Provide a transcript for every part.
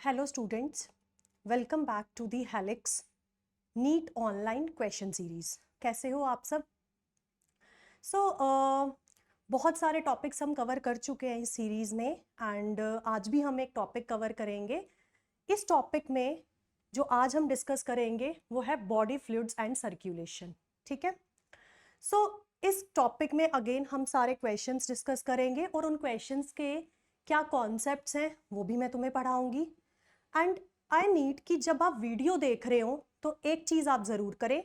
Hello students, welcome back to the Helix NEET online question series. कैसे हो आप सब? बहुत सारे टॉपिक्स हम कवर कर चुके हैं इस सीरीज में एंड आज भी हम एक टॉपिक कवर करेंगे। इस टॉपिक में जो आज हम डिस्कस करेंगे वो है बॉडी फ्लूइड्स एंड सर्कुलेशन। ठीक है, इस टॉपिक में अगेन हम सारे क्वेश्चंस डिस्कस करेंगे और उन क्वेश्चंस के क्या कॉन्सेप्ट्स हैं वो भी मैं तुम्हें पढ़ाऊंगी। एंड आई नीड कि जब आप वीडियो देख रहे हो तो एक चीज आप जरूर करें,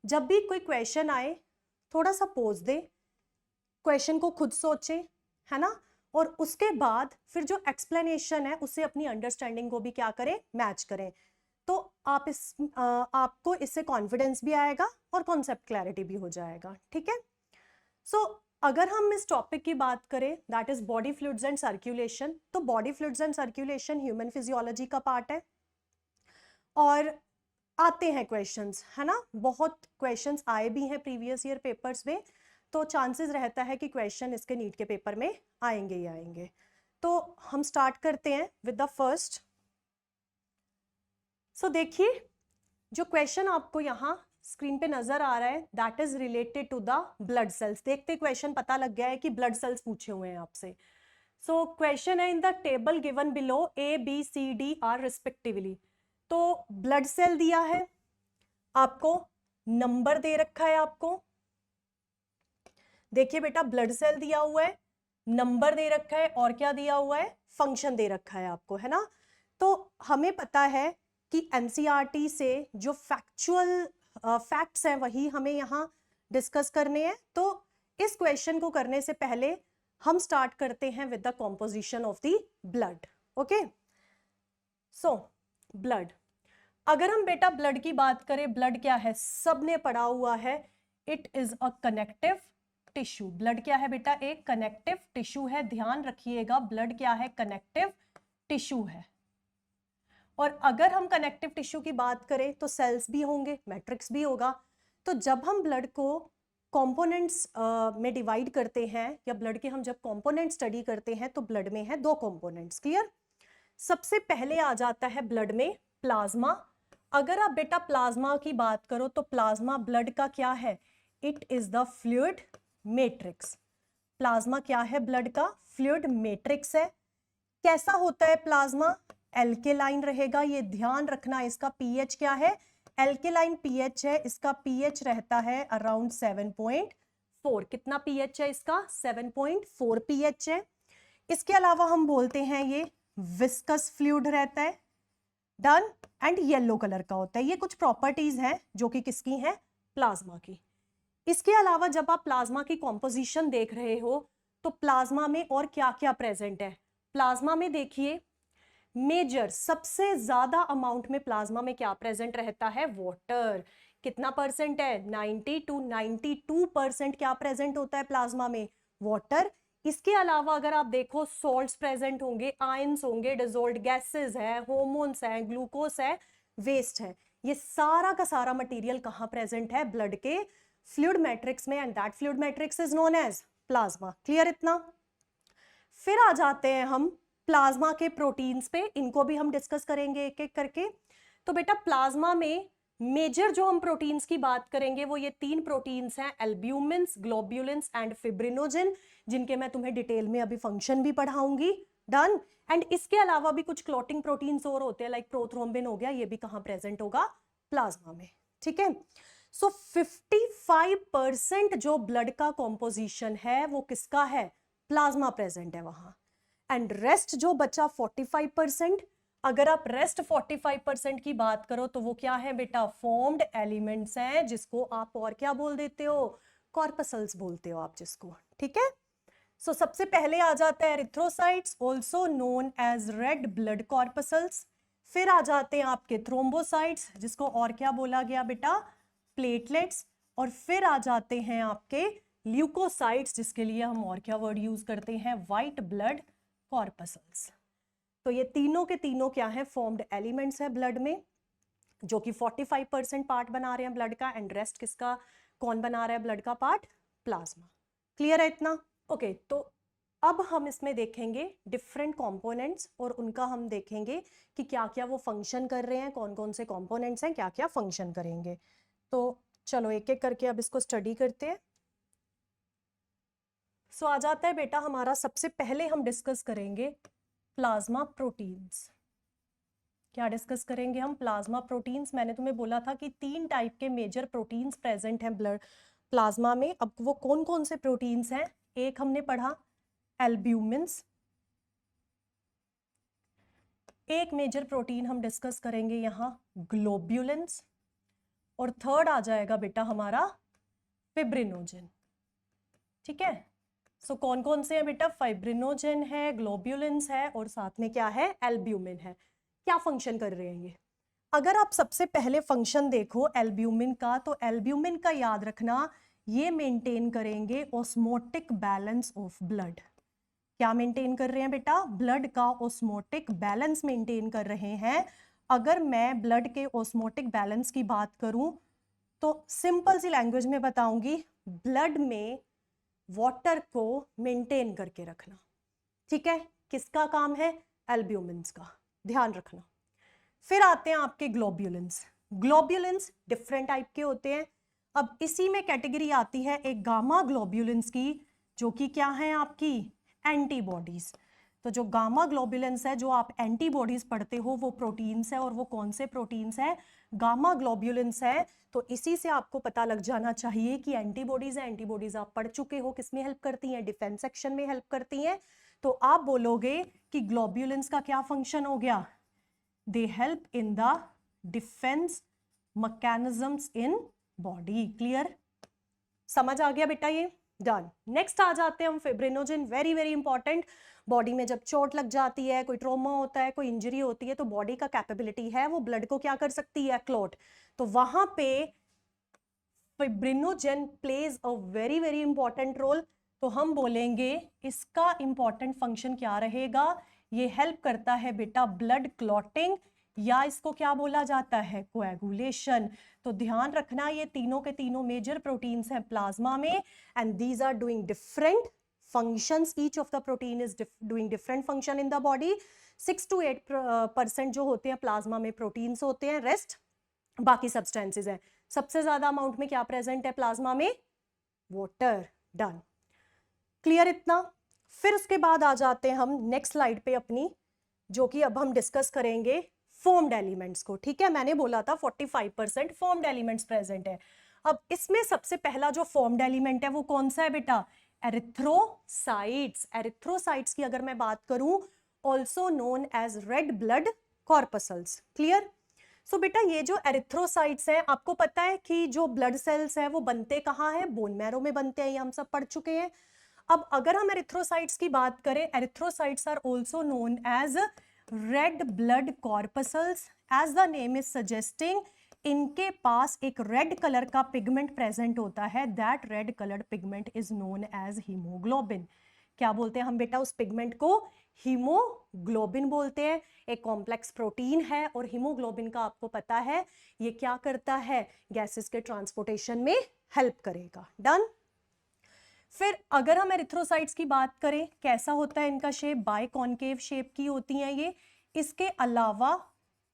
जब भी कोई क्वेश्चन आए थोड़ा सा पॉज दे, क्वेश्चन को खुद सोचें, है ना, और उसके बाद फिर जो एक्सप्लेनेशन है उससे अपनी अंडरस्टैंडिंग को भी क्या करें, मैच करें। तो आपको इससे कॉन्फिडेंस भी आएगा और कॉन्सेप्ट क्लैरिटी भी हो जाएगा। ठीक है, अगर हम इस टॉपिक की बात करें that is body fluids and circulation, तो body fluids and circulation human physiology का पार्ट है और आते हैं क्वेश्चंस, है ना, बहुत क्वेश्चंस आए भी हैं प्रीवियस ईयर पेपर्स में, तो चांसेस रहता है कि क्वेश्चन इसके नीट के पेपर में आएंगे ही आएंगे। तो हम स्टार्ट करते हैं विद द फर्स्ट। देखिए जो क्वेश्चन आपको यहाँ स्क्रीन पे नजर आ रहा है that is related to the blood cells. देखते क्वेश्चन पता लग गया है कि ब्लड सेल्स पूछे हुए हैं आपसे। क्वेश्चन है in the table given below A B C D are respectively. तो ब्लड सेल दिया है आपको, नंबर दे रखा है आपको। देखिए बेटा, ब्लड सेल दिया हुआ है, नंबर दे रखा है और क्या दिया हुआ है, फंक्शन दे रखा है आपको, है ना। तो हमें पता है कि एनसीईआरटी से जो फैक्चुअल फैक्ट्स हैं वही हमें यहाँ डिस्कस करने हैं। तो इस क्वेश्चन को करने से पहले हम स्टार्ट करते हैं with the composition of the blood. Okay, blood, अगर हम बेटा ब्लड की बात करें, ब्लड क्या है, सबने पढ़ा हुआ है, it is a connective tissue. Blood क्या है बेटा, एक कनेक्टिव टिश्यू है। ध्यान रखिएगा, ब्लड क्या है, कनेक्टिव टिश्यू है। और अगर हम कनेक्टिव टिश्यू की बात करें तो सेल्स भी होंगे, मैट्रिक्स भी होगा। तो जब हम ब्लड को कंपोनेंट्स में डिवाइड करते हैं या ब्लड के हम जब कंपोनेंट स्टडी करते हैं तो ब्लड में है दो कंपोनेंट्स। क्लियर? सबसे पहले आ जाता है ब्लड में प्लाज्मा। अगर आप बेटा प्लाज्मा की बात करो तो प्लाज्मा ब्लड का क्या है, it is the fluid matrix. Plasma क्या है, ब्लड का फ्लूइड मैट्रिक्स है। कैसा होता है प्लाज्मा, एल्केलाइन रहेगा, ये ध्यान रखना। इसका पीएच क्या है, एल्केलाइन पीएच है, इसका पीएच रहता है अराउंड 7.4। कितना पीएच है इसका, 7.4 पीएच है। इसके अलावा हम बोलते हैं ये विस्कस फ्लूइड रहता है, डन, एंड येलो कलर का होता है। ये कुछ प्रॉपर्टीज हैं जो कि किसकी हैं, प्लाज्मा की। इसके अलावा जब आप प्लाज्मा की कॉम्पोजिशन देख रहे हो तो प्लाज्मा में और क्या क्या प्रेजेंट है। प्लाज्मा में देखिए मेजर सबसे ज्यादा अमाउंट में प्लाज्मा में क्या प्रेजेंट रहता है, वाटर। कितना परसेंट है, 90 to 92% क्या प्रेजेंट होता है प्लाज्मा में, वाटर। इसके अलावा अगर आप देखो सॉल्ट्स प्रेजेंट होंगे, आयंस होंगे, डिसॉल्व्ड गैसेस है, हार्मोन्स है, ग्लूकोज है, वेस्ट है। ये सारा का सारा मटेरियल कहां प्रेजेंट है, ब्लड के फ्लूइड मैट्रिक्स में, and that fluid matrix is known as plasma. Clear इतना? फिर आ जाते हैं हम प्लाज्मा के प्रोटीन्स पे, इनको भी हम डिस्कस करेंगे एक एक करके। तो बेटा प्लाज्मा में मेजर जो हम प्रोटीन्स की बात करेंगे वो ये तीन प्रोटीन्स हैं, एल्ब्यूमिन्स, ग्लोब्युलिन्स एंड फिब्रिनोजन, जिनके मैं तुम्हें डिटेल में अभी फंक्शन भी पढ़ाऊंगी। डन। एंड इसके अलावा भी कुछ क्लॉटिंग प्रोटीन्स और होते हैं लाइक प्रोथ्रोम्बिन हो गया, ये भी कहां प्रेजेंट होगा, प्लाज्मा में। ठीक है, 55% जो ब्लड का कॉम्पोजिशन है वो किसका है, प्लाज्मा प्रेजेंट है वहां। एंड रेस्ट जो बचा 45%, अगर आप रेस्ट 45% की बात करो तो वो क्या है बेटा, फॉर्म्ड एलिमेंट्स हैं, जिसको आप और क्या बोल देते हो, कॉर्पसल्स बोलते हो आप जिसको। ठीक है, सबसे पहले आ जाता है erythrocytes also known as red blood corpuscles. फिर आ जाते हैं आपके थ्रोम्बोसाइट्स, जिसको और क्या बोला गया बेटा, प्लेटलेट्स। और फिर आ जाते हैं आपके ल्यूकोसाइट्स, जिसके लिए हम और क्या वर्ड यूज करते हैं, व्हाइट ब्लड कॉर्पसल्स। तो ये तीनों के तीनों क्या है, फॉर्म्ड एलिमेंट्स है ब्लड में, जो कि 45% पार्ट बना रहे हैं ब्लड का, एंड रेस्ट किसका, कौन बना रहा है ब्लड का पार्ट, प्लाज्मा। क्लियर है इतना? ओके, तो अब हम इसमें देखेंगे डिफरेंट कंपोनेंट्स और उनका हम देखेंगे कि क्या क्या वो फंक्शन कर रहे हैं, कौन कौन से कंपोनेंट्स हैं, क्या क्या फंक्शन करेंगे। तो चलो एक एक करके अब इसको स्टडी करते हैं। सो आ जाता है बेटा हमारा, सबसे पहले हम डिस्कस करेंगे प्लाज्मा प्रोटीन्स। क्या डिस्कस करेंगे हम? Plasma proteins. मैंने तुम्हें बोला था कि 3 टाइप के मेजर प्रोटीन्स प्रेजेंट हैं ब्लड प्लाज्मा में। अब वो कौन कौन से प्रोटीन्स हैं? एक हमने पढ़ा एल्ब्यूमिन्स, एक मेजर प्रोटीन हम डिस्कस करेंगे यहाँ ग्लोब्युलिन्स, और थर्ड आ जाएगा बेटा हमारा फिब्रिनोजन। ठीक है, सो कौन कौन से हैं बेटा? फाइब्रिनोजन है, ग्लोब्युलिन्स है, और साथ में क्या है? एल्ब्यूमिन है। क्या फंक्शन कर रहे हैं ये? अगर आप सबसे पहले फंक्शन देखो एल्ब्यूमिन का, तो एल्ब्यूमिन का याद रखना, ये मेंटेन करेंगे ऑस्मोटिक बैलेंस ऑफ ब्लड। क्या मेंटेन कर रहे हैं बेटा? ब्लड का ऑस्मोटिक बैलेंस मेंटेन कर रहे हैं। अगर मैं ब्लड के ऑस्मोटिक बैलेंस की बात करूं तो सिंपल सी लैंग्वेज में बताऊंगी, ब्लड में वाटर को मेंटेन करके रखना। ठीक है, किसका काम है? एल्ब्यूमिन्स का, ध्यान रखना। फिर आते हैं आपके ग्लोब्युलिन्स। ग्लोब्युलिन्स डिफरेंट टाइप के होते हैं। अब इसी में कैटेगरी आती है एक गामा ग्लोब्युलिन्स की, जो कि क्या है आपकी? एंटीबॉडीज। तो जो गामा ग्लोब्युलिन्स है, जो आप एंटीबॉडीज पढ़ते हो, वो प्रोटीन्स है। और वो कौन से प्रोटीन्स है? गामा ग्लोब्युलिन्स है। तो इसी से आपको पता लग जाना चाहिए कि एंटीबॉडीज है। एंटीबॉडीज आप पढ़ चुके हो, किसमें हेल्प करती हैं? डिफेंस सेक्शन में हेल्प करती हैं। तो आप बोलोगे कि ग्लोब्युलिन्स का क्या फंक्शन हो गया? They help in the defense mechanisms in body. Clear? समझ आ गया बेटा ये? डन। नेक्स्ट आ जाते हैं हम fibrinogen. Very very important. Body में जब चोट लग जाती है, कोई ट्रॉमा होता है, कोई इंजरी होती है, तो बॉडी का कैपेबिलिटी है वो ब्लड को क्या कर सकती है? क्लॉट। तो वहां पे fibrinogen plays a very very important role. तो हम बोलेंगे इसका इंपॉर्टेंट फंक्शन क्या रहेगा? ये हेल्प करता है बेटा ब्लड क्लॉटिंग, या इसको क्या बोला जाता है? कोएगुलेशन। तो ध्यान रखना, ये तीनों के तीनों मेजर प्रोटीन्स हैं प्लाज्मा में, and these are doing different functions. Each of the protein is doing different function in the body. 6 to 8% जो होते हैं प्लाज्मा में प्रोटीन्स होते हैं, रेस्ट बाकी सब्सटेंसेस हैं। सबसे ज्यादा अमाउंट में क्या प्रेजेंट है प्लाज्मा में? वाटर। डन। क्लियर इतना? फिर उसके बाद आ जाते हैं हम नेक्स्ट स्लाइड पे अपनी, जो कि अब हम डिस्कस करेंगे फॉर्म्ड एलिमेंट्स को। ठीक है, मैंने बोला था 45% फॉर्म्ड एलिमेंट्स प्रेजेंट है। अब इसमें सबसे पहला जो फॉर्म्ड एलिमेंट है वो कौन सा है बेटा? एरिथ्रोसाइट्स। एरिथ्रोसाइट्स की अगर मैं बात करूं, also known as red blood corpuscles. Clear? So बेटा ये जो एरिथ्रोसाइट्स हैं, आपको पता है कि जो ब्लड सेल्स हैं वो बनते कहाँ हैं? बोन मैरो में बनते हैं, ये हम सब पढ़ चुके हैं। अब अगर हम एरिथ्रोसाइट्स की बात करें, erythrocytes are also known as red blood corpuscles. As the name is suggesting, इनके पास एक रेड कलर का पिगमेंट प्रेजेंट होता है। That red coloured pigment is known as haemoglobin. क्या बोलते हैं हम बेटा उस पिगमेंट को? हीमोग्लोबिन बोलते हैं। एक कॉम्प्लेक्स प्रोटीन है, और हीमोग्लोबिन का आपको पता है ये क्या करता है? गैसेस के ट्रांसपोर्टेशन में हेल्प करेगा। डन। फिर अगर हम एरिथ्रोसाइट्स की बात करें, कैसा होता है इनका शेप? बाय कॉन्केव शेप की होती हैं ये। इसके अलावा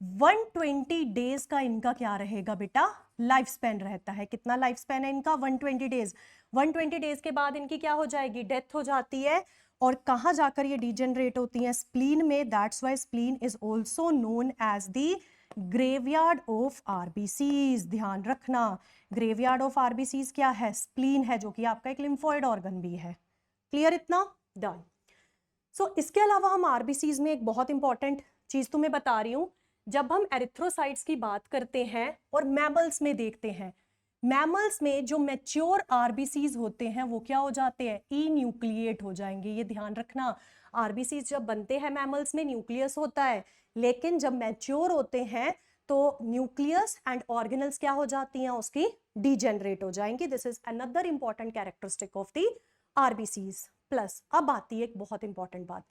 120 डेज का इनका क्या रहेगा बेटा? लाइफ स्पैन रहता है। कितना लाइफ स्पैन है इनका? 120 डेज। 120 डेज के बाद इनकी क्या हो जाएगी? डेथ हो जाती है। और कहां जाकर ये डिजेनरेट होती है? स्प्लीन में। That's why spleen is also known as the graveyard of RBCs. ध्यान रखना, ग्रेवयार्ड ऑफ आरबीसीज क्या है? स्प्लीन है, जो कि आपका एक लिम्फोइड ऑर्गन भी है। क्लियर इतना? डन। सो इसके अलावा हम आरबीसीज में एक बहुत इंपॉर्टेंट चीज तुम्हें बता रही हूं। जब हम एरिथ्रोसाइट्स की बात करते हैं और मैमल्स में देखते हैं, मैमल्स में जो मैच्योर आरबीसीज होते हैं वो क्या हो जाते हैं? ई न्यूक्लिएट हो जाएंगे। ये ध्यान रखना, आरबीसीज जब बनते हैं मैमल्स में न्यूक्लियस होता है, लेकिन जब मैच्योर होते हैं तो न्यूक्लियस एंड ऑर्गेनल्स क्या हो जाती हैं? उसकी डिजेनरेट हो जाएंगी। This is another important characteristic of the RBCs. Plus अब आती है एक बहुत इंपॉर्टेंट बात,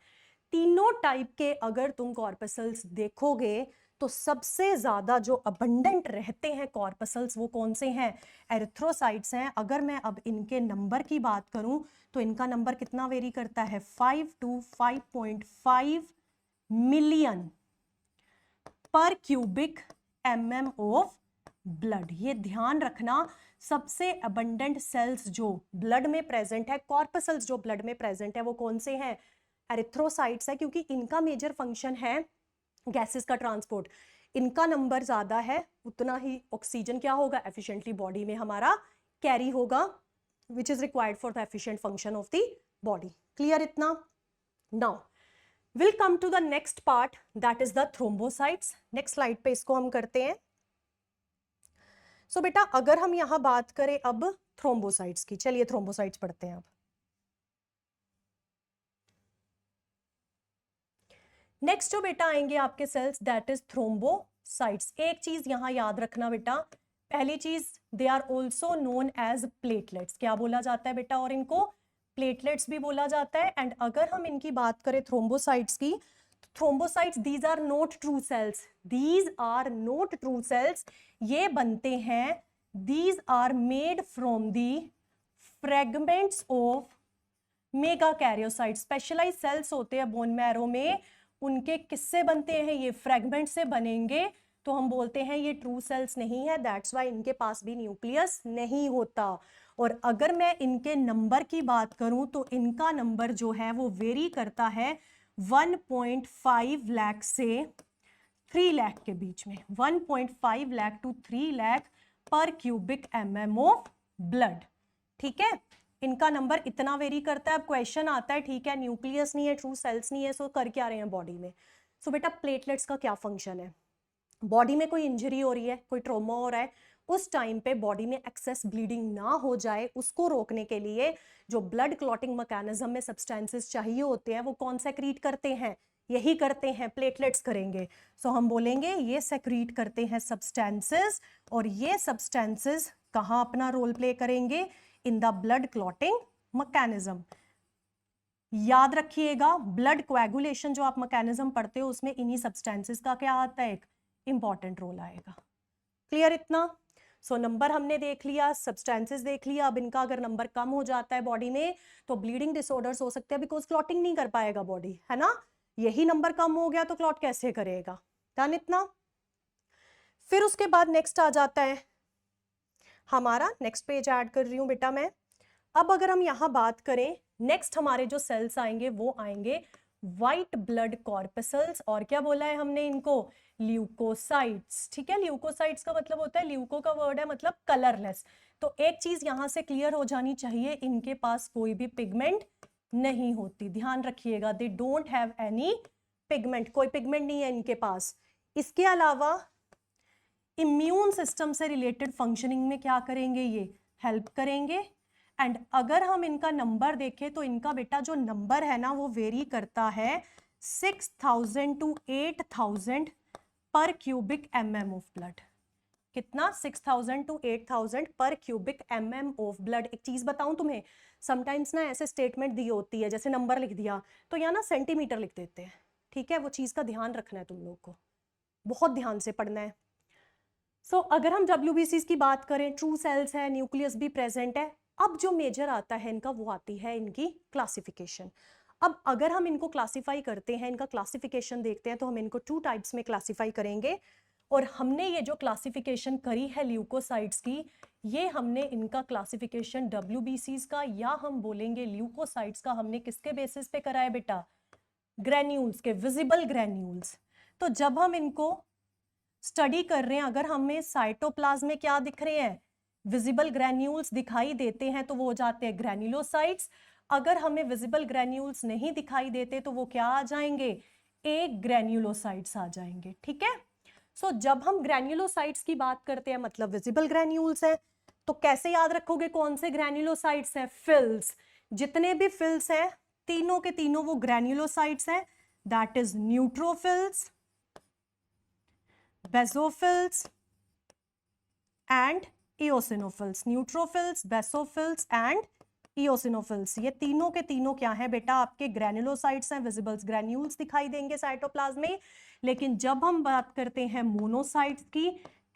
तीनों टाइप के अगर तुम कॉर्पसल्स देखोगे तो सबसे ज्यादा जो अबंडेंट रहते हैं कॉर्पसल्स वो कौन से हैं? एरिथ्रोसाइट्स हैं। अगर मैं अब इनके नंबर की बात करूं तो इनका नंबर कितना वेरी करता है? 5 to 5.5 मिलियन पर क्यूबिक mm ऑफ ब्लड। ये ध्यान रखना, सबसे अबंडेंट सेल्स जो ब्लड में प्रेजेंट है, कॉर्पसल्स जो ब्लड में प्रेजेंट है, वो कौन से हैं? एरिथ्रोसाइट्स है, क्योंकि इनका मेजर फंक्शन है गैसेस का ट्रांसपोर्ट। इनका नंबर ज्यादा है, उतना ही ऑक्सीजन क्या होगा? एफिशिएंटली बॉडी में हमारा कैरी होगा, which is required for the efficient function of the body. Clear इतना? Now will come to the next part, that is the thrombocytes. Next slide पे इसको हम करते हैं। सो बेटा अगर हम यहां बात करें अब थ्रोम्बोसाइट्स की, चलिए थ्रोम्बोसाइट्स पढ़ते हैं अब। नेक्स्ट जो बेटा आएंगे आपके सेल्स, दैट इज थ्रोम्बोसाइट्स। एक चीज यहां याद रखना बेटा, पहली चीज, they are also known as platelets. क्या बोला जाता है बेटा? और इनको प्लेटलेट्स भी बोला जाता है। एंड अगर हम इनकी बात करें थ्रोम्बोसाइट्स की, thrombocytes these are not true cells, these are not true cells. ये बनते हैं, these are made from the fragments of megakaryocyte. Specialise cells होते हैं बोन मैरो में, उनके किससे बनते हैं? ये फ्रेगमेंट से बनेंगे, तो हम बोलते हैं ये ट्रू सेल्स नहीं है, दैट्स वाई इनके पास भी न्यूक्लियस नहीं होता। और अगर मैं इनके नंबर की बात करूं तो इनका नंबर जो है वो वेरी करता है 1.5 लाख से 3 लाख के बीच में, 1.5 लाख टू 3 लाख पर क्यूबिक mm ऑफ ब्लड। ठीक है, इनका नंबर इतना वेरी करता है। अब क्वेश्चन आता है, ठीक है न्यूक्लियस नहीं है, ट्रू सेल्स नहीं है, सो कर क्या रहे हैं बॉडी में? सो बेटा प्लेटलेट्स का क्या फंक्शन है? बॉडी में कोई इंजरी हो रही है, कोई ट्रॉमा हो रहा है, उस टाइम पे बॉडी में एक्सेस ब्लीडिंग ना हो जाए, उसको रोकने के लिए जो ब्लड क्लॉटिंग मैकेनिज्म में सब्सटेंसेस चाहिए होते हैं, वो कौन सेक्रीट करते हैं? यही करते हैं, प्लेटलेट्स करेंगे। सो हम बोलेंगे ये सेक्रीट करते हैं सब्सटेंसेस, और ये सब्सटेंसेस कहाँ अपना रोल प्ले करेंगे? In the blood clotting mechanism. याद रखिएगा, ब्लड कोएगुलेशन जो आप मैकेनिज्म पढ़ते हो उसमें इन्हीं सब्सटेंसेस का क्या आता है? एक इंपॉर्टेंट रोल आएगा। क्लियर इतना? सो नंबर हमने देख लिया, सब्सटेंसेस देख लिया। अब इनका अगर नंबर कम हो जाता है बॉडी में तो ब्लीडिंग डिसऑर्डर्स हो सकते हैं, बिकॉज क्लॉटिंग नहीं कर पाएगा बॉडी, है ना? यही नंबर कम हो गया तो क्लॉट कैसे करेगा? डन इतना? फिर उसके बाद नेक्स्ट आ जाता है हमारा, नेक्स्ट पेज ऐड कर रही हूं बेटा मैं। अब अगर हम यहां बात करें, नेक्स्ट हमारे जो सेल्स आएंगे वो आएंगे व्हाइट ब्लड कॉर्पसल्स, और क्या बोला है हमने इनको? ल्यूकोसाइट्स। ठीक है, ल्यूकोसाइट्स का मतलब होता है, ल्यूको का वर्ड है मतलब कलरलेस। तो एक चीज यहां से क्लियर हो जानी चाहिए, इनके पास कोई भी पिगमेंट नहीं होती। ध्यान रखिएगा, they don't have any pigment, कोई पिगमेंट नहीं है इनके पास। इसके अलावा इम्यून सिस्टम से रिलेटेड फंक्शनिंग में क्या करेंगे? ये हेल्प करेंगे। एंड अगर हम इनका नंबर देखें तो इनका बेटा जो नंबर है ना वो वेरी करता है 6000 to 8000 पर क्यूबिक mm ऑफ ब्लड। कितना? 6000 to 8000 पर क्यूबिक mm ऑफ ब्लड। एक चीज बताऊं तुम्हें, समटाइम्स ना ऐसे स्टेटमेंट दी होती है, जैसे नंबर लिख दिया तो यहाँ ना सेंटीमीटर लिख देते हैं। ठीक है, वो चीज का ध्यान रखना है तुम लोग को, बहुत ध्यान से पढ़ना है। सो अगर हम WBCs की बात करें, ट्रू सेल्स है, न्यूक्लियस भी प्रेजेंट है। अब जो मेजर आता है इनका वो आती है इनकी क्लासिफिकेशन। अब अगर हम इनको क्लासिफाई करते हैं, इनका क्लासिफिकेशन देखते हैं, तो हम इनको 2 टाइप्स में क्लासिफाई करेंगे। और हमने ये जो क्लासिफिकेशन करी है ल्यूकोसाइट्स की, ये हमने इनका क्लासिफिकेशन WBCs का या हम बोलेंगे ल्यूकोसाइट्स का हमने किसके बेसिस पे करा है बेटा? ग्रेन्यूल्स के, विजिबल ग्रेन्यूल्स। तो जब हम इनको स्टडी कर रहे हैं, अगर हमें साइटोप्लाज्म में क्या दिख रहे हैं? विजिबल ग्रैन्यूल्स दिखाई देते हैं तो वो हो जाते हैं ग्रैन्युलोसाइट्स। अगर हमें विजिबल ग्रैन्यूल्स नहीं दिखाई देते तो वो क्या आ जाएंगे? एक ग्रैन्युलोसाइट्स आ जाएंगे। ठीक है, सो जब हम ग्रैन्युलोसाइट्स की बात करते हैं मतलब विजिबल ग्रैन्यूल्स हैं, तो कैसे याद रखोगे कौन से ग्रैन्युलोसाइट्स हैं? फिल्स। जितने भी फिल्स हैं तीनों के तीनों वो ग्रैन्युलोसाइट्स हैं, that is neutrophils, basophils and eosinophils. Neutrophils, basophils and eosinophils. ये तीनों के तीनों क्या है बेटा, आपके ग्रैन्युलोसाइट्स हैं, विजिबल्स ग्रैन्यूल्स दिखाई देंगे साइटोप्लाज्म में। लेकिन जब हम बात करते हैं मोनोसाइट्स की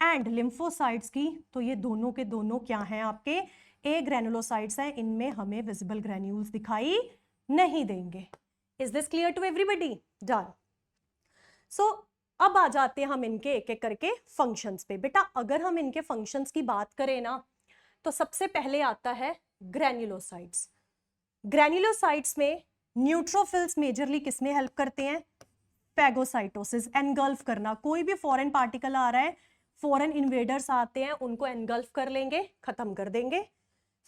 एंड लिम्फोसाइट्स की, तो ये दोनों के दोनों क्या हैं आपके, ए ग्रैन्युलोसाइट्स हैं, इनमें हमें विजिबल ग्रैन्यूल्स दिखाई नहीं देंगे। Is this clear to everybody? Done. So अब आ जाते हैं हम इनके एक एक करके फंक्शंस पे। बेटा अगर हम इनके फंक्शंस की बात करें ना, तो सबसे पहले आता है ग्रैन्युलोसाइट्स। ग्रैन्युलोसाइट्स में न्यूट्रोफिल्स मेजरली किसमें हेल्प करते हैं, फैगोसाइटोसिस, एनगल्फ करना। कोई भी फॉरेन पार्टिकल आ रहा है, फॉरेन इन्वेडर्स आते हैं, उनको एनगल्फ कर लेंगे, खत्म कर देंगे।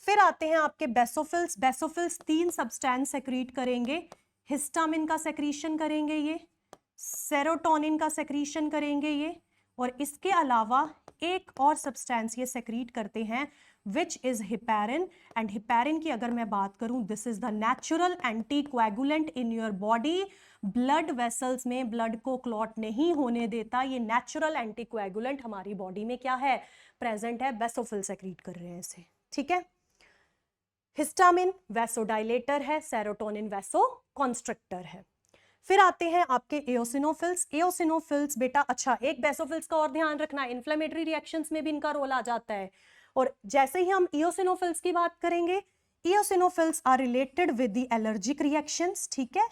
फिर आते हैं आपके बेसोफिल्स। बेसोफिल्स 3 सब्सटेंस सेक्रीट करेंगे, हिस्टामिन का सेक्रीशन करेंगे ये, सेरोटोनिन का सेक्रीशन करेंगे ये, और इसके अलावा एक और सब्सटेंस ये सेक्रीट करते हैं which is heparin. And heparin की अगर मैं बात करूं, this is the natural anticoagulant in your body. Blood vessels में ब्लड को क्लॉट नहीं होने देता, ये नेचुरल एंटीकोएगुलेंट हमारी बॉडी में क्या है, प्रेजेंट है। बेसोफिल सेक्रीट कर रहे हैं इसे, ठीक है। हिस्टामिन वैसोडाइलेटर है, सेरोटोनिन वैसोकॉन्स्ट्रिक्टर है। फिर आते हैं आपके एओसिनोफिल्स। एओसिनोफिल्स बेटा, अच्छा एक बेसोफिल्स का और ध्यान रखना, इन्फ्लेमेटरी रिएक्शंस में भी इनका रोल आ जाता है। और जैसे ही हम एओसिनोफिल्स की बात करेंगे, eosinophils are related with the allergic reactions, ठीक है,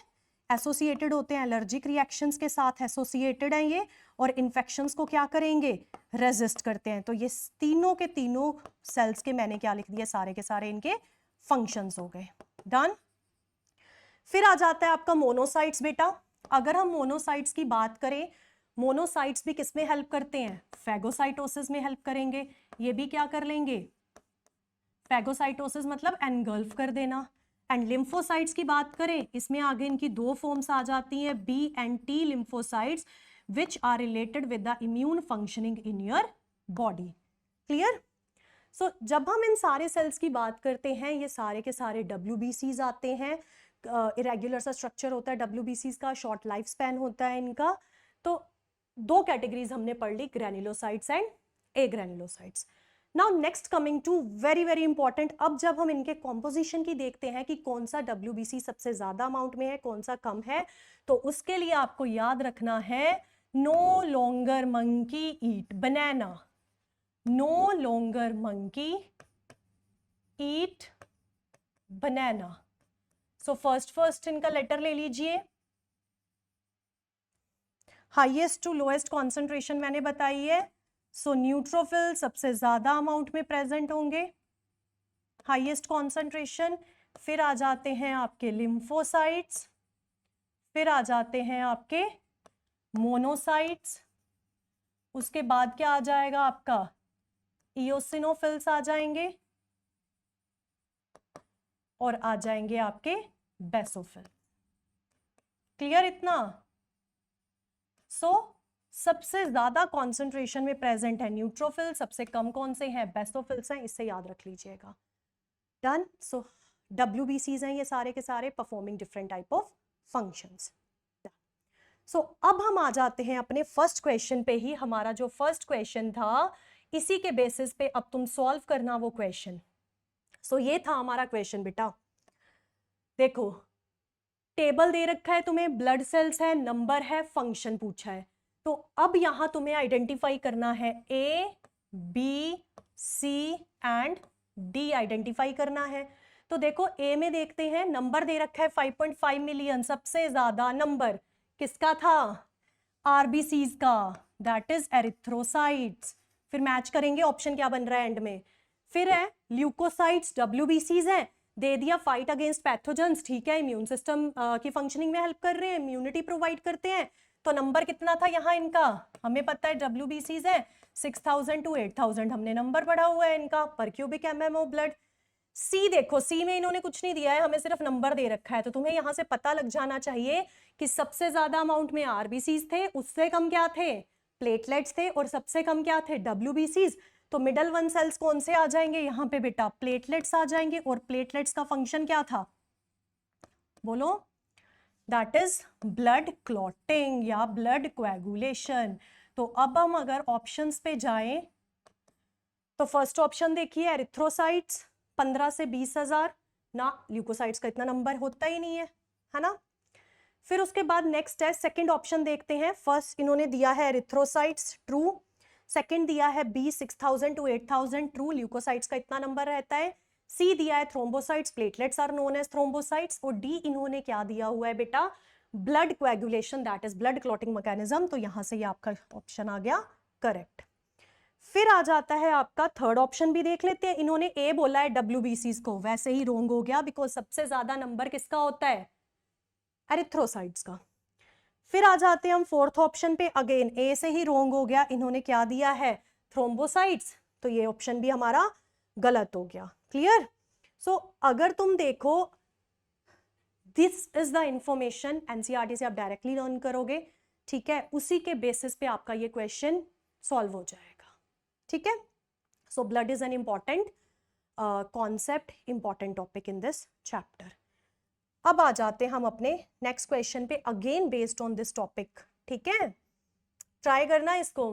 एसोसिएटेड होते हैं, एलर्जिक रिएक्शंस के साथ एसोसिएटेड हैं ये, और इन्फेक्शंस को क्या करेंगे, रेजिस्ट करते हैं। तो ये तीनों के तीनों सेल्स के मैंने क्या लिख दिया, सारे के सारे इनके फंक्शंस हो गए। डन। फिर आ जाता है आपका मोनोसाइट्स। बेटा अगर हम मोनोसाइट्स की बात करें, मोनोसाइट्स भी किसमें हेल्प करते हैं, फैगोसाइटोसिस में हेल्प करेंगे। ये भी क्या कर लेंगे, फैगोसाइटोसिस मतलब एनगल्फ कर देना। एंड लिम्फोसाइट्स की बात करें, इसमें आगे इनकी 2 फॉर्म्स आ जाती हैं, B and T lymphocytes, which are related with the immune functioning in your body. Clear? So जब हम इन सारे सेल्स की बात करते हैं, ये सारे के सारे WBCs आते हैं। इरेग्युलर सा स्ट्रक्चर होता है WBCs का, शॉर्ट लाइफ स्पैन होता है इनका। तो 2 कैटेगरीज हमने पढ़ ली, granulocytes and agranulocytes. Now next coming to very very important, अब जब हम इनके कॉम्पोजिशन की देखते हैं कि कौन सा WBC सबसे ज्यादा अमाउंट में है, कौन सा कम है, तो उसके लिए आपको याद रखना है, नो लॉन्गर मंकी ईट बनाना, नो लॉन्गर मंकी ईट बनाना। सो फर्स्ट इनका लेटर ले लीजिए, हाईएस्ट टू लोएस्ट कॉन्सेंट्रेशन मैंने बताई है। सो न्यूट्रोफिल सबसे ज्यादा अमाउंट में प्रेजेंट होंगे, हाईएस्ट कॉन्सेंट्रेशन। फिर आ जाते हैं आपके लिम्फोसाइट्स, फिर आ जाते हैं आपके मोनोसाइट्स, उसके बाद क्या आ जाएगा आपका, इओसिनोफिल्स आ जाएंगे, और आ जाएंगे आपके बेसोफिल। क्लियर इतना? सो सबसे ज्यादा कॉन्सेंट्रेशन में प्रेजेंट है न्यूट्रोफिल, सबसे कम कौन से हैं, बेसोफिल्स हैं, इससे याद रख लीजिएगा। डन। सो WBCs हैं ये सारे के सारे, performing different type of functions. So अब हम आ जाते हैं अपने फर्स्ट क्वेश्चन पे ही। हमारा जो फर्स्ट क्वेश्चन था, इसी के बेसिस पे अब तुम सॉल्व करना वो क्वेश्चन। सो ये था हमारा क्वेश्चन बेटा। देखो टेबल दे रखा है तुम्हें, ब्लड सेल्स है, नंबर है, फंक्शन पूछा है। तो अब यहां तुम्हें आइडेंटिफाई करना है, A, B, C and D identify करना है। तो देखो A में देखते हैं, नंबर दे रखा है 5.5 मिलियन, सबसे ज्यादा नंबर किसका था, RBCs का, दैट इज एरिथ्रोसाइट्स। फिर मैच करेंगे ऑप्शन क्या बन रहा है एंड में। फिर है ल्यूकोसाइट्स, WBCs हैं, दे दिया फाइट अगेंस्ट पैथोजेंस, ठीक है, इम्यून सिस्टम की फंक्शनिंग में हेल्प कर रहे हैं, इम्यूनिटी प्रोवाइड करते हैं। तो नंबर कितना था यहाँ इनका, हमें पता है WBCs है 6000 to 8000, हमने नंबर पढ़ा हुआ है इनका पर क्यूबिक mm ऑफ ब्लड। सी देखो, सी में इन्होंने कुछ नहीं दिया है, हमें सिर्फ नंबर दे रखा है। तो तुम्हें यहां से पता लग जाना चाहिए कि सबसे ज्यादा अमाउंट में RBCs थे, उससे कम क्या थे, प्लेटलेट्स थे, और सबसे कम क्या थे, WBCs। तो मिडल वन सेल्स कौन से आ जाएंगे यहाँ पे बेटा, प्लेटलेट्स आ जाएंगे। और प्लेटलेट्स का फंक्शन क्या था, बोलो, दैट इज ब्लड क्लॉटिंग या ब्लड कोएगुलेशन। तो अब हम अगर ऑप्शंस पे जाएं, तो फर्स्ट ऑप्शन देखिए एरिथ्रोसाइट्स 15 से 20 हजार, ना, ल्यूकोसाइट्स का इतना नंबर होता ही नहीं है ना। फिर उसके बाद नेक्स्ट है सेकंड ऑप्शन देखते हैं। फर्स्ट इन्होंने दिया है एरिथ्रोसाइट्स, ट्रू। सेकंड दिया है बी 6000 to 8000, ट्रू, ल्यूकोसाइट्स का इतना नंबर रहता है। सी दिया है thrombocytes, platelets are known as thrombocytes. और डी इन्होंने क्या दिया हुआ है बेटा, blood coagulation, that is blood clotting mechanism. तो यहां से ये आपका ऑप्शन आ गया करेक्ट। फिर आ जाता है आपका थर्ड ऑप्शन, भी देख लेते हैं। इन्होंने ए बोला है WBCs को, वैसे ही रोंग हो गया, बिकॉज सबसे ज्यादा नंबर किसका होता है, एरिथ्रोसाइट्स का। फिर आ जाते हैं हम फोर्थ ऑप्शन पे, अगेन ए से ही रोंग हो गया, इन्होंने क्या दिया है, थ्रोम्बोसाइट्स। तो ये ऑप्शन भी हमारा गलत हो गया। क्लियर। सो अगर तुम देखो, this is the information, NCERT से आप डायरेक्टली लर्न करोगे, ठीक है, उसी के बेसिस पे आपका ये क्वेश्चन सॉल्व हो जाएगा, ठीक है। So blood is an important concept, important topic in this chapter. अब आ जाते हैं हम अपने नेक्स्ट क्वेश्चन पे, again based on this topic, ठीक है, ट्राई करना इसको।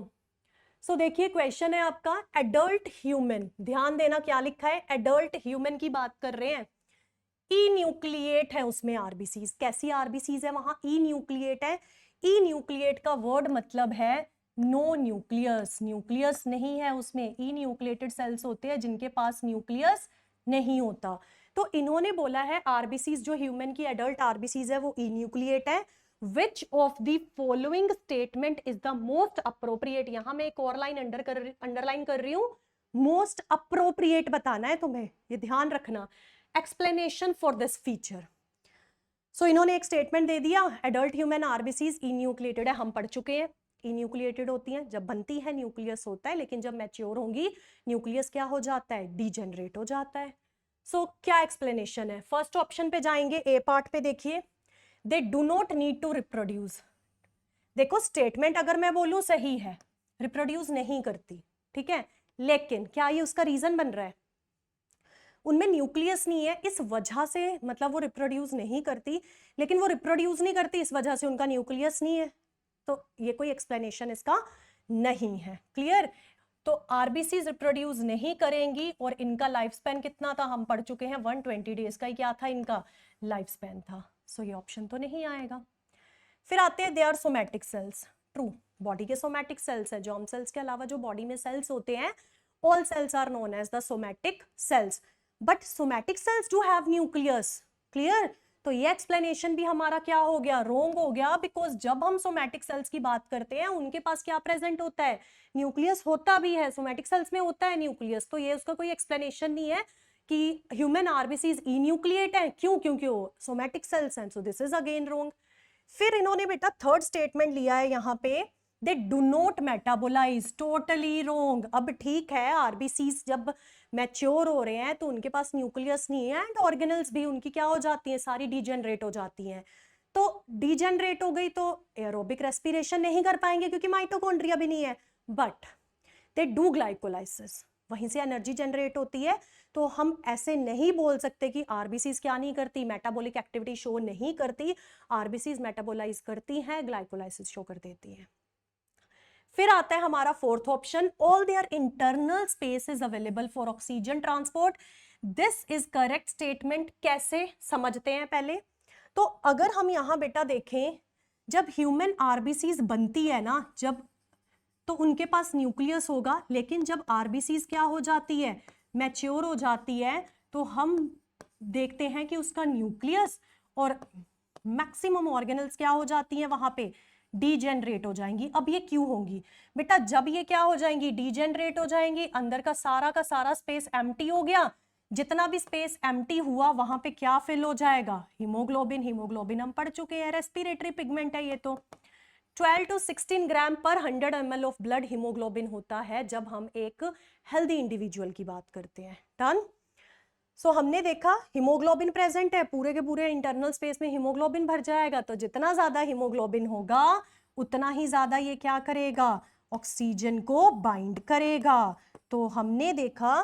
सो देखिए क्वेश्चन है आपका, एडल्ट ह्यूमन, ध्यान देना क्या लिखा है, एडल्ट ह्यूमन की बात कर रहे हैं, ई न्यूक्लिएट है उसमें आरबीसीज। कैसी आरबीसीज है वहां, ई न्यूक्लिएट है। ई न्यूक्लिएट का वर्ड मतलब है नो न्यूक्लियस, न्यूक्लियस नहीं है उसमें। ई न्यूक्लिएटेड सेल्स होते हैं जिनके पास न्यूक्लियस नहीं होता। तो इन्होंने बोला है आरबीसीज जो ह्यूमन की एडल्ट आरबीसीज है वो ई न्यूक्लिएट है। विच of the following statement is the most appropriate, यहां मैं एक और लाइन अंडरलाइन कर रही हूं, मोस्ट अप्रोप्रिएट बताना है तुम्हें, ये ध्यान रखना। Explanation for this feature. So इन्होंने एक स्टेटमेंट दे दिया, adult human RBCs enucleated है, हम पढ़ चुके हैं ई न्यूक्लिएटेड होती हैं, जब बनती है न्यूक्लियस होता है, लेकिन जब मैच्योर होंगी न्यूक्लियस क्या हो जाता है, डीजेनरेट हो जाता है। सो क्या एक्सप्लेनेशन है, फर्स्ट ऑप्शन पे जाएंगे, ए पार्ट पे देखिए, they do not need to reproduce. देखो स्टेटमेंट अगर मैं बोलूं सही है, रिप्रोड्यूस नहीं करती, ठीक है, लेकिन क्या ये उसका रीजन बन रहा है, उनमें न्यूक्लियस नहीं है इस वजह से, मतलब वो रिप्रोड्यूस नहीं करती, लेकिन वो रिप्रोड्यूस नहीं करती इस वजह से उनका न्यूक्लियस नहीं है, तो ये कोई एक्सप्लेनेशन इसका नहीं है। क्लियर। तो आरबीसी रिप्रोड्यूस नहीं करेंगी और इनका लाइफ स्पैन कितना था, हम पढ़ चुके हैं 120 डेज का ही क्या था इनका लाइफ स्पैन था। सो ये ऑप्शन तो नहीं आएगा। फिर आते हैं they are somatic cells, true, body के सोमैटिक सेल्स है, जर्म सेल्स के अलावा जो बॉडी में सेल्स होते हैं, all cells are known as the somatic cells, but somatic cells do have nucleus. Clear. तो ये एक्सप्लेनेशन भी हमारा क्या हो गया, रोंग हो गया, बिकॉज जब हम सोमैटिक सेल्स की बात करते हैं उनके पास क्या प्रेजेंट होता है, न्यूक्लियस होता भी है, सोमैटिक सेल्स में होता है न्यूक्लियस। तो ये उसका कोई एक्सप्लेनेशन नहीं है कि ह्यूमन आरबीसीज ई न्यूक्लिएट है, क्यों, क्योंकि वो सोमैटिक सेल्स हैं। So this is again wrong. फिर इन्होंने बेटा थर्ड स्टेटमेंट लिया है यहाँ पे, they do not metabolize, totally wrong. अब ठीक है, आरबीसीज जब मैच्योर हो रहे हैं तो उनके पास न्यूक्लियस नहीं है, एंड ऑर्गेनल्स भी उनकी क्या हो जाती हैं, सारी डीजेनरेट हो जाती हैं। तो डीजेनरेट हो गई तो एरोबिक रेस्पिरेशन नहीं कर पाएंगे क्योंकि माइटोकॉन्ड्रिया भी नहीं है, बट दे डू ग्लाइकोलाइसिस, वहीं से एनर्जी जनरेट होती है। तो हम ऐसे नहीं बोल सकते कि आरबीसीज क्या नहीं करती, मेटाबॉलिक एक्टिविटी शो नहीं करती, आरबीसीज मेटाबोलाइज करती हैं, ग्लाइकोलाइसिस शो कर देती हैं। फिर आता है हमारा fourth option, all their internal space is available for oxygen transport. This is correct statement. कैसे समझते हैं पहले, तो अगर हम यहां बेटा देखें, जब ह्यूमन आरबीसीज बनती है ना, जब तो उनके पास न्यूक्लियस होगा, लेकिन जब आरबीसीज क्या हो जाती है, मैच्योर हो जाती है, तो हम देखते हैं कि उसका न्यूक्लियस और मैक्सिमम ऑर्गेनल्स क्या हो जाती हैं वहां पे, डीजेनरेट हो जाएंगी। अब ये क्यों होंगी बेटा, जब ये क्या हो जाएंगी, डीजेनरेट हो जाएंगी, अंदर का सारा स्पेस एम्प्टी हो गया, जितना भी स्पेस एम्प्टी हुआ वहां पे क्या फिल हो जाएगा, हीमोग्लोबिन। हीमोग्लोबिन हम पढ़ चुके हैं, रेस्पिरेटरी पिगमेंट है ये तो। 12 to 16 ग्राम पर 100 ml ऑफ ब्लड हीमोग्लोबिन होता है जब हम एक हेल्दी इंडिविजुअल की बात करते हैं। डन। सो हमने देखा हीमोग्लोबिन प्रेजेंट है, पूरे के पूरे इंटरनल स्पेस में हीमोग्लोबिन भर जाएगा, तो जितना ज्यादा हीमोग्लोबिन होगा उतना ही ज्यादा ये क्या करेगा, ऑक्सीजन को बाइंड करेगा। तो हमने देखा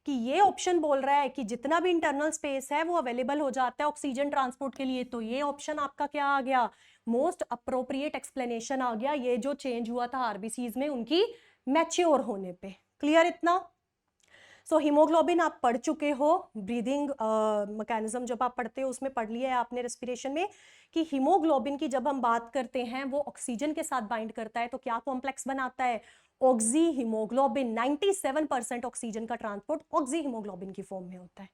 कि ये ऑप्शन बोल रहा है कि जितना भी इंटरनल स्पेस है वो अवेलेबल हो जाता है ऑक्सीजन ट्रांसपोर्ट के लिए, तो ये ऑप्शन आपका क्या आ गया, मोस्ट अप्रोप्रिएट एक्सप्लेनेशन आ गया, ये जो चेंज हुआ था आरबीसीज में उनकी मैच्योर होने पे। क्लियर इतना। सो हीमोग्लोबिन आप पढ़ चुके हो, ब्रीदिंग मैकेनिज्म जब आप पढ़ते हो उसमें पढ़ लिया है आपने रेस्पिरेशन में कि हीमोग्लोबिन की जब हम बात करते हैं वो ऑक्सीजन के साथ बाइंड करता है तो क्या कॉम्प्लेक्स बनाता है, ऑक्सी हीमोग्लोबिन। 97% ऑक्सीजन का ट्रांसपोर्ट ऑक्सी हीमोग्लोबिन की फॉर्म में होता है।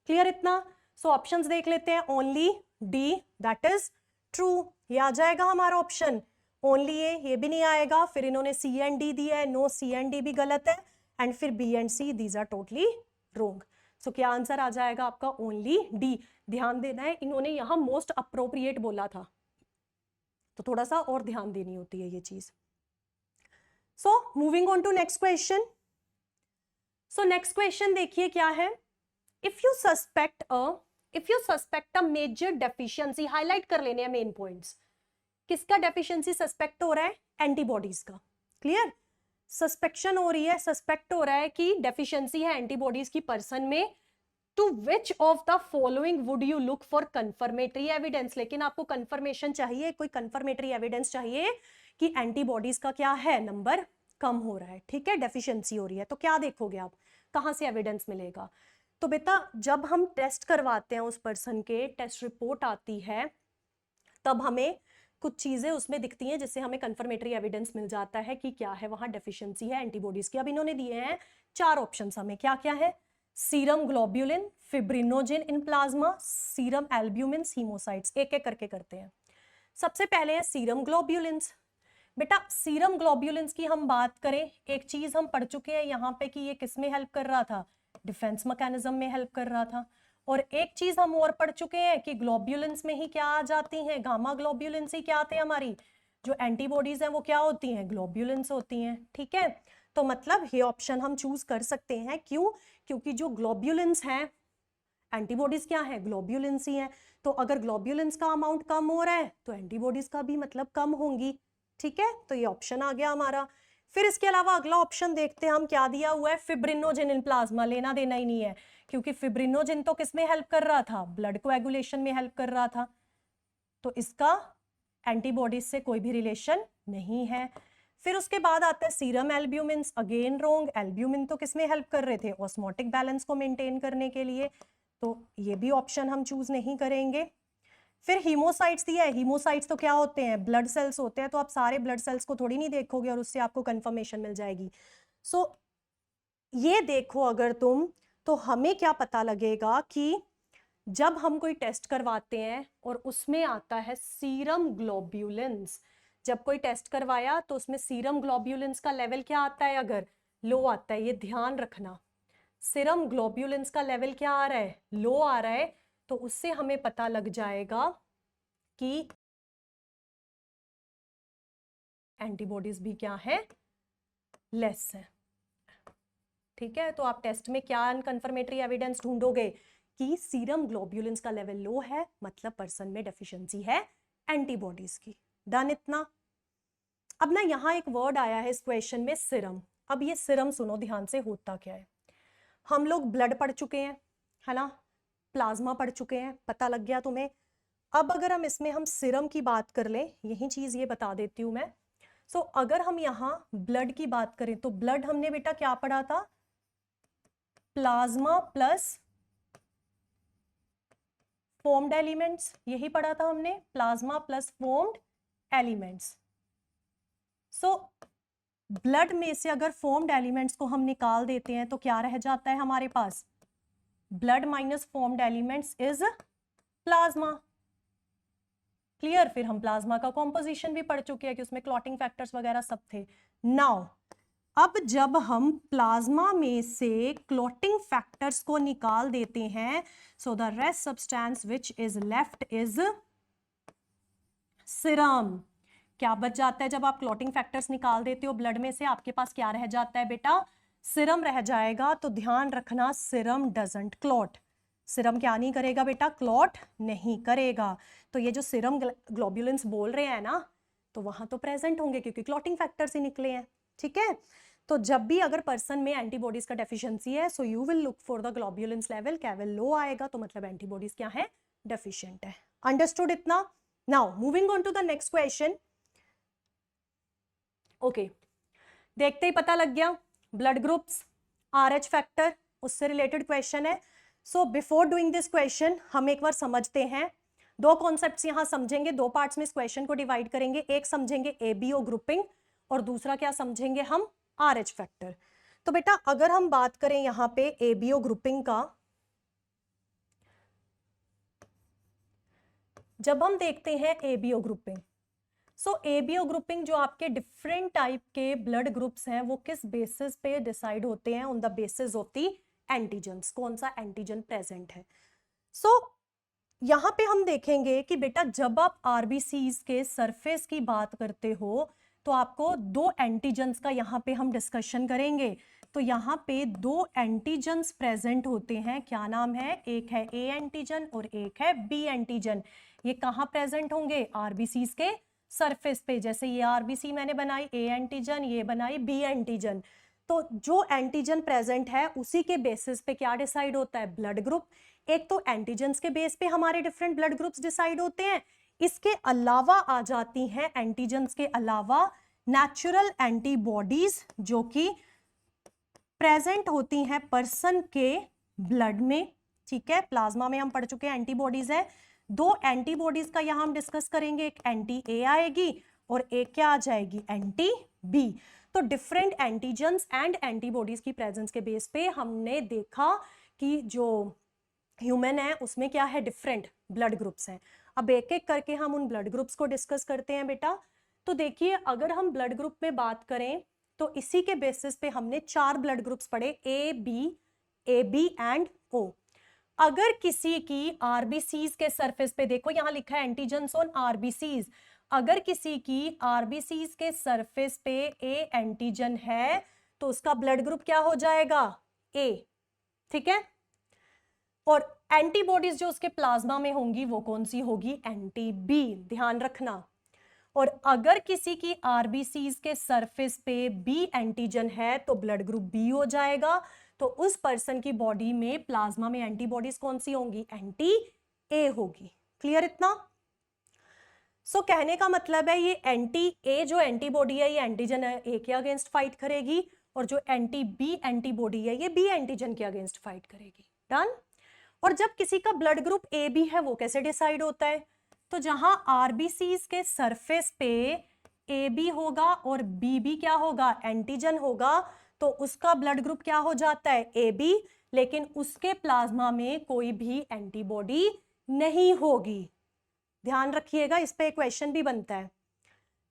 क्लियर इतना? सो ऑप्शंस देख लेते हैं, only D that is true, ये आ जाएगा हमारा ऑप्शन। ओनली ये भी नहीं आएगा, फिर इन्होंने सी एंड डी दिया है, नो सी एंड डी भी गलत है, एंड फिर B and C these are totally wrong. So क्या आंसर आ जाएगा आपका? Only D. ध्यान देना है, इन्होंने यहां मोस्ट अप्रोप्रिएट बोला था तो थोड़ा सा और ध्यान देनी होती है ये चीज। So moving on to next question. So next question देखिए क्या है, if you suspect a major deficiency, highlight कर लेने हैं मेन पॉइंट्स। किसका डेफिशिएंसी सस्पेक्ट हो रहा है? एंटीबॉडीज का। क्लियर? सस्पेक्शन हो रही है, सस्पेक्ट हो रहा है कि डेफिशिएंसी है एंटीबॉडीज की पर्सन में। To which of the following would you look for confirmatory evidence? लेकिन आपको कंफर्मेशन चाहिए, कोई कंफर्मेटरी एविडेंस चाहिए कि एंटीबॉडीज का क्या है, नंबर कम हो रहा है। ठीक है, डेफिशिएंसी हो रही है, तो क्या देखोगे आप, कहां से एविडेंस मिलेगा? तो बेटा जब हम टेस्ट करवाते हैं उस पर्सन के, टेस्ट रिपोर्ट आती है, तब हमें कुछ चीजें उसमें दिखती हैं जिससे हमें कंफर्मेटरी एविडेंस मिल जाता है कि क्या है, वहां डेफिशिएंसी है एंटीबॉडीज की। अब इन्होंने दिए हैं 4 ऑप्शंस हमें, क्या क्या है? Serum globulin, fibrinogen in plasma, serum albumin, हीमोसाइट्स। एक एक करके करते हैं। सबसे पहले है सीरम ग्लोब्यूलिन्स। बेटा सीरम ग्लोब्यूलिन्स की हम बात करें, एक चीज हम पढ़ चुके हैं यहाँ पे कि ये किस में हेल्प कर रहा था, डिफेंस मैकेनिज्म में हेल्प कर रहा था। और एक चीज हम और पढ़ चुके हैं कि ग्लोब्यूलिन्स में ही क्या आ जाती हैं, गामा ग्लोब्यूलिन्स ही क्या आते हैं, हमारी जो एंटीबॉडीज हैं वो क्या होती हैं, ग्लोब्यूलिन्स होती हैं। ठीक है, तो मतलब ये ऑप्शन हम चूज कर सकते हैं। क्यों? क्योंकि जो ग्लोब्यूलिन्स हैं, एंटीबॉडीज क्या है, ग्लोब्यूलिन्स ही है। तो अगर ग्लोब्यूलिन्स का अमाउंट कम हो रहा है तो एंटीबॉडीज का भी मतलब कम होंगी। ठीक है, तो ये ऑप्शन आ गया हमारा। फिर इसके अलावा अगला ऑप्शन देखते हैं हम, क्या दिया हुआ है, फिब्रिनोजिन इन प्लाज्मा। लेना देना ही नहीं है, क्योंकि फिब्रिनोजिन तो किसमें हेल्प कर रहा था, ब्लड कोएगुलेशन में हेल्प कर रहा था, तो इसका एंटीबॉडीज से कोई भी रिलेशन नहीं है। फिर उसके बाद आता है सीरम एल्ब्यूमिन, अगेन रोंग। एल्ब्यूमिन तो किसमें हेल्प कर रहे थे, ऑस्मोटिक बैलेंस को मेंटेन करने के लिए, तो ये भी ऑप्शन हम चूज नहीं करेंगे। फिर हीमोसाइट्स दिया है, हीमोसाइट्स तो क्या होते हैं, ब्लड सेल्स होते हैं, तो आप सारे ब्लड सेल्स को थोड़ी नहीं देखोगे और उससे आपको कंफर्मेशन मिल जाएगी। सो ये देखो अगर तुम, तो हमें क्या पता लगेगा कि जब हम कोई टेस्ट करवाते हैं और उसमें आता है सीरम ग्लोब्यूलिन्स, जब कोई टेस्ट करवाया तो उसमें सीरम ग्लोब्यूलिन्स का लेवल क्या आता है, अगर लो आता है, ये ध्यान रखना, सीरम ग्लोब्यूलिन्स का लेवल क्या आ रहा है, लो आ रहा है, तो उससे हमें पता लग जाएगा कि एंटीबॉडीज भी क्या है, लेस है। ठीक है, तो आप टेस्ट में क्या कंफर्मेटरी एविडेंस ढूंढोगे कि सीरम ग्लोब्यूलिन्स का लेवल लो है, मतलब पर्सन में डेफिशिएंसी है एंटीबॉडीज की। डन इतना? अब ना यहाँ एक वर्ड आया है इस क्वेश्चन में, सीरम। अब ये सीरम सुनो ध्यान से, होता क्या है। हम लोग ब्लड पढ़ चुके हैं, है ना, प्लाज्मा पढ़ चुके हैं, पता लग गया तुम्हें। अब अगर हम इसमें हम सीरम की बात कर लें, यही चीज ये बता देती हूं मैं। सो अगर हम यहाँ ब्लड की बात करें तो ब्लड हमने बेटा क्या पढ़ा था, प्लाज्मा प्लस फॉर्म्ड एलिमेंट्स, यही पढ़ा था हमने, plasma plus formed elements. So blood में से अगर फॉर्म्ड एलिमेंट्स को हम निकाल देते हैं तो क्या रह जाता है हमारे पास, blood minus formed elements is plasma. Clear? फिर हम प्लाज्मा का कॉम्पोजिशन भी पढ़ चुके हैं कि उसमें क्लॉटिंग फैक्टर्स वगैरह सब थे। नाउ अब जब हम प्लाज्मा में से क्लॉटिंग फैक्टर्स को निकाल देते हैं, so the rest substance which is left is serum. क्या बच जाता है जब आप क्लॉटिंग फैक्टर्स निकाल देते हो ब्लड में से, आपके पास क्या रह जाता है बेटा, सीरम रह जाएगा। तो ध्यान रखना, सीरम डजंट क्लॉट। सीरम क्या नहीं करेगा बेटा, क्लॉट नहीं करेगा। तो ये जो सीरम ग्लोब्यूलिन्स बोल रहे हैं ना, तो वहां तो प्रेजेंट होंगे क्योंकि क्लॉटिंग फैक्टर्स ही निकले हैं। ठीक है, तो जब भी अगर पर्सन में एंटीबॉडीज का डेफिशिएंसी है, so you will look for the ग्लोब्यूलिन्स level, केवल लो आएगा तो मतलब एंटीबॉडीज क्या है, डेफिशिएंट है। अंडरस्टूड इतना? Now moving on to the next question. Okay, देखते ही पता लग गया, ब्लड ग्रुप्स, RH फैक्टर, उससे रिलेटेड क्वेश्चन है। So before doing this question हम एक बार समझते हैं, दो कॉन्सेप्ट्स यहां समझेंगे, दो पार्ट्स में इस क्वेश्चन को डिवाइड करेंगे। एक समझेंगे एबीओ ग्रुपिंग और दूसरा क्या समझेंगे हम, आरएच फैक्टर। तो बेटा अगर हम बात करें यहां पे एबीओ ग्रुपिंग का, जब हम देखते हैं एबीओ ग्रुपिंग, सो एबीओ ग्रुपिंग जो आपके डिफरेंट टाइप के ब्लड ग्रुप्स हैं वो किस बेसिस पे डिसाइड होते हैं, on the basis of the antigens, कौन सा एंटीजन प्रेजेंट है। सो यहां पे हम देखेंगे कि बेटा जब आप आरबीसीज के सरफेस की बात करते हो तो आपको दो एंटीजन्स का यहां पे हम डिस्कशन करेंगे। तो यहां पे दो एंटीजन्स प्रेजेंट होते हैं, क्या नाम है, एक है ए एंटीजन और एक है बी एंटीजन। ये कहां प्रेजेंट होंगे, आरबीसीज के सरफेस पे। जैसे ये आरबीसी मैंने बनाई ए एंटीजन, ये बनाई बी एंटीजन। तो जो एंटीजन प्रेजेंट है उसी के बेसिस पे क्या डिसाइड होता है, ब्लड ग्रुप। एक तो एंटीजन्स के बेस पे हमारे डिफरेंट ब्लड ग्रुप्स डिसाइड होते हैं, इसके अलावा आ जाती हैं एंटीजन्स के अलावा नेचुरल एंटीबॉडीज जो कि प्रेजेंट होती हैं पर्सन के ब्लड में। ठीक है, प्लाज्मा में हम पढ़ चुके हैं एंटीबॉडीज है। दो एंटीबॉडीज का यहां हम डिस्कस करेंगे, एक एंटी ए आएगी और एक क्या आ जाएगी, एंटी बी। तो डिफरेंट एंटीजन्स एंड एंटीबॉडीज की प्रेजेंस के बेस पे हमने देखा कि जो ह्यूमन है उसमें क्या है, डिफरेंट ब्लड ग्रुप्स हैं। अब एक एक करके हम उन ब्लड ग्रुप्स को डिस्कस करते हैं बेटा। तो देखिए अगर हम ब्लड ग्रुप में बात करें तो इसी के बेसिस पे हमने चार ब्लड ग्रुप्स पढ़े, ए बी एंड ओ। अगर किसी की आरबीसीज के सरफेस पे, देखो यहां लिखा है एंटीजन्स ऑन आरबीसीज, अगर किसी की आरबीसीज के सरफेस पे ए एंटीजन है तो उसका ब्लड ग्रुप क्या हो जाएगा, ए। ठीक है, और एंटीबॉडीज जो उसके प्लाज्मा में होंगी वो कौन सी होगी, एंटी बी, ध्यान रखना। और अगर किसी की आरबीसीज के सरफेस पे बी एंटीजन है तो ब्लड ग्रुप बी हो जाएगा। तो उस पर्सन की बॉडी में प्लाज्मा में एंटीबॉडीज कौन सी होंगी, एंटी ए होगी। क्लियर इतना। सो कहने का मतलब है ये एंटी ए जो एंटीबॉडी है ये एंटीजन ए के अगेंस्ट फाइट करेगी, और जो एंटी बी एंटीबॉडी है ये बी एंटीजन के अगेंस्ट फाइट करेगी। डन। और जब किसी का ब्लड ग्रुप ए बी है वो कैसे डिसाइड होता है, तो जहां आरबीसीज के सरफेस पे ए बी होगा और बी बी क्या होगा, एंटीजन होगा, तो उसका ब्लड ग्रुप क्या हो जाता है, ए बी, लेकिन उसके प्लाज्मा में कोई भी एंटीबॉडी नहीं होगी। ध्यान रखिएगा, इस पे क्वेश्चन भी बनता है।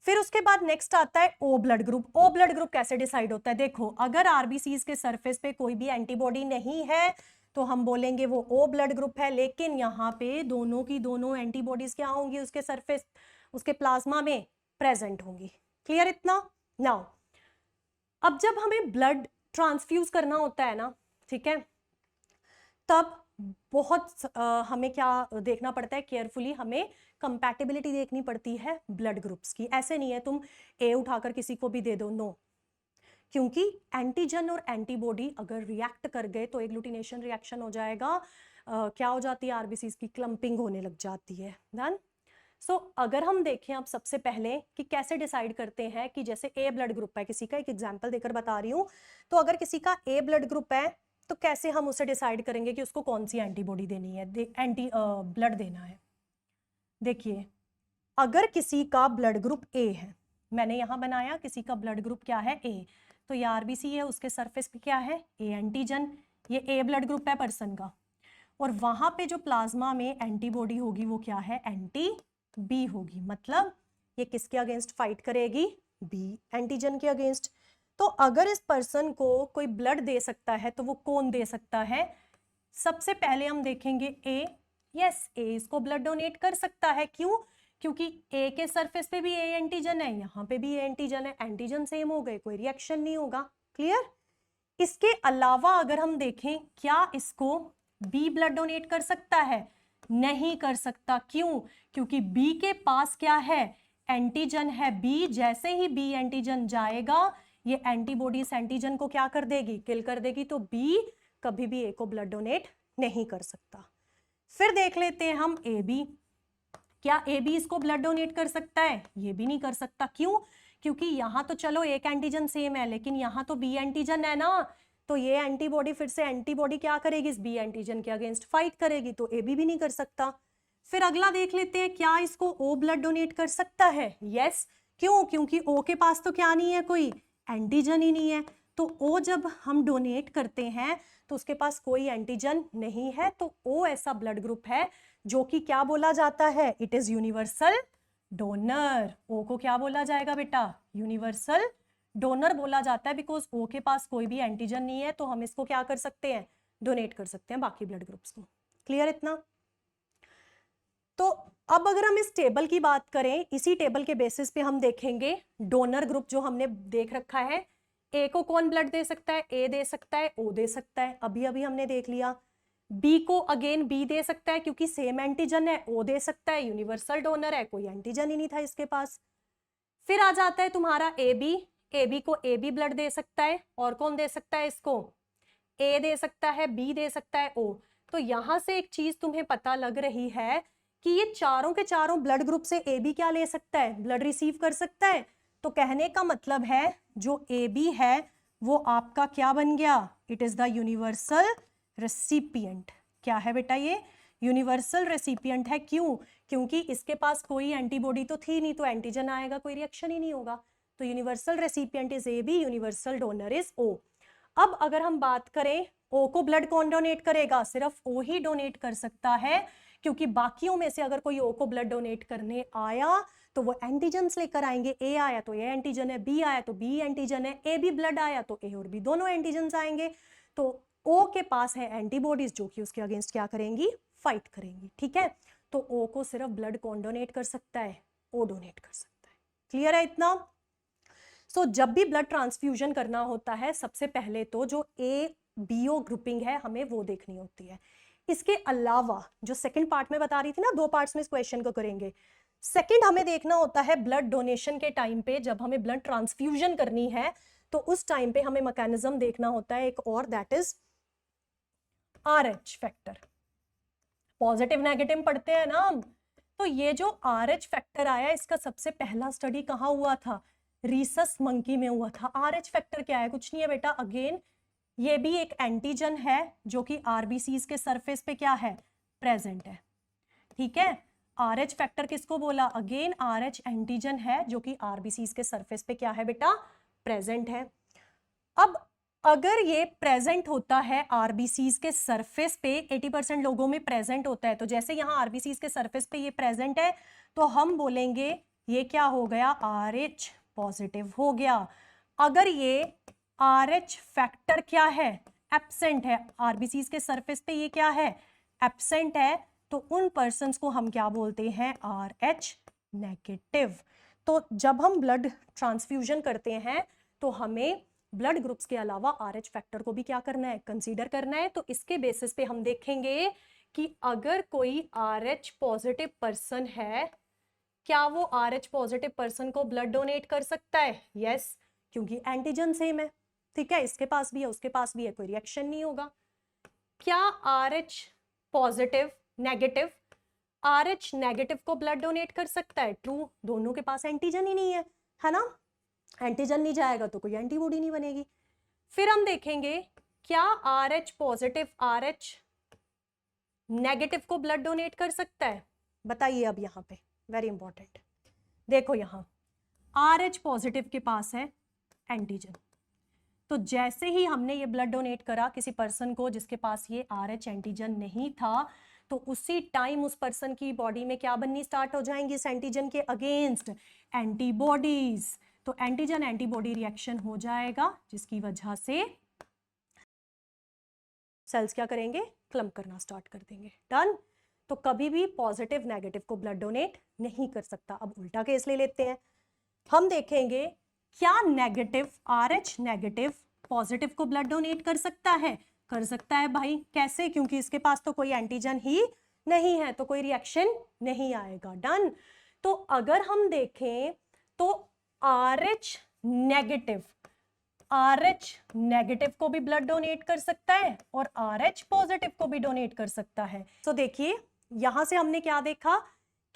फिर उसके बाद नेक्स्ट आता है O blood group. O blood group कैसे डिसाइड होता है, देखो अगर आरबीसीज के सरफेस पे कोई भी एंटीबॉडी नहीं है तो हम बोलेंगे वो ओ ब्लड ग्रुप है, लेकिन यहाँ पे दोनों की दोनों एंटीबॉडीज क्या होंगी, उसके सरफेस, उसके प्लाज्मा में प्रेजेंट होंगी। क्लियर इतना। नाउ अब जब हमें ब्लड ट्रांसफ्यूज करना होता है ना, ठीक है, तब बहुत हमें क्या देखना पड़ता है, केयरफुली हमें कंपैटिबिलिटी देखनी पड़ती है ब्लड ग्रुप्स की। ऐसे नहीं है तुम ए उठाकर किसी को भी दे दो, नो, क्योंकि एंटीजन और एंटीबॉडी अगर रिएक्ट कर गए तो एग्लूटिनेशन रिएक्शन हो जाएगा। क्या हो जाती है, आरबीसीज की क्लंपिंग होने लग जाती है। डन। सो अगर हम देखें अब सबसे पहले कि कैसे डिसाइड करते हैं कि जैसे ए ब्लड ग्रुप है किसी का, एक एग्जांपल देकर बता रही हूं, तो अगर किसी का ए ब्लड ग्रुप है तो कैसे हम उसे डिसाइड करेंगे कि उसको कौन सी एंटीबॉडी देनी है, एंटी ब्लड देना है। देखिए अगर किसी का ब्लड ग्रुप ए है, मैंने यहां बनाया किसी का ब्लड ग्रुप क्या है, ए, तो ये आरबीसी है, उसके सरफेस पे क्या है, ए एंटीजन, ये ए ब्लड ग्रुप है पर्सन का, और वहां पे जो प्लाज्मा में एंटीबॉडी होगी वो क्या है, एंटी बी होगी। मतलब ये किसके अगेंस्ट फाइट करेगी, बी एंटीजन के अगेंस्ट। तो अगर इस पर्सन को कोई ब्लड दे सकता है तो वो कौन दे सकता है, सबसे पहले हम देखेंगे ए। यस, ए इसको ब्लड डोनेट कर सकता है। क्यों, क्योंकि ए के सरफेस पे भी ए एंटीजन है, यहाँ पे भी ए एंटीजन है, एंटीजन सेम हो गए, कोई रिएक्शन नहीं होगा। क्लियर। इसके अलावा अगर हम देखें, क्या इसको बी ब्लड डोनेट कर सकता है, नहीं कर सकता। क्यों, क्योंकि बी के पास क्या है, एंटीजन है बी, जैसे ही बी एंटीजन जाएगा ये एंटीबॉडीज एंटीजन को क्या कर देगी, किल कर देगी, तो बी कभी भी ए को ब्लड डोनेट नहीं कर सकता। फिर देख लेते हैं हम ए बी, क्या ए बी इसको ब्लड डोनेट कर सकता है, ये भी नहीं कर सकता। क्यों, क्योंकि यहां तो चलो एक एंटीजन सेम है लेकिन यहां तो बी एंटीजन है ना, तो ये एंटीबॉडी फिर से एंटीबॉडी क्या करेगी, इस बी एंटीजन के अगेंस्ट फाइट करेगी, तो ए बी भी नहीं कर सकता। फिर अगला देख लेते हैं, क्या इसको ओ ब्लड डोनेट कर सकता है? यस। क्यों? क्योंकि ओ के पास तो क्या नहीं है, कोई एंटीजन ही नहीं है। तो ओ जब हम डोनेट करते हैं तो उसके पास कोई एंटीजन नहीं है, तो ओ ऐसा ब्लड ग्रुप है जो कि क्या बोला जाता है, इट इज यूनिवर्सल डोनर। ओ को क्या बोला जाएगा बेटा, यूनिवर्सल डोनर बोला जाता है, बिकॉज ओ के पास कोई भी एंटीजन नहीं है, तो हम इसको क्या कर सकते हैं, डोनेट कर सकते हैं बाकी ब्लड ग्रुप्स को। क्लियर इतना? तो अब अगर हम इस टेबल की बात करें, इसी टेबल के बेसिस पे हम देखेंगे डोनर ग्रुप जो हमने देख रखा है। ए को कौन ब्लड दे सकता है, ए दे सकता है, ओ दे सकता है, अभी अभी हमने देख लिया। बी को अगेन बी दे सकता है क्योंकि सेम एंटीजन है, ओ दे सकता है, यूनिवर्सल डोनर है, कोई एंटीजन ही नहीं था इसके पास। फिर आ जाता है तुम्हारा ए बी को ए बी ब्लड दे सकता है, और कौन दे सकता है इसको, ए दे सकता है, बी दे सकता है, ओ। तो यहां से एक चीज तुम्हें पता लग रही है कि ये चारों के चारों ब्लड ग्रुप से ए बी क्या ले सकता है, ब्लड रिसीव कर सकता है। तो कहने का मतलब है जो ए बी है वो आपका क्या बन गया, it is the universal recipient. क्या है बेटा, ये यूनिवर्सल रेसिपिएंट है। क्यों? क्योंकि इसके पास कोई एंटीबॉडी तो थी नहीं, तो एंटीजन आएगा, कोई रिएक्शन ही नहीं होगा। तो universal recipient is A B, universal donor is O. अब अगर हम बात करें ओ को ब्लड कौन डोनेट करेगा, सिर्फ ओ ही डोनेट कर सकता है, क्योंकि बाकियों में से अगर कोई ओ को ब्लड डोनेट करने आया तो वो एंटीजन्स लेकर आएंगे। ए आया तो ए एंटीजन है, बी आया तो बी एंटीजन है, ए बी ब्लड आया तो ए और बी दोनों एंटीजन्स आएंगे। तो ओ के पास है एंटीबॉडीज जो कि उसके अगेंस्ट क्या करेंगी, फाइट करेंगी। ठीक है, तो ओ को सिर्फ ब्लड कौन डोनेट कर सकता है, ओ डोनेट कर सकता है। क्लियर है इतना? सो जब भी ब्लड ट्रांसफ्यूजन करना होता है, सबसे पहले तो जो ए बीओ ग्रुपिंग है हमें वो देखनी होती है। इसके अलावा जो सेकंड पार्ट में बता रही थी ना, 2 पार्ट्स में इस क्वेश्चन को करेंगे। सेकंड हमें देखना होता है ब्लड डोनेशन के टाइम पे, जब हमें ब्लड ट्रांसफ्यूजन करनी है तो उस टाइम पे हमें मैकेनिज्म देखना होता है एक और, that is RH factor. Positive negative पढ़ते हैं ना हम, तो ये जो RH फैक्टर आया इसका सबसे पहला स्टडी कहाँ हुआ था, रीसस मंकी में हुआ था। RH फैक्टर क्या है, कुछ नहीं है बेटा, अगेन ये भी एक एंटीजन है जो कि आरबीसीज के सरफेस पे क्या है, प्रेजेंट है। ठीक है, RH फैक्टर किसको बोला, अगेन RH एंटीजन है जो कि आरबीसीज के सरफेस पे क्या है बेटा, प्रेजेंट है। अब अगर ये प्रेजेंट होता है आरबीसीज के सरफेस पे, 80% लोगों में प्रेजेंट होता है, तो जैसे यहाँ आरबीसीज के सरफेस पे ये प्रेजेंट है तो हम बोलेंगे ये क्या हो गया, RH पॉजिटिव हो गया। अगर ये RH फैक्टर क्या है, एब्सेंट है, आरबीसीज के सरफेस पे ये क्या है, एब्सेंट है, तो उन पर्सन्स को हम क्या बोलते हैं, RH नेगेटिव। तो जब हम ब्लड ट्रांसफ्यूजन करते हैं तो हमें ब्लड ग्रुप्स के अलावा RH फैक्टर को भी क्या करना है, कंसीडर करना है। तो इसके बेसिस पे हम देखेंगे कि अगर कोई RH पॉजिटिव पर्सन है, क्या वो RH पॉजिटिव पर्सन को ब्लड डोनेट कर सकता है, यस, क्योंकि एंटीजन सेम है। ठीक है, इसके पास भी है उसके पास भी है, कोई रिएक्शन नहीं होगा। क्या RH positive negative RH negative को ब्लड डोनेट कर सकता है, ट्रू, दोनों के पास एंटीजन ही नहीं है ना, एंटीजन नहीं जाएगा तो कोई एंटीबॉडी नहीं बनेगी। फिर हम देखेंगे क्या RH पॉजिटिव RH नेगेटिव को ब्लड डोनेट कर सकता है, बताइए। अब यहाँ पे वेरी इंपॉर्टेंट, देखो यहाँ RH पॉजिटिव के पास है एंटीजन, तो जैसे ही हमने ये ब्लड डोनेट करा किसी पर्सन को जिसके पास ये RH एंटीजन नहीं था, तो उसी टाइम उस पर्सन की बॉडी में क्या बननी स्टार्ट हो जाएंगी, इस एंटीजन के अगेंस्ट एंटीबॉडीज। तो एंटीजन एंटीबॉडी रिएक्शन हो जाएगा जिसकी वजह से सेल्स क्या करेंगे, क्लम्प करना स्टार्ट कर देंगे। डन। तो कभी भी पॉजिटिव नेगेटिव को ब्लड डोनेट नहीं कर सकता। अब उल्टा केस ले लेते हैं, हम देखेंगे क्या नेगेटिव RH नेगेटिव पॉजिटिव को ब्लड डोनेट कर सकता है, कर सकता है भाई। कैसे, क्योंकि इसके पास तो कोई एंटीजन ही नहीं है, तो कोई रिएक्शन नहीं आएगा। डन। तो अगर हम देखें तो RH नेगेटिव को भी ब्लड डोनेट कर सकता है और RH पॉजिटिव को भी डोनेट कर सकता है। तो देखिए यहां से हमने क्या देखा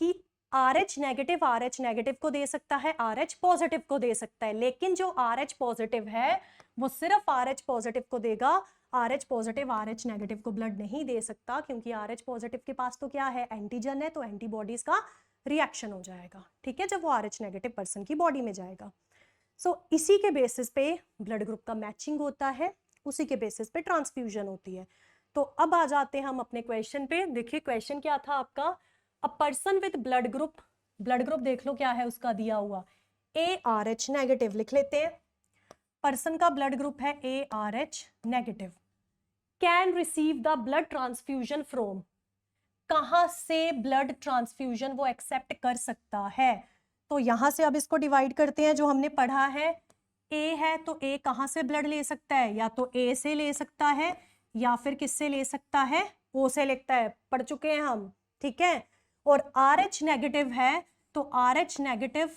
कि RH नेगेटिव को दे सकता है, RH पॉजिटिव को दे सकता है, लेकिन जो RH पॉजिटिव है वो सिर्फ RH पॉजिटिव को देगा, RH पॉजिटिव RH नेगेटिव को ब्लड नहीं दे सकता, क्योंकि RH पॉजिटिव के पास तो क्या है, एंटीजन है, तो एंटीबॉडीज का रिएक्शन हो जाएगा, ठीक है, जब वो RH नेगेटिव पर्सन की बॉडी में जाएगा। सो इसी के बेसिस पे ब्लड ग्रुप का मैचिंग होता है, उसी के बेसिस पे ट्रांसफ्यूजन होती है। तो अब आ जाते हैं हम अपने क्वेश्चन पे। देखिए क्वेश्चन क्या था आपका, a person with blood group देख लो क्या है उसका दिया हुआ, ARH नेगेटिव लिख लेते हैं, पर्सन का ब्लड ग्रुप है ARH negative, can receive the blood transfusion from, कहां से ब्लड ट्रांसफ्यूजन वो एक्सेप्ट कर सकता है। तो यहां से अब इसको डिवाइड करते हैं, जो हमने पढ़ा है A है तो A कहां से ब्लड ले सकता है, या तो A से ले सकता है या फिर किससे ले सकता है, O से लेता है, पढ़ चुके हैं हम, ठीक है। और RH नेगेटिव है तो RH नेगेटिव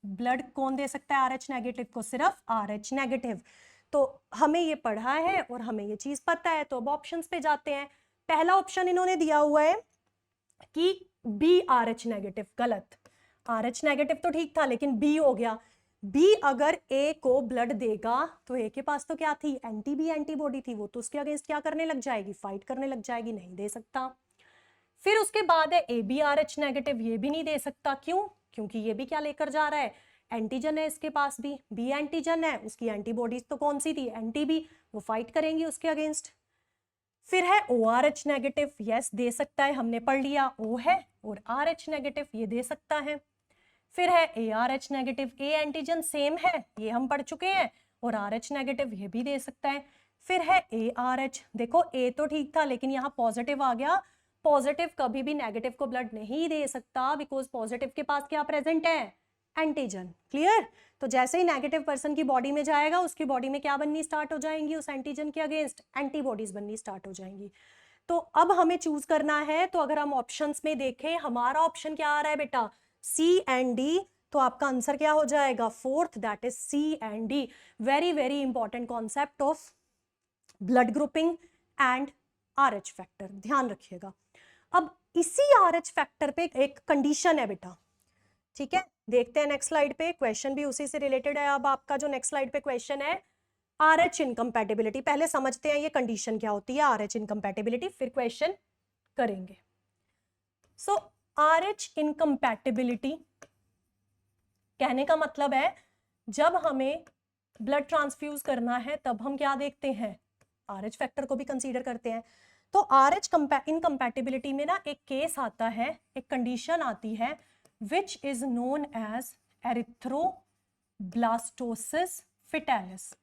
ब्लड कौन दे सकता है, RH नेगेटिव को सिर्फ RH नेगेटिव। तो हमें ये पढ़ा है और हमें ये चीज पता है, तो अब ऑप्शंस पे जाते हैं। पहला ऑप्शन इन्होंने दिया हुआ है कि BRH नेगेटिव, गलत, RH नेगेटिव तो ठीक था लेकिन B हो गया। B अगर A को ब्लड देगा तो A के पास तो क्या थी, एंटी एंटीबॉडी थी, वो तो उसके अगेंस्ट क्या करने लग जाएगी, फाइट करने लग जाएगी, नहीं दे सकता। फिर उसके बाद है ABRH नेगेटिव, ये भी नहीं दे सकता, क्यों, क्योंकि ये भी क्या लेकर जा रहा है, एंटीजन है इसके पास भी, B एंटीजन है, उसकी एंटीबॉडीज तो कौन सी थी, एंटी B, वो फाइट करेंगी उसके अगेंस्ट। फिर है ORH नेगेटिव, यस दे सकता है, हमने पढ़ लिया O है और RH नेगेटिव ये दे सकता है। फिर है ARH negative, A antigen same है, ये हम पढ़ चुके हैं, और RH नेगेटिव ये भी दे सकता है। फिर है ARH, देखो A तो ठीक था लेकिन यहाँ पॉजिटिव आ गया, पॉजिटिव कभी भी नेगेटिव को ब्लड नहीं दे सकता, बिकॉज पॉजिटिव के पास क्या प्रेजेंट है, एंटीजन, क्लियर। तो जैसे ही नेगेटिव पर्सन की बॉडी में जाएगा उसकी बॉडी में क्या बननी स्टार्ट हो जाएंगी, उस एंटीजन के अगेंस्ट एंटीबॉडीज बननी स्टार्ट हो जाएंगी। तो अब हमें चूज करना है, तो अगर हम ऑप्शंस में देखें हमारा ऑप्शन क्या आ रहा है बेटा, C एंड D, तो आपका आंसर क्या हो जाएगा, fourth, that is C and D। Very very important concept of blood grouping and RH factor, ध्यान रखिएगा। अब इसी RH फैक्टर पे एक कंडीशन है बेटा, ठीक है, देखते हैं नेक्स्ट स्लाइड पे, क्वेश्चन भी उसी से रिलेटेड है। अब आपका जो नेक्स्ट स्लाइड पे क्वेश्चन है RH इनकम्पैटिबिलिटी, पहले समझते हैं ये कंडीशन क्या होती है RH इनकम्पैटिबिलिटी, फिर क्वेश्चन करेंगे। सो RH इनकम्पैटिबिलिटी कहने का मतलब है जब हमें ब्लड ट्रांसफ्यूज करना है तब हम क्या देखते हैं, RH फैक्टर को भी कंसीडर करते हैं। तो RH इनकम्पैटिबिलिटी में ना एक केस आता है, एक कंडीशन आती है which is known as erythroblastosis fetalis।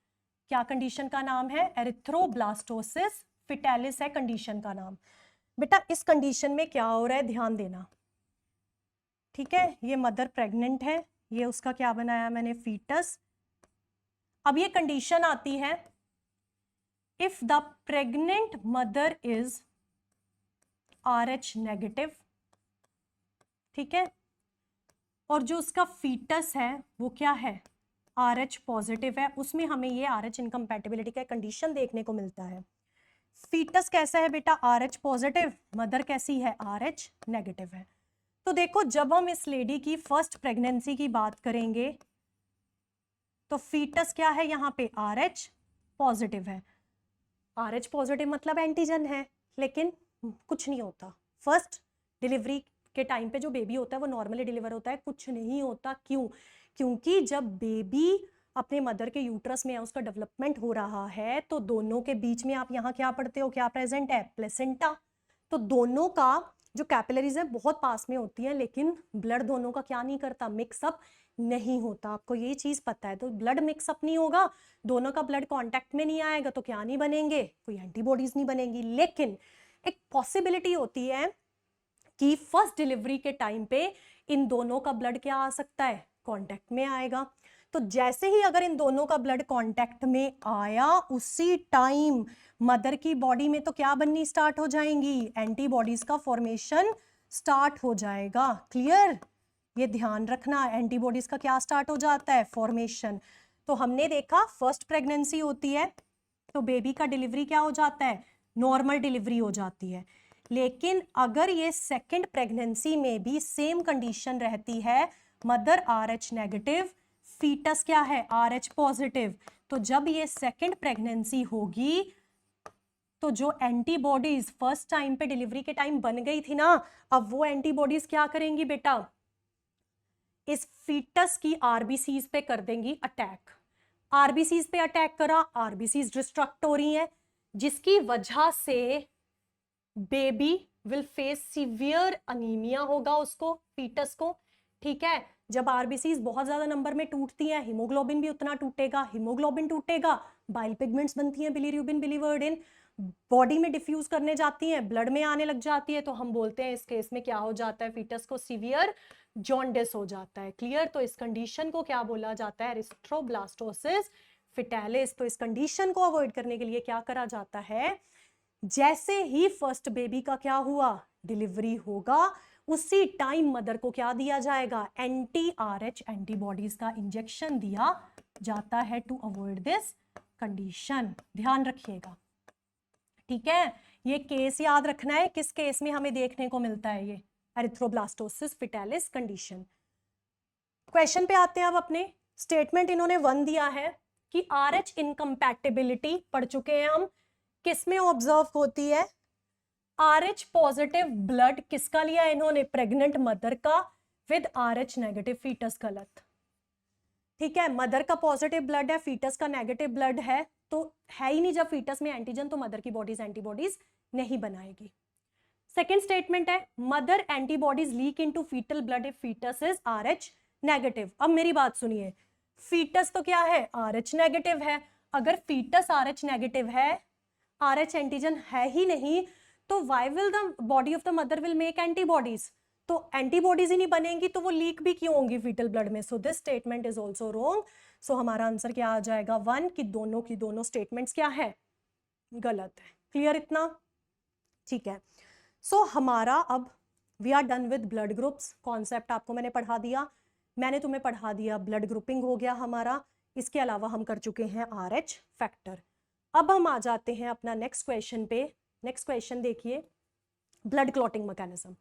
क्या कंडीशन का नाम है, एरिथ्रोब्लास्टोसिस फिटैलिस है कंडीशन का नाम। बेटा इस कंडीशन में क्या हो रहा है, ध्यान देना, ठीक है, ये मदर प्रेग्नेंट है, ये उसका क्या बनाया मैंने, फीटस। अब ये कंडीशन आती है if the pregnant mother is RH negative, ठीक है, और जो उसका फीटस है वो क्या है, RH पॉजिटिव है, उसमें हमें ये RH इनकम्पैटिबिलिटी का कंडीशन देखने को मिलता है। फीटस कैसा है बेटा, RH पॉजिटिव, मदर कैसी है, RH नेगेटिव है। तो देखो जब हम इस लेडी की फर्स्ट प्रेगनेंसी की बात करेंगे तो फीटस क्या है यहाँ पे, RH पॉजिटिव है। RH पॉजिटिव मतलब एंटीजन है, लेकिन कुछ नहीं होता, फर्स्ट डिलीवरी के टाइम पे जो बेबी होता है वो नॉर्मली डिलीवर होता है, कुछ नहीं होता, क्यों, क्योंकि जब बेबी अपने मदर के यूट्रस में है, उसका डेवलपमेंट हो रहा है, तो दोनों के बीच में आप यहाँ क्या पढ़ते हो, क्या प्रेजेंट है, प्लेसेंटा। तो दोनों का जो कैपिलरीज है बहुत पास में होती है, लेकिन ब्लड दोनों का क्या नहीं करता, मिक्सअप नहीं होता, आपको ये चीज पता है। तो ब्लड मिक्सअप नहीं होगा, दोनों का ब्लड कांटेक्ट में नहीं आएगा, तो क्या नहीं बनेंगे, कोई एंटीबॉडीज नहीं बनेंगी। लेकिन एक पॉसिबिलिटी होती है कि फर्स्ट डिलीवरी के टाइम पे इन दोनों का ब्लड क्या आ सकता है, कांटेक्ट में आएगा। तो जैसे ही अगर इन दोनों का ब्लड कांटेक्ट में आया, उसी टाइम मदर की बॉडी में तो क्या बननी स्टार्ट हो जाएंगी, एंटीबॉडीज का फॉर्मेशन स्टार्ट हो जाएगा, क्लियर, ये ध्यान रखना, एंटीबॉडीज का क्या स्टार्ट हो जाता है, फॉर्मेशन। तो हमने देखा फर्स्ट प्रेगनेंसी होती है तो बेबी का डिलीवरी क्या हो जाता है, नॉर्मल डिलीवरी हो जाती है। लेकिन अगर ये सेकंड प्रेगनेंसी में भी सेम कंडीशन रहती है, मदर RH नेगेटिव, फीटस क्या है RH पॉजिटिव, तो जब ये सेकंड प्रेगनेंसी होगी तो जो एंटीबॉडीज फर्स्ट टाइम पे डिलीवरी के टाइम बन गई थी ना, अब वो एंटीबॉडीज क्या करेंगी बेटा, इस फीटस की आरबीसीज पे कर देंगी अटैक। आरबीसीज पे अटैक करा, आरबीसीज डिस्ट्रक्ट हो रही हैं, जिसकी वजह से baby will face severe anaemia होगा उसको, फीटस को। ठीक है, जब आरबीसीज बहुत ज्यादा नंबर में टूटती हैं, हीमोग्लोबिन भी उतना टूटेगा, हीमोग्लोबिन टूटेगा, बाइल पिगमेंट्स बनती हैं, बिलीरुबिन, बिलीवर्डिन, बॉडी में डिफ्यूज करने जाती हैं, ब्लड में आने लग जाती है, तो हम बोलते हैं इस केस में क्या हो जाता है, फीटस को सीवियर जॉन्डिस हो जाता है। क्लियर? तो इस कंडीशन को क्या बोला जाता है, एरिथ्रोब्लास्टोसिस फिटालिस। तो इस कंडीशन को अवॉइड करने के लिए क्या करा जाता है, जैसे ही फर्स्ट बेबी का क्या हुआ, डिलीवरी होगा, उसी टाइम मदर को क्या दिया जाएगा, एंटी-RH एंटीबॉडीज का इंजेक्शन दिया जाता है टू अवॉइड दिस कंडीशन। ध्यान रखिएगा, ठीक है। ये केस याद रखना है, किस केस में हमें देखने को मिलता है ये एरिथ्रोब्लास्टोसिस फिटालिस कंडीशन। क्वेश्चन पे आते हैं अब अपने। स्टेटमेंट इन्होंने 1 दिया है कि RH इनकम्पैटिबिलिटी पढ़ चुके हैं हम, किसमें ऑब्जर्व होती है, RH पॉजिटिव ब्लड किसका लिया इन्होंने, प्रेग्नेंट मदर का, विद RH नेगेटिव फीटस। गलत, ठीक है, मदर का पॉजिटिव ब्लड है, फीटस का नेगेटिव ब्लड है, तो है ही नहीं जब फीटस में एंटीजन, तो मदर की बॉडीज एंटीबॉडीज नहीं बनाएगी। सेकेंड स्टेटमेंट है, mother antibodies leak into foetal blood if foetus is RH negative. अब मेरी बात सुनिए, फीटस तो क्या है, RH नेगेटिव है। अगर फीटस RH नेगेटिव है, RH एंटीजन है ही नहीं, तो why will the body of the mother will make antibodies, तो एंटीबॉडीज ही नहीं बनेंगी, तो वो लीक भी क्यों होंगी फीटल ब्लड में। So this statement is also wrong. So हमारा आंसर क्या आ जाएगा, 1, कि दोनों की दोनों स्टेटमेंट्स क्या है, गलत है। क्लियर इतना? ठीक है। सो हमारा अब we are done with blood groups. Concept आपको मैंने पढ़ा दिया, मैंने तुम्हें पढ़ा दिया, ब्लड ग्रुपिंग हो गया हमारा। इसके अलावा हम कर चुके हैं RH फैक्टर। अब हम आ जाते हैं अपना नेक्स्ट क्वेश्चन पे। नेक्स्ट क्वेश्चन देखिए, ब्लड क्लॉटिंग मैकेनिज्म।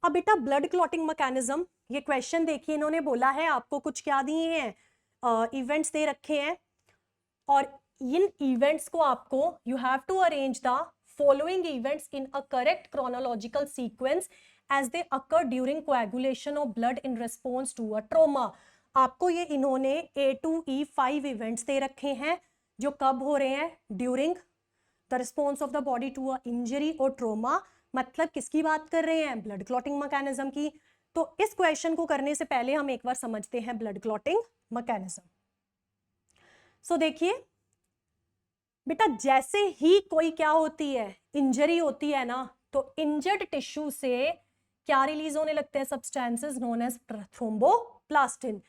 अब बेटा ब्लड क्लॉटिंग मैकेनिज्म, ये क्वेश्चन देखिए, इन्होंने बोला है आपको कुछ क्या दिए हैं, इवेंट्स दे रखे हैं, और इन इवेंट्स को आपको you have to arrange the following events in a correct chronological sequence as they occur during coagulation of blood in response to a trauma. आपको ये इन्होंने A to E 5 इवेंट्स दे रखे हैं, जो कब हो रहे हैं, during the response of the body to a injury और ट्रोमा। मतलब किसकी बात कर रहे हैं, ब्लड क्लॉटिंग मैकेनिज्म की। तो इस क्वेश्चन को करने से पहले हम एक बार समझते हैं ब्लड क्लॉटिंग मैकेनिज्म। सो देखिए बेटा, जैसे ही कोई क्या होती है, इंजरी होती है ना, तो इंजर्ड टिश्यू से क्या रिलीज होने लगते हैं, सब्सटेंसेस नोन एज थ्रोम्बोप्लास्टिन।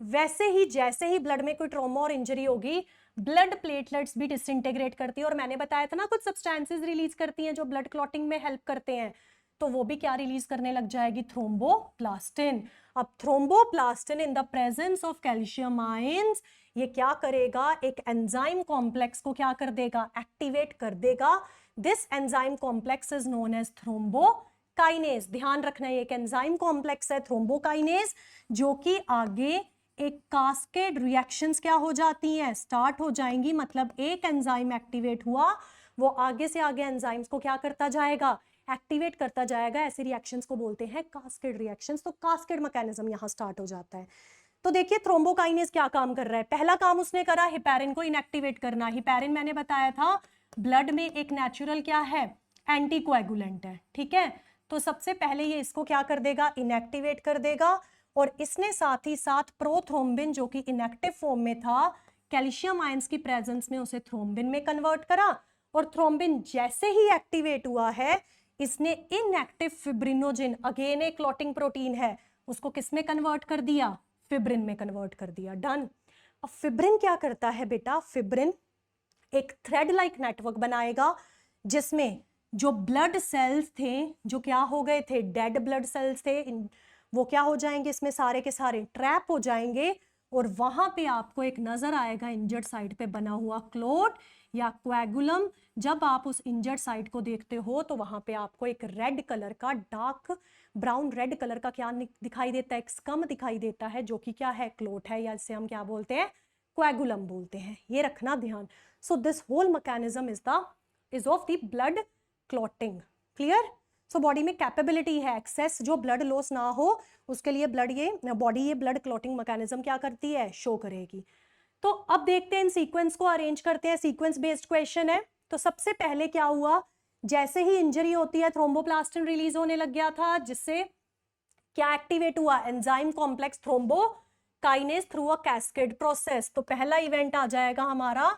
वैसे ही जैसे ही ब्लड में कोई ट्रॉमा और इंजरी होगी, ब्लड प्लेटलेट्स भी डिसइंटीग्रेट करती है, और मैंने बताया था ना कुछ सब्सटेंसेस रिलीज करती हैं जो ब्लड क्लॉटिंग में हेल्प करते हैं, तो वो भी क्या रिलीज करने लग जाएगी, थ्रोम्बोप्लास्टिन। अब thromboplastin in the presence of calcium ions, ये क्या करेगा, एक एंजाइम कॉम्प्लेक्स को क्या कर देगा, एक्टिवेट कर देगा। This enzyme complex is known as thrombokinase. ध्यान रखना, ये एक एंजाइम कॉम्प्लेक्स है थ्रोम्बोकाइनेज, जो कि आगे एक कास्केड रिएक्शंस क्या हो जाती हैं, स्टार्ट हो जाएंगी। मतलब एक एंजाइम एक्टिवेट हुआ, वो आगे से आगे एंजाइम्स को क्या करता जाएगा, एक्टिवेट करता जाएगा। ऐसे रिएक्शंस को बोलते हैं कास्केड रिएक्शंस। तो कास्केड मैकेनिज्म यहां स्टार्ट हो जाता है। तो देखिए थ्रोम्बोकाइनेज क्या काम कर रहा है, पहला काम उसने करा हेपेरिन को इनएक्टिवेट करना। हेपेरिन मैंने बताया था ब्लड में एक नेचुरल क्या है, एंटीकोएगुलेंट है, ठीक है। तो सबसे पहले ये इसको क्या कर देगा, इनएक्टिवेट कर देगा, और इसने साथ ही साथ प्रोथ्रोम्बिन जो कि इनएक्टिव फॉर्म में था, कैल्शियम आयंस की प्रेजेंस में उसे थ्रोम्बिन में कन्वर्ट करा, और थ्रोम्बिन जैसे ही एक्टिवेट हुआ है, इसने इनएक्टिव फिब्रिनोजिन, अगेन एक क्लॉटिंग प्रोटीन है, उसको किस में कन्वर्ट कर दिया, फिब्रिन में कन्वर्ट कर दिया। डन। अब फिब्रिन क्या करता है बेटा, फिब्रिन एक थ्रेड लाइक नेटवर्क बनाएगा, जिसमें जो ब्लड सेल्स थे, जो क्या हो गए थे, डेड ब्लड सेल्स थे, वो क्या हो जाएंगे, इसमें सारे के सारे ट्रैप हो जाएंगे, और वहां पे आपको एक नजर आएगा इंजर्ड साइड पे बना हुआ क्लोट या कोएगुलम। जब आप उस इंजर्ड साइड को देखते हो तो वहां पे आपको एक रेड कलर का, डार्क ब्राउन रेड कलर का क्या दिखाई देता है, एक स्कम दिखाई देता है, जो कि क्या है, क्लोट है, या इसे हम क्या बोलते हैं, कोएगुलम बोलते हैं। ये रखना ध्यान। So this whole mechanism is of the blood clotting. Clear? So body में कैपेबिलिटी है, एक्सेस जो ब्लड लॉस ना हो उसके लिए बॉडी ये ब्लड क्लॉटिंग मैकेनिज्म क्या करती है, शो करेगी। तो अब देखते हैं इन सीक्वेंस को, अरेंज करते हैं। सीक्वेंस बेस्ड क्वेश्चन है। तो सबसे पहले क्या हुआ, जैसे ही इंजरी होती है थ्रोम्बोप्लास्टिन रिलीज होने लग गया था, जिससे क्या एक्टिवेट हुआ, enzyme complex thrombokinase through a cascade process. तो पहला इवेंट आ जाएगा हमारा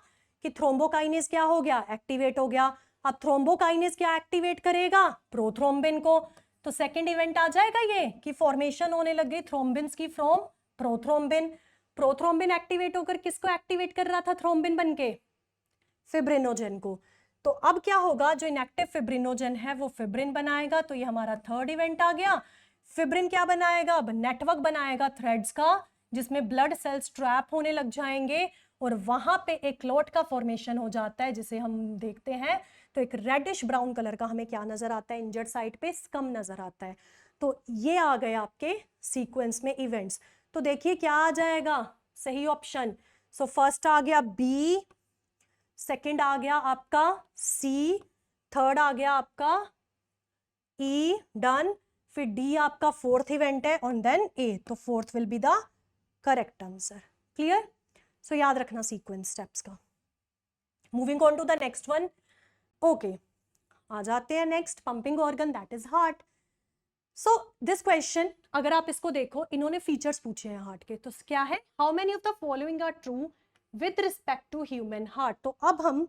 कि थ्रोम्बोकाइनेज क्या हो गया, एक्टिवेट हो गया। अब थ्रोम्बोकाइनेज क्या एक्टिवेट करेगा, प्रोथ्रोम्बिन को। तो सेकंड इवेंट आ जाएगा ये कि फॉर्मेशन होने लग गई थ्रोम्बिन्स की फ्रॉम प्रोथ्रोम्बिन। प्रोथ्रोम्बिन एक्टिवेट होकर किसको एक्टिवेट कर रहा था थ्रोम्बिन बनके, फिब्रिनोजन को। तो अब क्या होगा, जो इनएक्टिव फिब्रिनोजन है वो फिब्रिन बनाएगा। तो ये हमारा थर्ड इवेंट आ गया। फिब्रिन क्या बनाएगा, अब नेटवर्क बनाएगा थ्रेड्स का, जिसमें ब्लड सेल्स ट्रैप होने लग जाएंगे और वहां पे एक क्लॉट का फॉर्मेशन हो जाता है, जिसे हम देखते हैं तो एक रेडिश ब्राउन कलर का हमें क्या नजर आता है, इंजर्ड साइड पे स्कम नजर आता है। तो ये आ गए आपके सीक्वेंस में इवेंट्स। तो देखिए क्या आ जाएगा सही ऑप्शन। सो फर्स्ट आ गया बी, सेकंड आ गया आपका सी, थर्ड आ गया आपका ई, डन। फिर डी आपका फोर्थ इवेंट है और देन ए, तो fourth will be the correct answer. Clear? So याद रखना सीक्वेंस स्टेप्स का। Moving on to the next one. Okay, आ जाते हैं next, pumping organ that is heart. So this question अगर आप इसको देखो, इन्होंने फीचर्स पूछे हैं हार्ट के। तो क्या है, how many of the following are true with respect to human heart. तो अब हम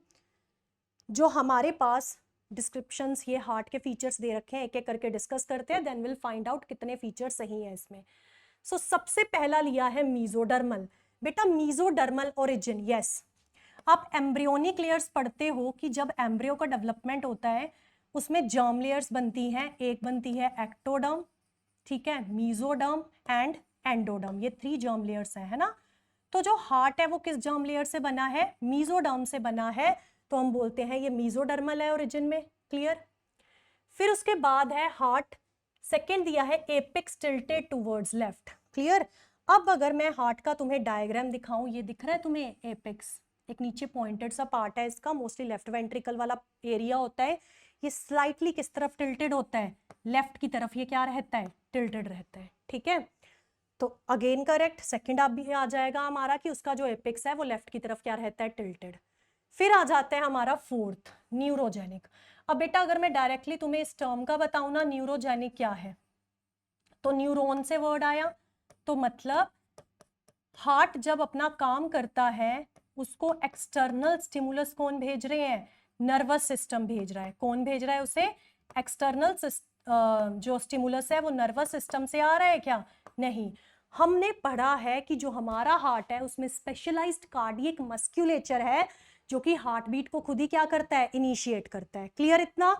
जो हमारे पास डिस्क्रिप्शंस ये हार्ट के फीचर्स दे रखे हैं, एक एक करके डिस्कस करते हैं, देन विल फाइंड आउट कितने फीचर्स सही हैं इसमें। सो सबसे पहला लिया है मीजोडर्मल। बेटा मीजोडर्मल ओरिजिन, यस। आप एम्ब्रियोनिक लेयर्स पढ़ते हो कि जब एम्ब्रियो का डेवलपमेंट होता है उसमें जर्म लेयर्स बनती हैं। एक बनती है एक्टोडर्म, ठीक है, मीजोडर्म एंड एंडोडर्म, ये 3 जर्म लेयर्स हैं, है ना। तो जो हार्ट है वो किस जर्म लेयर से बना है, मीजोडर्म से बना है। तो हम बोलते हैं ये मीजोडर्मल है ओरिजिन में। क्लियर? फिर उसके बाद है हार्ट, सेकेंड दिया है apex tilted towards left. Clear? अब अगर मैं हार्ट का तुम्हें डायग्राम दिखाऊं, ये दिख रहा है तुम्हें एपिक्स, एक नीचे पॉइंटेड सा पार्ट है इसका, मोस्टली लेफ्ट वेंट्रिकल वाला एरिया होता है। ये स्लाइटली किस तरफ टिल्टेड होता है, लेफ्ट की तरफ। ये क्या रहता है, टिल्टेड रहता है, ठीक है। तो अगेन करेक्ट, सेकंड आप भी आ जाएगा हमारा कि उसका जो एपिक्स है वो लेफ्ट की तरफ क्या रहता है, टिल्टेड। फिर आ जाता है हमारा फोर्थ, न्यूरोजेनिक। अब बेटा अगर मैं डायरेक्टली तुम्हें इस टर्म का बताऊं ना, न्यूरोजेनिक क्या है, तो न्यूरॉन से वर्ड आया, तो मतलब हार्ट जब अपना काम करता है उसको एक्सटर्नल स्टिमुलस कौन भेज रहे हैं, नर्वस सिस्टम भेज रहा है। कौन भेज रहा है उसे, एक्सटर्नल जो स्टिमुलस है वो नर्वस सिस्टम से आ रहा है क्या, नहीं। हमने पढ़ा है कि जो हमारा हार्ट है उसमें स्पेशलाइज्ड कार्डियक मस्क्यूलेचर है, जो कि हार्ट बीट को खुद ही क्या करता है, इनिशिएट करता है। क्लियर इतना?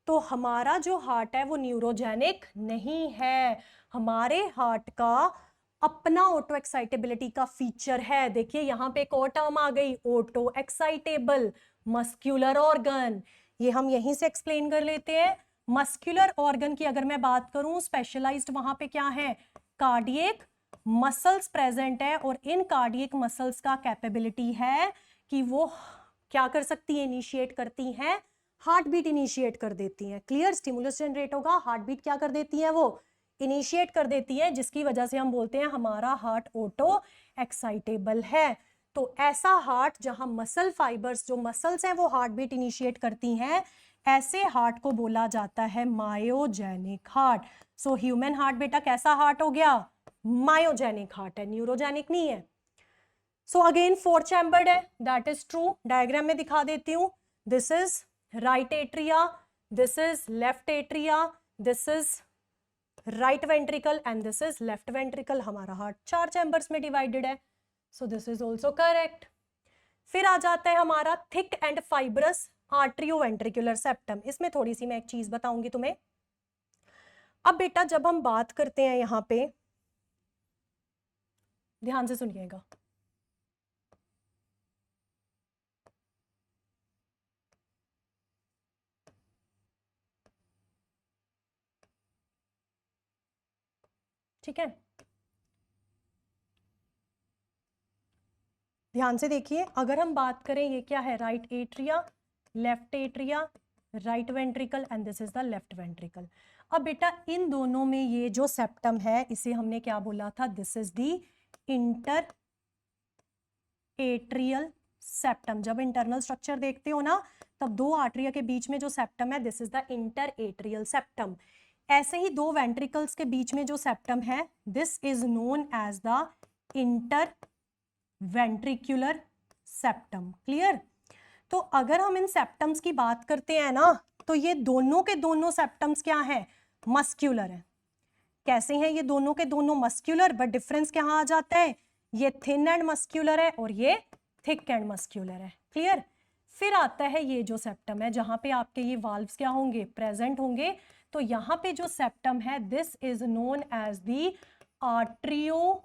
तो हमारा जो हार्ट है वो न्यूरोजेनिक नहीं है। हमारे हार्ट का अपना ऑटो एक्साइटेबिलिटी का फीचर है। देखिए यहां पे एक और टर्म आ गई, ऑटो एक्साइटेबल मस्क्यूलर ऑर्गन। ये हम यहीं से एक्सप्लेन कर लेते हैं। मस्क्यूलर ऑर्गन की अगर मैं बात करूं, स्पेशलाइज्ड वहां पे क्या है, कार्डियक मसल्स प्रेजेंट है, और इन कार्डियक मसल्स का कैपेबिलिटी है कि वो क्या कर सकती है, इनिशिएट करती हैं, हार्ट बीट इनिशिएट कर देती हैं। क्लियर? स्टिमुलस जनरेट होगा, हार्ट बीट क्या कर देती है, वो इनिशिएट कर देती है, जिसकी वजह से हम बोलते हैं हमारा हार्ट ऑटो एक्साइटेबल है। तो ऐसा हार्ट जहां मसल फाइबर्स, जो मसल्स हैं वो हार्ट बीट इनिशिएट करती हैं, ऐसे हार्ट को बोला जाता है myogenic heart. So human heart बेटा कैसा हार्ट हो गया, मायोजेनिक हार्ट है, न्यूरोजेनिक नहीं है। सो अगेन 4 चैम्बर्ड है, दैट इज ट्रू। डायग्राम में दिखा देती हूं, this is right atria, this is left atria, this is right ventricle and this is left ventricle. हमारा हार्ट 4 चैम्बर्स में डिवाइडेड है, so this is also correct. फिर आ जाता है हमारा thick and fibrous atrio ventricular septum. इसमें थोड़ी सी मैं एक चीज बताऊंगी तुम्हें। अब बेटा जब हम बात करते हैं यहाँ पे ध्यान से सुनिएगा। ठीक है, ध्यान से देखिए। अगर हम बात करें, ये क्या है, right atria, left atria, right ventricle and this is the left ventricle. अब बेटा इन दोनों में ये जो सेप्टम है इसे हमने क्या बोला था, this is the inter atrial septum. जब इंटरनल स्ट्रक्चर देखते हो ना, तब दो आर्टरिया के बीच में जो सेप्टम है, this is the inter atrial septum. ऐसे ही दो वेंट्रिकल्स के बीच में जो सेप्टम है, this is known as the interventricular septum. Clear? तो अगर हम इन सेप्टम्स की बात करते हैं ना, तो ये दोनों के दोनों सेप्टम्स क्या हैं, मस्क्यूलर है। कैसे हैं ये दोनों के दोनों मस्क्यूलर, बट डिफरेंस क्या आ जाता है, ये थिन एंड मस्क्यूलर है और ये थिक एंड मस्क्यूलर है। क्लियर? फिर आता है ये जो सेप्टम है जहां पे आपके ये वाल्व्स क्या होंगे, प्रेजेंट होंगे। तो यहां पे जो सेप्टम है, this is known as the atrio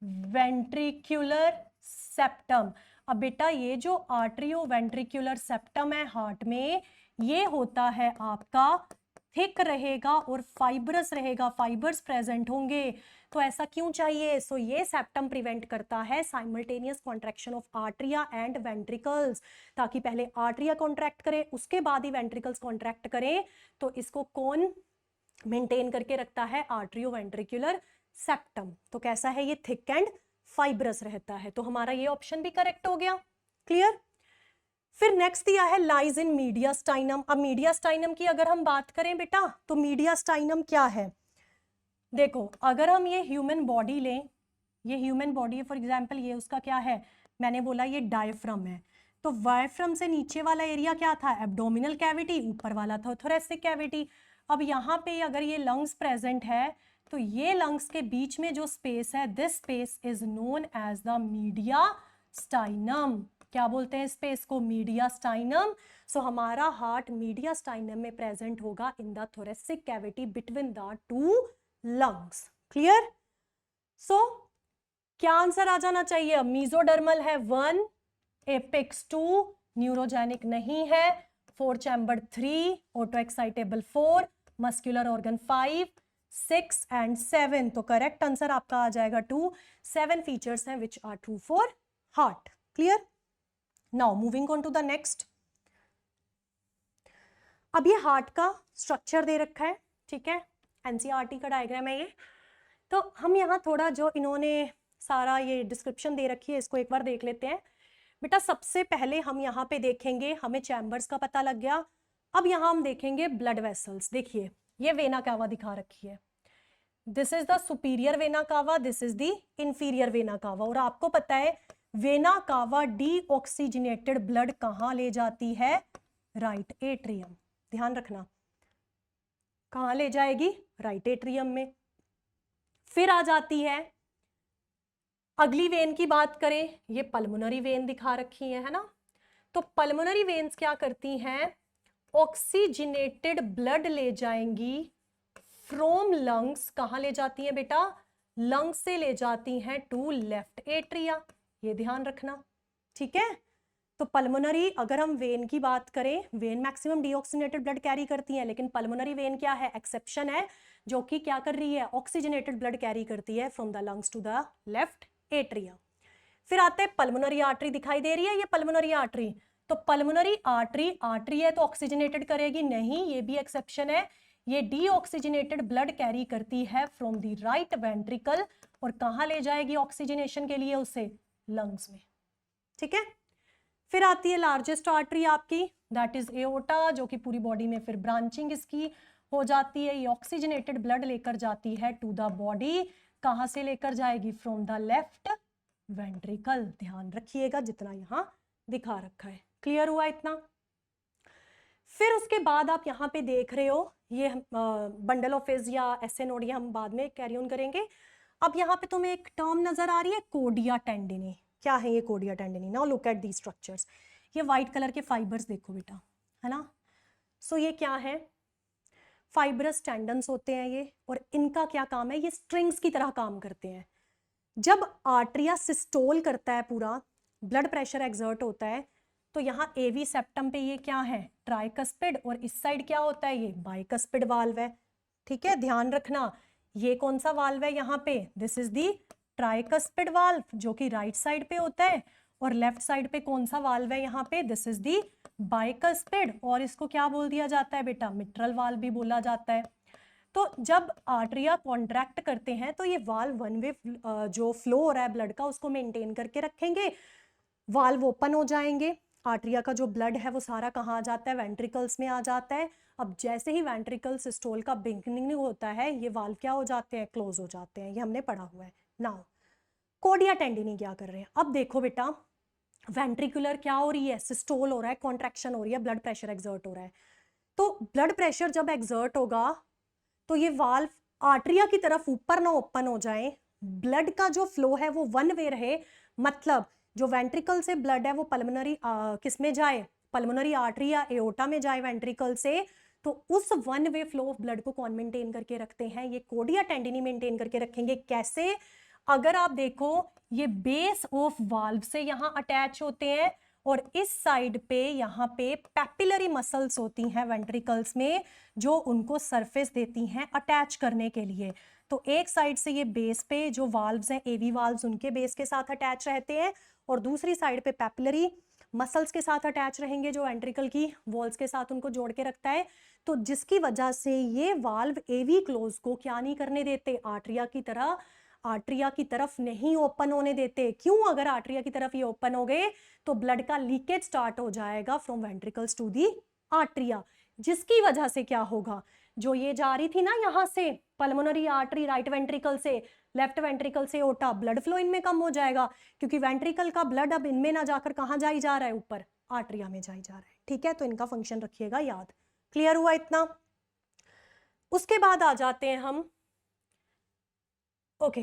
ventricular septum. अब बेटा ये जो आर्ट्रियो वेंट्रिकुलर सेप्टम है हार्ट में, ये होता है आपका थिक रहेगा और फाइब्रस रहेगा, फाइबर्स प्रेजेंट होंगे। तो ऐसा क्यों चाहिए, सो ये सेप्टम प्रिवेंट करता है simultaneous contraction of atria and ventricles, ताकि पहले आर्ट्रिया कॉन्ट्रैक्ट करे उसके बाद ही वेंट्रिकल्स कॉन्ट्रैक्ट करें। तो इसको कौन मेंटेन करके रखता है, आर्ट्रियो वेंट्रिकुलर सेप्टम। तो कैसा है, ये थिक एंड फाइब्रस रहता है। तो हमारा ये ऑप्शन भी करेक्ट हो गया। क्लियर? फिर नेक्स्ट दिया है लाइज इन मीडियास्टाइनम। अब मीडियास्टाइनम की अगर हम बात करें बेटा, तो मीडियास्टाइनम क्या है, देखो अगर हम ये ह्यूमन बॉडी लें, ये ह्यूमन बॉडी है फॉर एग्जांपल, ये उसका क्या है, मैंने बोला ये डायफ्राम है। तो डायफ्राम से नीचे वाला एरिया क्या था, एब्डोमिनल कैविटी, ऊपर वाला था थोरेसिक कैविटी। अब यहाँ पे अगर ये लंग्स प्रेजेंट है, तो ये लंग्स के बीच में जो स्पेस है, this space is known as the mediastinum. क्या बोलते हैं स्पेस को, मीडियास्टाइनम। सो हमारा हार्ट मीडियास्टाइनम में प्रेजेंट होगा in the thoracic cavity between the two lungs. Clear? So क्या आंसर आ जाना चाहिए, मीजोडर्मल है 1, एपेक्स 2, न्यूरोजेनिक नहीं है, 4 chamber 3, auto excitable 4, muscular organ 5, 6 and 7। तो करेक्ट आंसर आपका आ जाएगा 2। 7 फीचर्स हैं which are true for heart. Clear? Now moving on to the next. अब ये हार्ट का स्ट्रक्चर दे रखा है, ठीक है, एनसीईआरटी का डायग्राम है ये। तो हम यहाँ थोड़ा जो इन्होंने सारा ये डिस्क्रिप्शन दे रखी है, इसको एक बार देख लेते हैं। बेटा सबसे पहले हम यहाँ पे देखेंगे, हमें चैम्बर्स का पता लग गया। अब यहाँ हम देखेंगे ब्लड वेसल्स। देखिए ये वेना कावा दिखा रखी है, this is the superior vena cava, this is the inferior vena cava. और आपको पता है वेना कावा डीऑक्सीजनेटेड ब्लड कहाँ ले जाती है, राइट एट्रियम। ध्यान रखना, कहाँ ले जाएगी, राइट एट्रियम में। फिर आ जाती है अगली वेन की बात करें, ये पल्मोनरी वेन दिखा रखी है ना। तो पल्मोनरी वेन्स क्या करती हैं, ऑक्सीजनेटेड ब्लड ले जाएंगी फ्रॉम लंग्स। कहां ले जाती हैं बेटा, लंग्स से ले जाती हैं टू लेफ्ट एट्रिया। ये ध्यान रखना, ठीक है। तो पल्मोनरी अगर हम वेन की बात करें, when maximum deoxygenated blood carry करती हैं, लेकिन पल्मोनरी वेन क्या है, एक्सेप्शन है, जो कि क्या कर रही है, ऑक्सीजनेटेड ब्लड कैरी करती है from the lungs to the left atria. फिर आते हैं पल्मोनरी आर्टरी, दिखाई दे रही है ये पल्मोनरी आर्टरी। तो पल्मोनरी आर्टरी, आर्टरी है तो ऑक्सीजनेटेड करेगी नहीं, ये भी एक्सेप्शन है, ये डीऑक्सीजनेटेड ब्लड कैरी करती है फ्रॉम द राइट वेंट्रिकल। और कहां ले जाएगी ऑक्सीजनेशन के लिए उसे, लंग्स में, ठीक है। फिर आती है लार्जेस्ट आर्टरी आपकी, दैट इज एओर्टा, जो कि पूरी बॉडी में फिर ब्रांचिंग इसकी हो जाती है। ये ऑक्सीजनेटेड ब्लड लेकर जाती है टू द बॉडी, कहां से लेकर जाएगी, फ्रॉम द लेफ्ट वेंट्रिकल। ध्यान रखिएगा जितना यहां दिखा रखा है। क्लियर हुआ इतना? फिर उसके बाद आप यहाँ पे देख रहे हो ये बंडल ऑफ फिज या एसे नोड, ये हम बाद में कैरी ऑन करेंगे। अब यहाँ पे तुम्हें एक टर्म नजर आ रही है, कोडिया टेंडिनी। क्या है ये कोडिया tendineae? Now look at the structures. ये व्हाइट कलर के फाइबर्स देखो बेटा, है ना। सो ये क्या है, फाइब्रस टेंडन्स होते हैं ये, और इनका क्या काम है, ये स्ट्रिंग्स की तरह काम करते हैं। जब आर्टरिया सिस्टोल करता है, पूरा ब्लड प्रेशर एक्सर्ट होता है, तो यहाँ एवी सेप्टम पे ये क्या है, ट्राइकस्पिड, और इस साइड क्या होता है, ये बाइकस्पिड वाल्व है। ठीक है, ध्यान रखना ये कौन सा वाल्व है यहाँ पे, this is the tricuspid valve, जो कि राइट साइड पे होता है, और लेफ्ट साइड पे कौन सा वाल्व है यहाँ पे, दिस इज दी बाइकस्पिड, और इसको क्या बोल दिया जाता है बेटा, मिट्रल वाल्व भी बोला जाता है। तो जब आर्टरिया कॉन्ट्रैक्ट करते हैं तो ये वाल्व वन वे जो फ्लो हो रहा है ब्लड का उसको मेंटेन करके रखेंगे, वाल्व ओपन हो जाएंगे, आर्टरिया का जो ब्लड है वो सारा कहाँ आ जाता है, वेंट्रिकल्स में आ जाता है। अब जैसे ही वेंट्रिकल सिस्टोल का बिगनिंग होता है ये वाल्व क्या हो जाते हैं, क्लोज हो जाते हैं, ये हमने पढ़ा हुआ है। नाउ कोडिया टेंडिनी क्या कर रहे हैं, अब देखो बेटा वेंट्रिकुलर क्या हो रही है, सिस्टोल हो रहा है, कॉन्ट्रैक्शन हो रही है, ब्लड प्रेशर एक्सर्ट हो रहा है। तो ब्लड प्रेशर जब एक्सर्ट होगा तो ये वाल्व आर्टरिया की तरफ ऊपर ना ओपन हो जाए, ब्लड का जो फ्लो है वो वन वे रहे, मतलब जो वेंट्रिकल से ब्लड है वो पल्मोनरी किस में जाए, पल्मोनरी आर्टरी या एओर्टा में जाए वेंट्रिकल से, तो उस one way flow of blood को कौन मेंटेन करके रखते हैं, ये कोडिया टेंडिनी मेंटेन करके रखेंगे। कैसे, अगर आप देखो ये बेस ऑफ वाल्व से यहाँ अटैच होते हैं, और इस साइड पे यहाँ पे पैपिलरी मसल्स होती हैं वेंट्रिकल्स में जो उनको सरफेस देती हैं अटैच करने के लिए। तो एक साइड से ये बेस पे जो वाल्व्स हैं एवी वाल्व्स उनके बेस के साथ अटैच रहते हैं, और दूसरी साइड पे पैपिलरी मसल्स के साथ अटैच रहेंगे जो वेंट्रिकल की वॉल्स के साथ उनको जोड़ के रखता है। तो जिसकी वजह से ये वाल्व एवी क्लोज को क्या नहीं करने देते, आर्टरिया की तरफ नहीं ओपन होने देते। क्यों, अगर आर्टरिया की तरफ ये ओपन हो गए तो ब्लड का लीकेज स्टार्ट हो जाएगा फ्रॉम वेंट्रिकल्स टू दी आर्टरिया, जिसकी वजह से क्या होगा, जो ये जा रही थी ना यहाँ से पल्मोनरी आर्टरी राइट वेंट्रिकल से लेफ्ट वेंट्रिकल से ओटा, ब्लड फ्लो इनमें कम हो जाएगा, क्योंकि वेंट्रिकल का ब्लड अब इनमें ना जाकर कहाँ जाई जा रहा है, ऊपर आर्टरिया में जाई जा रहा है। ठीक है, तो इनका फंक्शन रखिएगा याद। क्लियर हुआ इतना? उसके बाद आ जाते हैं हम, ओके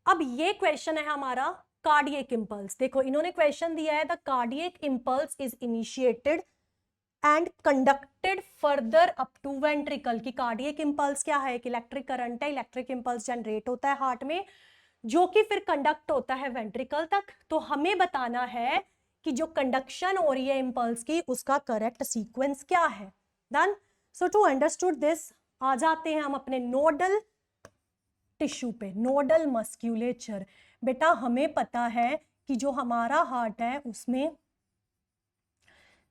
अब ये क्वेश्चन है हमारा कार्डियक इंपल्स। देखो इन्होंने क्वेश्चन दिया है, the cardiac impulse is initiated and conducted further up to ventricle. की कार्डियक इंपल्स क्या है, एक इलेक्ट्रिक करंट है, इलेक्ट्रिक इंपल्स जनरेट होता है हार्ट में जो कि फिर कंडक्ट होता है वेंट्रिकल तक। तो हमें बताना है कि जो कंडक्शन हो रही है इंपल्स की उसका करेक्ट सीक्वेंस क्या है। Done. So to understood this आ जाते हैं हम अपने नोडल टिश्यू पे, नोडल मस्क्यूलेचर। बेटा हमें पता है कि जो हमारा हार्ट है उसमें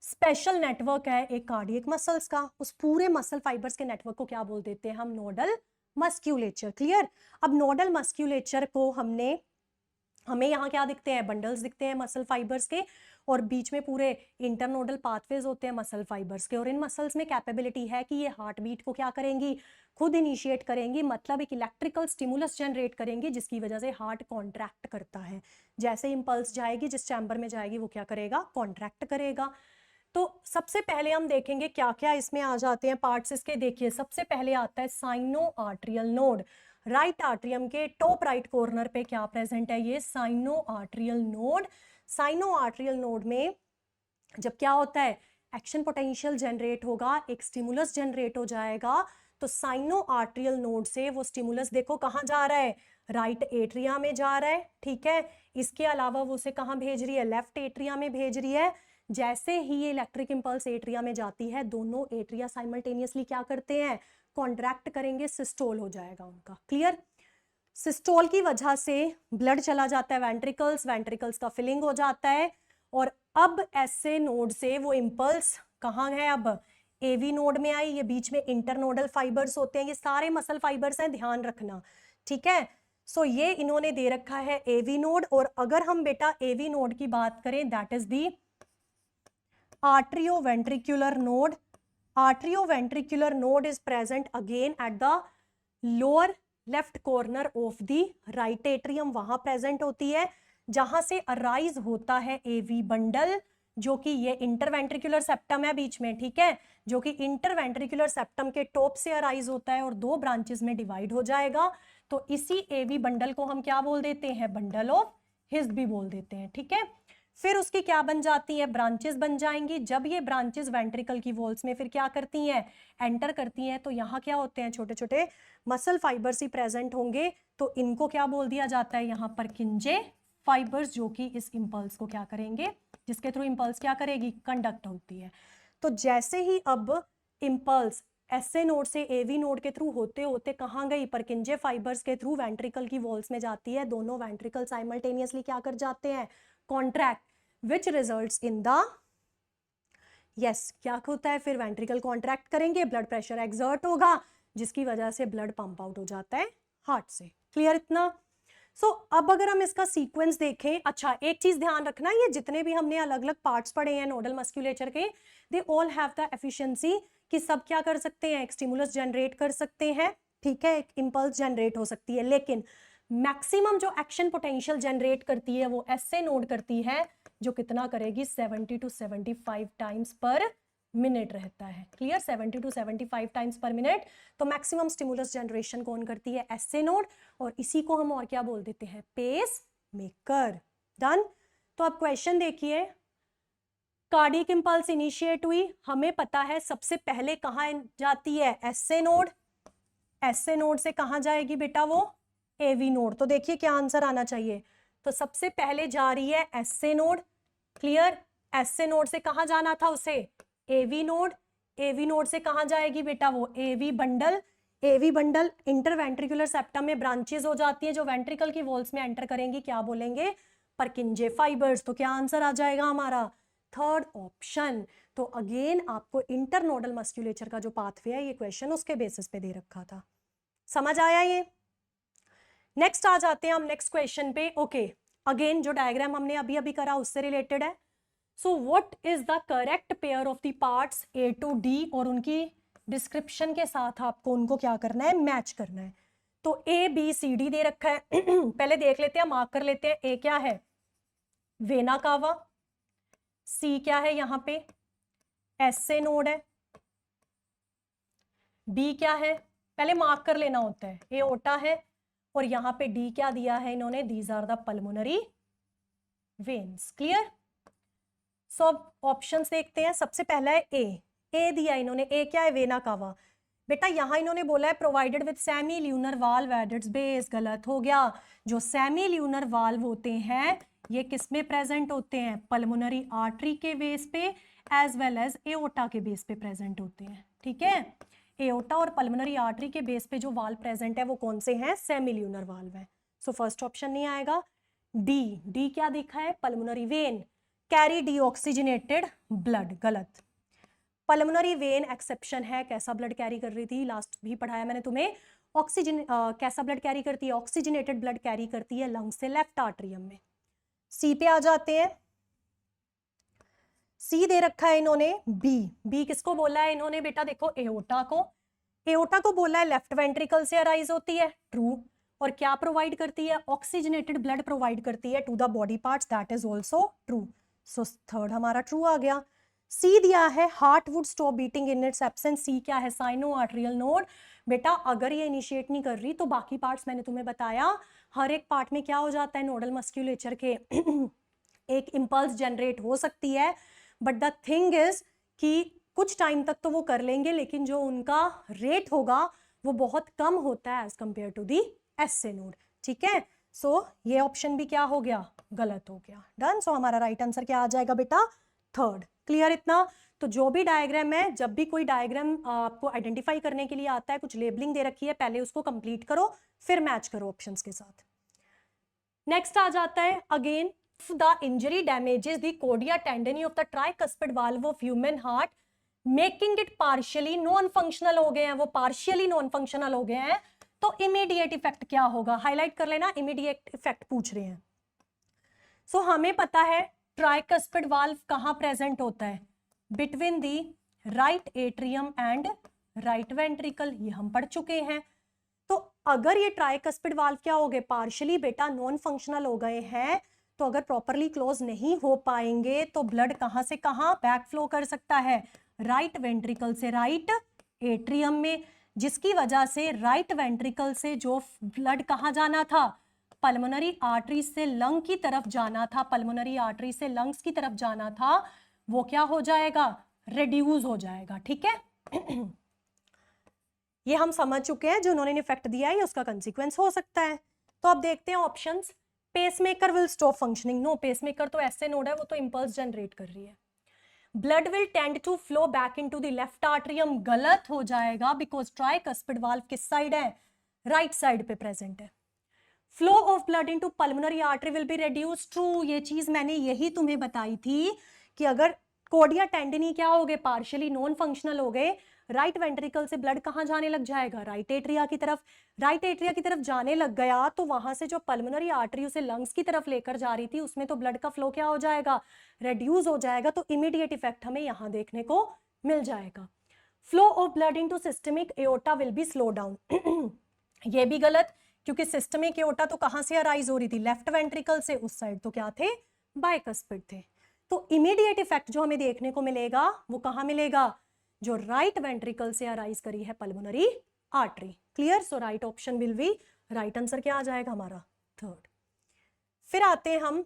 स्पेशल नेटवर्क है एक कार्डियक मसल्स का, उस पूरे मसल फाइबर्स के नेटवर्क को क्या बोल देते हैं हम, नोडल मस्क्यूलेचर। क्लियर? अब नोडल मस्क्यूलेचर को हमें यहाँ क्या दिखते हैं, बंडल्स दिखते हैं मसल फाइबर्स के, और बीच में पूरे इंटरनोडल पाथवेज होते हैं मसल फाइबर्स के, और इन मसल्स में कैपेबिलिटी है कि ये हार्ट बीट को क्या करेंगी, खुद इनिशिएट करेंगी, मतलब एक इलेक्ट्रिकल स्टिमुलस जनरेट करेंगी जिसकी वजह से हार्ट कॉन्ट्रैक्ट करता है। जैसे इंपल्स जाएगी जिस चैम्बर में जाएगी वो क्या करेगा, कॉन्ट्रैक्ट करेगा। तो सबसे पहले हम देखेंगे क्या क्या इसमें आ जाते हैं पार्ट्स इसके। देखिए सबसे पहले आता है sinoatrial node. Right atrium के टॉप राइट कॉर्नर पे क्या प्रेजेंट है, ये sinoatrial node. Sinoatrial node में जब क्या होता है, एक्शन पोटेंशियल जनरेट होगा, एक स्टिमुलस जनरेट हो जाएगा, तो साइनो आर्ट्रियल नोड से वो स्टिमुलस देखो कहाँ जा रहा है, राइट एट्रिया में जा रहा है। ठीक है, इसके अलावा वो उसे कहाँ भेज रही है, लेफ्ट एट्रिया में भेज रही है। जैसे ही ये इलेक्ट्रिक इंपल्स एट्रिया में जाती है दोनों एट्रिया साइमल्टेनियसली क्या करते हैं, कॉन्ट्रैक्ट करेंगे, सिस्टोल हो जाएगा उनका। क्लियर? सिस्टोल की वजह से ब्लड चला जाता है वेंट्रिकल्स, वेंट्रिकल्स का फिलिंग हो जाता है, और अब ऐसे नोड से वो इंपल्स कहाँ है, अब एवी नोड में आई, ये बीच में इंटरनोडल फाइबर्स होते हैं, ये सारे मसल फाइबर्स हैं, ध्यान रखना। ठीक है, सो ये इन्होंने दे रखा है एवी नोड, और अगर हम बेटा एवी नोड की बात करें that is the atrioventricular node. Atrioventricular node is present again at the lower left corner of the right atrium, वहां प्रेजेंट होती है, जहां से अराइज होता है एवी बंडल, जो कि ये इंटरवेंट्रिकुलर सेप्टम है बीच में। ठीक है, जो कि इंटरवेंट्रिकुलर सेप्टम के टॉप से अराइज होता है और दो ब्रांचेस में डिवाइड हो जाएगा। तो इसी एवी बंडल को हम क्या बोल देते हैं, बंडल ऑफ हिस भी बोल देते हैं। ठीक है, फिर उसकी क्या बन जाती है, ब्रांचेस बन जाएंगी। जब ये ब्रांचेस वेंट्रिकल की वॉल्स में फिर क्या करती हैं, एंटर करती हैं, तो यहाँ क्या होते हैं, छोटे छोटे मसल फाइबर्स ही प्रेजेंट होंगे। तो इनको क्या बोल दिया जाता है यहाँ पर, किंजे फाइबर्स, जो कि इस इंपल्स को क्या करेंगे, जिसके थ्रू इंपल्स क्या करेगी, कंडक्ट होती है। तो जैसे ही अब इंपल्स एसए नोड से एवी नोड के थ्रू होते होते कहाँ गई, परकिंजे फाइबर्स के थ्रू वेंट्रिकल की वॉल्स में जाती है। दोनों वेंट्रिकल साइमल्टेनियसली क्या कर जाते हैं, contract, which results in the, yes क्या होता है, फिर वेंट्रिकल कॉन्ट्रैक्ट करेंगे, ब्लड प्रेशर एक्सर्ट होगा, जिसकी वजह से ब्लड पंप आउट हो जाता है हार्ट से। क्लियर इतना? सो अब अगर हम इसका सीक्वेंस देखें, अच्छा एक चीज ध्यान रखना, ये जितने भी हमने अलग अलग पार्ट्स पढ़े हैं नोडल मस्क्यूलेचर के, they all have the efficiency कि सब क्या कर सकते हैं, एक स्टिमुलस जनरेट कर सकते हैं, ठीक है, एक इंपल्स जनरेट हो सकती है, लेकिन मैक्सिमम जो एक्शन पोटेंशियल जनरेट करती है वो एसए नोड करती है, जो कितना करेगी, 70 to 75 टाइम्स पर मिनट रहता है। क्लियर? 70 to 75 टाइम्स पर मिनट। तो मैक्सिमम स्टिमुलस जनरेशन कौन करती है, एसए नोड, और इसी को हम और क्या बोल देते हैं, पेस मेकर। डन? तो अब क्वेश्चन देखिए, कार्डियक इंपल्स इनिशिएट हुई, हमें पता है सबसे पहले कहां जाती है, एसए नोड। एसए नोड से कहां जाएगी बेटा वो, एवी नोड। तो देखिए क्या आंसर आना चाहिए, तो सबसे पहले जा रही है SA node. Clear? SA node से कहां जाना था उसे, एवी नोड। एवी नोड से कहां जाएगी बेटा वो, AV bundle. AV bundle interventricular septum में ब्रांचेस हो जाती है, जो वेंट्रिकल की वॉल्स में एंटर करेंगी, क्या बोलेंगे, परकिंजे फाइबर्स। तो क्या आंसर आ जाएगा हमारा, थर्ड ऑप्शन। तो अगेन आपको इंटरनोडल मस्क्यूलेचर का जो पाथवे है, ये क्वेश्चन उसके बेसिस पे दे रखा था। समझ आया ये? नेक्स्ट आ जाते हैं हम नेक्स्ट क्वेश्चन पे। ओके, अगेन जो डायग्राम हमने अभी अभी करा उससे रिलेटेड है। So what is the correct pair of the parts A to D, और उनकी डिस्क्रिप्शन के साथ आपको उनको क्या करना है, मैच करना है। तो ए बी सी डी दे रखा है पहले देख लेते हैं, मार्क कर लेते हैं। ए क्या है, वेना कावा। सी क्या है, यहां पे एसए नोड है। बी क्या है, पहले मार्क कर लेना होता है, एओर्टा है। और यहां पे डी क्या दिया है इन्होंने, these are the pulmonary veins. Clear? So अब ऑप्शंस देखते हैं। सबसे पहला है ए दिया इन्होंने, ए क्या है, वेना कावा। बेटा यहां इन्होंने बोला है provided with semi lunar valve at its base, गलत हो गया। जो सेमी ल्यूनर वाल्व होते हैं ये किस में प्रेजेंट होते हैं, पल्मोनरी आर्टरी के बेस पे एज वेल एज एओर्टा के बेस पे प्रेजेंट होते हैं। ठीक है, एओर्टा और पल्मोनरी आर्टरी के बेस पे जो वाल्व प्रेजेंट है वो कौन से हैं, सेमी ल्यूनर वाल्व है। सो फर्स्ट ऑप्शन नहीं आएगा। डी क्या दिखा है, pulmonary vein carry deoxygenated blood, गलत। पल्मोनरी वेन एक्सेप्शन है, कैसा ब्लड कैरी कर रही थी, लास्ट भी पढ़ाया मैंने तुम्हें। ऑक्सीजन कैसा ब्लड कैरी करती है, ऑक्सीजनेटेड ब्लड कैरी करती है लंग से लेफ्ट आर्टरियम में। सी पे आ जाते हैं। सी दे रखा है इन्होंने बी किसको बोला है इन्होंने, बेटा देखो एओर्टा को। एओर्टा को बोला है लेफ्ट वेंट्रिकल से अराइज होती है, ट्रू। और क्या प्रोवाइड करती है, ऑक्सीजनेटेड ब्लड प्रोवाइड करती है to the body parts, that is also true. So third हमारा ट्रू आ गया। सी दिया है heart would stop beating in its absence, C क्या है, साइनो आर्टरियल नोड। बेटा अगर ये इनिशिएट नहीं कर रही तो बाकी पार्ट्स मैंने तुम्हें बताया, हर एक पार्ट में क्या हो जाता है, नोडल मस्क्यूलेचर के एक इंपल्स जनरेट हो सकती है, बट द थिंग इज कि कुछ टाइम तक तो वो कर लेंगे, लेकिन जो उनका रेट होगा वो बहुत कम होता है as compare to the SA node. ठीक है, सो ये ऑप्शन भी क्या हो गया, गलत हो गया। डन? सो हमारा राइट आंसर क्या आ जाएगा बेटा, थर्ड। क्लियर इतना? तो जो भी डायग्राम है, जब भी कोई डायग्राम आपको आइडेंटिफाई करने के लिए आता है, कुछ लेबलिंग दे रखी है, पहले उसको कंप्लीट करो, फिर मैच करो ऑप्शंस के साथ। नेक्स्ट आ जाता है again, the injury damages the cordia tendini of the tricuspid valve of human heart making it partially non functional हो गए हैं, वो partially non functional हो गए हैं, तो immediate effect क्या होगा, हाईलाइट कर लेना, immediate effect पूछ रहे हैं। सो हमें पता है ट्राइकस्पिड वाल्व कहां प्रेजेंट होता है, between the right atrium and right ventricle, ये हम पढ़ चुके हैं। तो अगर ये ट्राइकस्पिड वाल्व क्या हो गए, पार्शियली बेटा नॉन फंक्शनल हो गए हैं, तो अगर प्रॉपरली क्लोज नहीं हो पाएंगे तो ब्लड कहां से कहां बैक फ्लो कर सकता है, राइट वेंट्रिकल से राइट एट्रियम में, जिसकी वजह से राइट वेंट्रिकल से जो ब्लड कहां जाना था, पल्मोनरी आर्टरी से लंग की तरफ जाना था, पल्मोनरी आर्टरी से लंग्स की तरफ जाना था, वो क्या हो जाएगा, रिड्यूस हो जाएगा। ठीक है ये हम समझ चुके हैं, जो उन्होंने इफेक्ट दिया है ये उसका कंसीक्वेंस हो सकता है। तो अब देखते हैं options. Pacemaker will stop functioning, no, pacemaker तो ऐसे नोड है, वो तो इंपल्स जनरेट कर रही है। Blood will tend to flow back into the left atrium, गलत हो जाएगा, बिकॉज ट्राइकस्पिड वाल्व किस साइड है, राइट साइड पे प्रेजेंट है। Flow of blood into pulmonary artery will be reduce, true, ये चीज मैंने यही तुम्हें बताई थी कि अगर कोडिया टेंडनी क्या हो गए, पार्शियली नॉन फंक्शनल हो गए, राइट वेंट्रिकल से ब्लड कहां जाने लग जाएगा, राइट एट्रिया की तरफ। राइट एट्रिया की तरफ जाने लग गया तो वहां से जो पल्मोनरी आर्टरी उसे लंग्स की तरफ लेकर जा रही थी, उसमें तो ब्लड का फ्लो क्या हो जाएगा, रेड्यूस हो जाएगा। तो इमीडिएट इफेक्ट हमें यहां देखने को मिल जाएगा। Flow of blood into systemic aorta will be slow down, ये भी गलत, क्योंकि सिस्टमिक एओर्टा तो कहां से अराइज हो रही थी, लेफ्ट वेंट्रिकल से, उस साइड तो क्या थे, बाइकस्पिड थे। तो इमीडिएट इफेक्ट जो हमें देखने को मिलेगा वो कहां मिलेगा, जो राइट वेंट्रिकल से अराइज करी है pulmonary artery. Clear, so right option will B, right answer क्या आ जाएगा हमारा, थर्ड। फिर आते हैं हम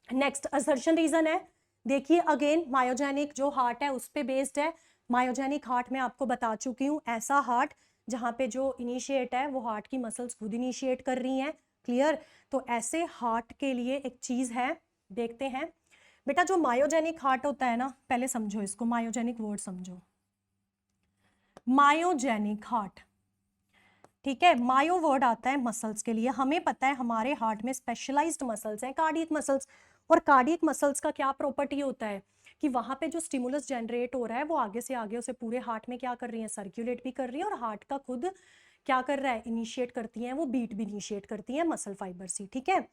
नेक्स्ट असर्शन रीजन है। देखिए अगेन मायोजेनिक जो हार्ट है उस पे बेस्ड है। मायोजेनिक हार्ट में आपको बता चुकी हूं, ऐसा हार्ट जहां पे जो इनिशिएट है वो हार्ट की मसल्स खुद इनिशिएट कर रही हैं। क्लियर, तो ऐसे हार्ट के लिए एक चीज है, देखते हैं बेटा। जो मायोजेनिक हार्ट होता है ना, पहले समझो इसको, मायोजेनिक वर्ड समझो, मायोजेनिक हार्ट, ठीक है। मायो वर्ड आता है मसल्स के लिए, हमें पता है हमारे हार्ट में स्पेशलाइज्ड मसल्स हैं, कार्डियक मसल्स। और कार्डियक मसल्स का क्या प्रॉपर्टी होता है कि वहां पे जो स्टिमुलस जनरेट हो रहा है वो आगे से आगे उसे पूरे हार्ट में क्या कर रही है, सर्कुलेट भी कर रही है, और हार्ट का खुद क्या कर रहा है, इनिशिएट करती हैं, वो बीट भी इनिशिएट करती है मसल फाइबर से। ठीक है,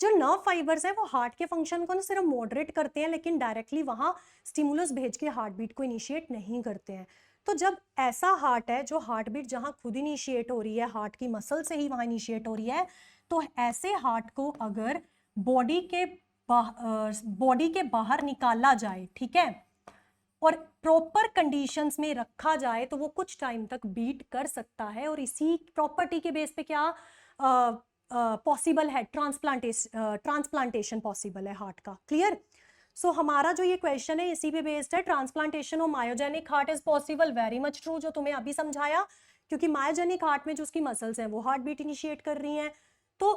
जो नर्व फाइबर्स हैं वो हार्ट के फंक्शन को ना सिर्फ मॉडरेट करते हैं, लेकिन डायरेक्टली वहां स्टिमुलस भेज के हार्ट बीट को इनिशिएट नहीं करते हैं। तो जब ऐसा हार्ट है जो हार्ट बीट जहां खुद इनिशिएट हो रही है, हार्ट की मसल से ही वहां इनिशिएट हो रही है, तो ऐसे हार्ट को अगर बॉडी के बाहर निकाला जाए, ठीक है, और प्रॉपर कंडीशंस में रखा जाए, तो वो कुछ टाइम तक बीट कर सकता है। और इसी प्रॉपर्टी के बेस पे क्या पॉसिबल है, ट्रांसप्लांटेशन पॉसिबल है हार्ट का। क्लियर, सो हमारा जो ये क्वेश्चन है इसी पे बेस्ड है, transplantation of myogenic heart is possible, very much true, जो तुम्हें अभी समझाया, क्योंकि मायोजेनिक हार्ट में जो उसकी मसल्स हैं वो हार्ट बीट इनिशिएट कर रही हैं। तो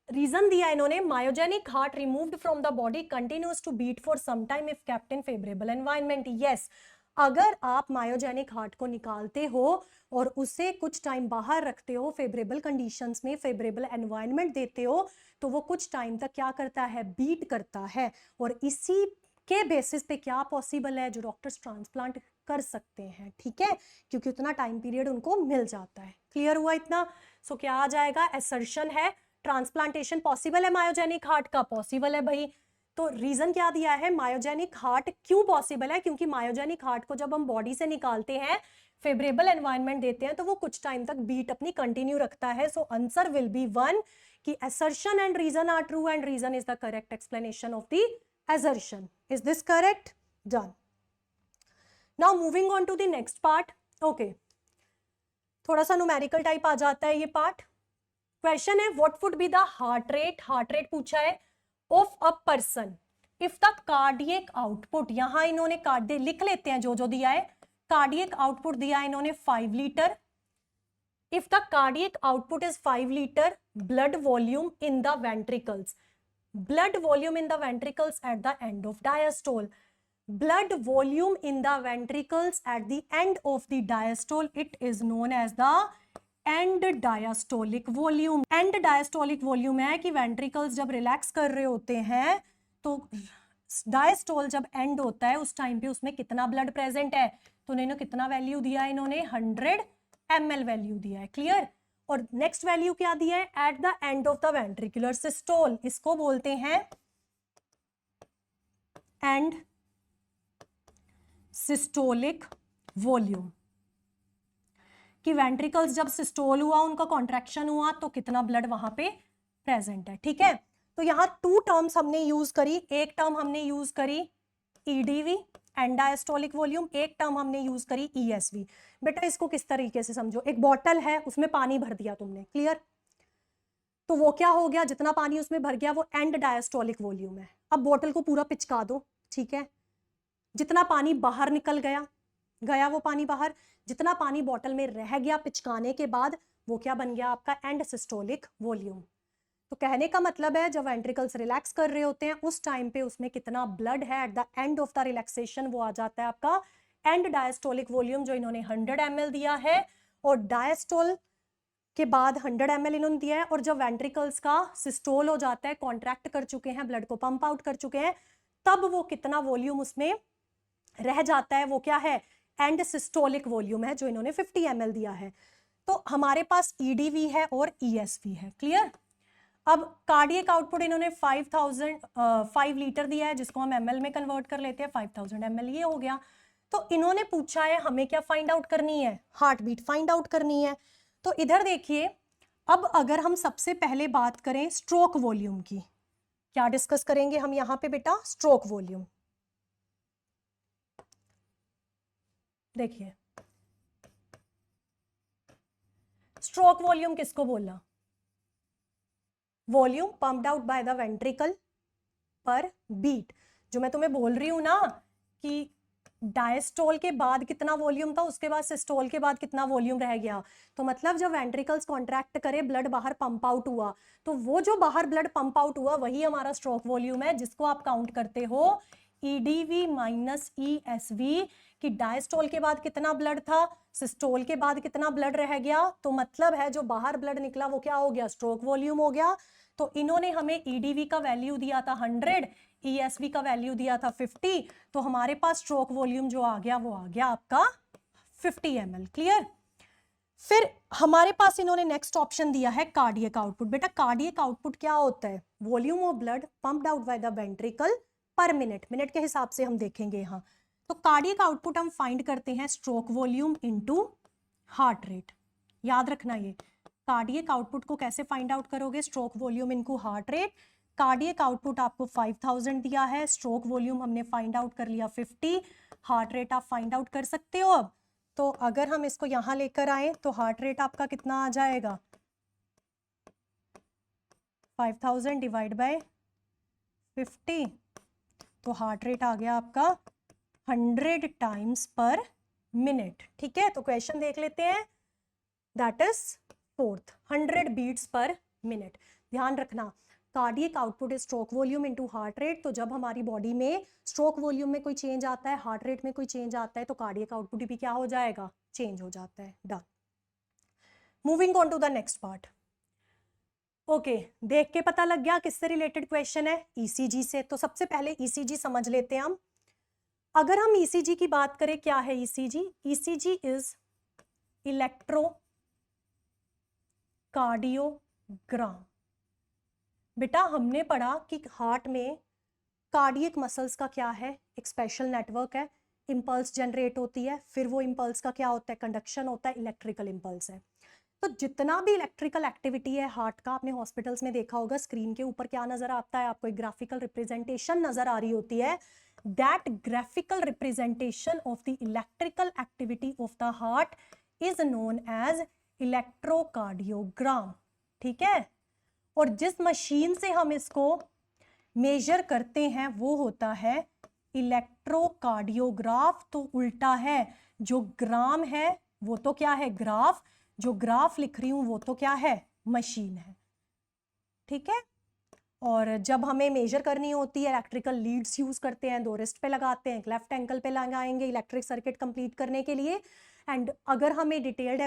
रीजन दिया इन्होंने, myogenic heart removed from the body continues to beat for some time if kept in favourable environment. Yes, अगर आप मायोजेनिक हार्ट को निकालते हो और उसे कुछ टाइम बाहर रखते हो, फेवरेबल कंडीशंस में फेवरेबल एनवायरनमेंट देते हो, तो वो कुछ टाइम तक क्या करता है, बीट करता है। और इसी के बेसिस पे क्या पॉसिबल है, जो डॉक्टर्स ट्रांसप्लांट कर सकते हैं। ठीक है, क्योंकि उतना टाइम पीरियड उनको मिल जाता है। क्लियर हुआ इतना? सो क्या आ जाएगा, असर्शन है ट्रांसप्लांटेशन पॉसिबल है मायोजेनिक हार्ट का, पॉसिबल है भाई। तो रीजन क्या दिया है, मायोजेनिक हार्ट क्यों पॉसिबल है, क्योंकि मायोजेनिक हार्ट को जब हम बॉडी से निकालते हैं, फेवरेबल एनवायरनमेंट देते हैं, तो वो कुछ टाइम तक बीट अपनी कंटिन्यू रखता है। सो आंसर विल बी 1 कि assertion and reason are true and reason is the correct explanation of the assertion. Is this correct? Done. Now moving on to the next part. Okay, थोड़ा सा numerical type आ जाता है ये part. Question है what would be the heart rate पूछा है of a person if the cardiac output, यहां इन्होंने कार्डियक लिख लेते हैं जो जो दिया है, कार्डियक आउटपुट दिया है इन्होंने 5 litre. If the cardiac output is 5 liter, blood volume in the ventricles at the end of diastole. Blood volume in the ventricles at the end of the diastole, it is known as the end diastolic volume. End diastolic volume है कि ventricles जब relax कर रहे होते हैं तो diastole जब and होता है उस टाइम पे उसमें कितना ब्लड प्रेजेंट है, तो इन्होंने कितना वैल्यू दिया है, इन्होंने 100 ml वैल्यू दिया है। क्लियर, और नेक्स्ट वैल्यू क्या दिया है, at the end of the ventricular systole, इसको बोलते हैं एंड सिस्टोलिक वॉल्यूम, कि वेंट्रिकल्स जब सिस्टोल हुआ, उनका कॉन्ट्रैक्शन हुआ, तो कितना ब्लड वहां पे प्रेजेंट है। ठीक है, तो यहां 2 टर्म्स हमने यूज करी, एक टर्म हमने यूज करी ईडीवी एंड डायस्टोलिक वॉल्यूम, एक टर्म हमने यूज करी ईएसवी। बेटा इसको किस तरीके से समझो, एक बॉटल है उसमें पानी भर दिया तुमने, क्लियर, तो वो क्या हो गया, जितना पानी उसमें भर गया वो एंड डायस्टोलिक वॉल्यूम है। अब बोतल को पूरा पिचका दो, ठीक है, जितना पानी बाहर निकल गया, गया वो पानी बाहर, जितना पानी बोतल में रह गया पिचकाने के बाद वो क्या बन गया आपका एंड सिस्टोलिक वॉल्यूम। तो कहने का मतलब है जब वेंट्रिकल्स रिलैक्स कर रहे होते हैं उस टाइम पे उसमें कितना ब्लड है at the end of the relaxation, वो आ जाता है आपका एंड डायस्टोलिक वॉल्यूम, जो इन्होंने 100 ml दिया है। और डायस्टोल के बाद 100 ml इन्होंने दिया है, और जब वेंट्रिकल्स का सिस्टोल हो जाता है, कॉन्ट्रैक्ट कर चुके हैं, ब्लड को पंप आउट कर चुके हैं, तब वो कितना वॉल्यूम उसमें रह जाता है, वो क्या है, एंड सिस्टोलिक वॉल्यूम है, जो इन्होंने 50 ml दिया है। तो हमारे पास EDV है और ESV है, क्लियर। अब कार्डियक आउटपुट इन्होंने 5 लीटर दिया है, जिसको हम ml में कन्वर्ट कर लेते हैं, 5000 ml ये हो गया। तो इन्होंने पूछा है हमें क्या फाइंड आउट करनी है, हार्ट बीट फाइंड आउट करनी है। तो इधर देखिए, अब अगर हम सबसे पहले बात करें स्ट्रोक वॉल्यूम की, क्या डिस्कस करेंगे हम यहाँ पे बेटा, स्ट्रोक वॉल्यूम। देखिए स्ट्रोक वॉल्यूम किसको बोला, volume pumped out by the ventricle पर बीट। जो मैं तुम्हें बोल रही हूं ना कि डायस्टोल के बाद कितना वॉल्यूम था, उसके बाद सिस्टोल के बाद कितना वॉल्यूम रह गया, तो मतलब जब वेंट्रिकल्स कॉन्ट्रैक्ट करे, ब्लड बाहर पंप आउट हुआ, तो वो जो बाहर ब्लड पंप आउट हुआ वही हमारा स्ट्रोक वॉल्यूम है, जिसको आप काउंट करते हो EDV माइनस ESV, कि डायस्टोल के बाद कितना ब्लड था, सिस्टोल के बाद कितना ब्लड रह गया, तो मतलब है जो बाहर ब्लड निकला वो क्या हो गया, स्ट्रोक वॉल्यूम हो गया। तो इन्होंने हमें EDV का वैल्यू दिया था 100, ESV का वैल्यू दिया था 50, तो हमारे पास स्ट्रोक वॉल्यूम जो आ गया वो आ गया आपका 50 ml, क्लियर। फिर हमारे पास इन्होंने नेक्स्ट ऑप्शन दिया है कार्डियक आउटपुट। बेटा कार्डियक आउटपुट क्या होता है, volume of blood pumped out by the ventricle पर मिनट, मिनट के हिसाब से हम देखेंगे यहाँ। तो कार्डियक आउटपुट हम फाइंड करते हैं stroke volume into heart rate. याद रखना ये कार्डियक आउटपुट को कैसे फाइंड आउट करोगे, stroke volume into heart rate. Cardiac output आपको 5000 दिया है, स्ट्रोक वॉल्यूम हमने फाइंड आउट कर लिया 50, हार्ट रेट आप फाइंड आउट कर सकते हो। अब तो अगर हम इसको यहां लेकर आए तो हार्ट रेट आपका कितना आ जाएगा, 5000 डिवाइड बाय 50, तो हार्ट रेट आ गया आपका 100 टाइम्स पर मिनट, ठीक है। तो क्वेश्चन देख लेते हैं, that is 4th 100 beats per minute. ध्यान रखना cardiac output is stroke volume into heart rate, तो जब हमारी बॉडी में स्ट्रोक वॉल्यूम में कोई चेंज आता है, हार्ट रेट में कोई चेंज आता है, तो कार्डियक आउटपुट भी क्या हो जाएगा, चेंज हो जाता है। Done. Moving on to the next part. Okay, देख के पता लग गया किससे रिलेटेड क्वेश्चन है, ECG से। तो सबसे पहले ECG समझ लेते हैं हम। अगर हम ECG की बात करें, क्या है ECG, ECG इज इलेक्ट्रोकार्डियोग्राम। बेटा हमने पढ़ा कि हार्ट में कार्डियक मसल्स का क्या है, एक स्पेशल नेटवर्क है, इंपल्स जनरेट होती है, फिर वो इंपल्स का क्या होता है, कंडक्शन होता है, इलेक्ट्रिकल इंपल्स है। तो जितना भी इलेक्ट्रिकल एक्टिविटी है हार्ट का, आपने हॉस्पिटल्स में देखा होगा, स्क्रीन के ऊपर क्या नजर आता है आपको, एक ग्राफिकल रिप्रेजेंटेशन नजर आ रही होती है। That graphical representation of the electrical activity of the heart is known as electrocardiogram, ठीक है। और जिस मशीन से हम इसको मेजर करते हैं वो होता है इलेक्ट्रोकार्डियोग्राफ। तो उल्टा है, जो ग्राम है वो तो क्या है, ग्राफ, जो ग्राफ लिख रही हूं वो तो क्या है, मशीन है, ठीक है। और जब हमें मेजर करनी होती है, इलेक्ट्रिकल लीड्स यूज करते हैं, 2 रिस्ट पे लगाते हैं, एक लेफ्ट एंकल पे लगाएंगे इलेक्ट्रिक सर्किट कंप्लीट करने के लिए। एंड अगर हमें डिटेल्ड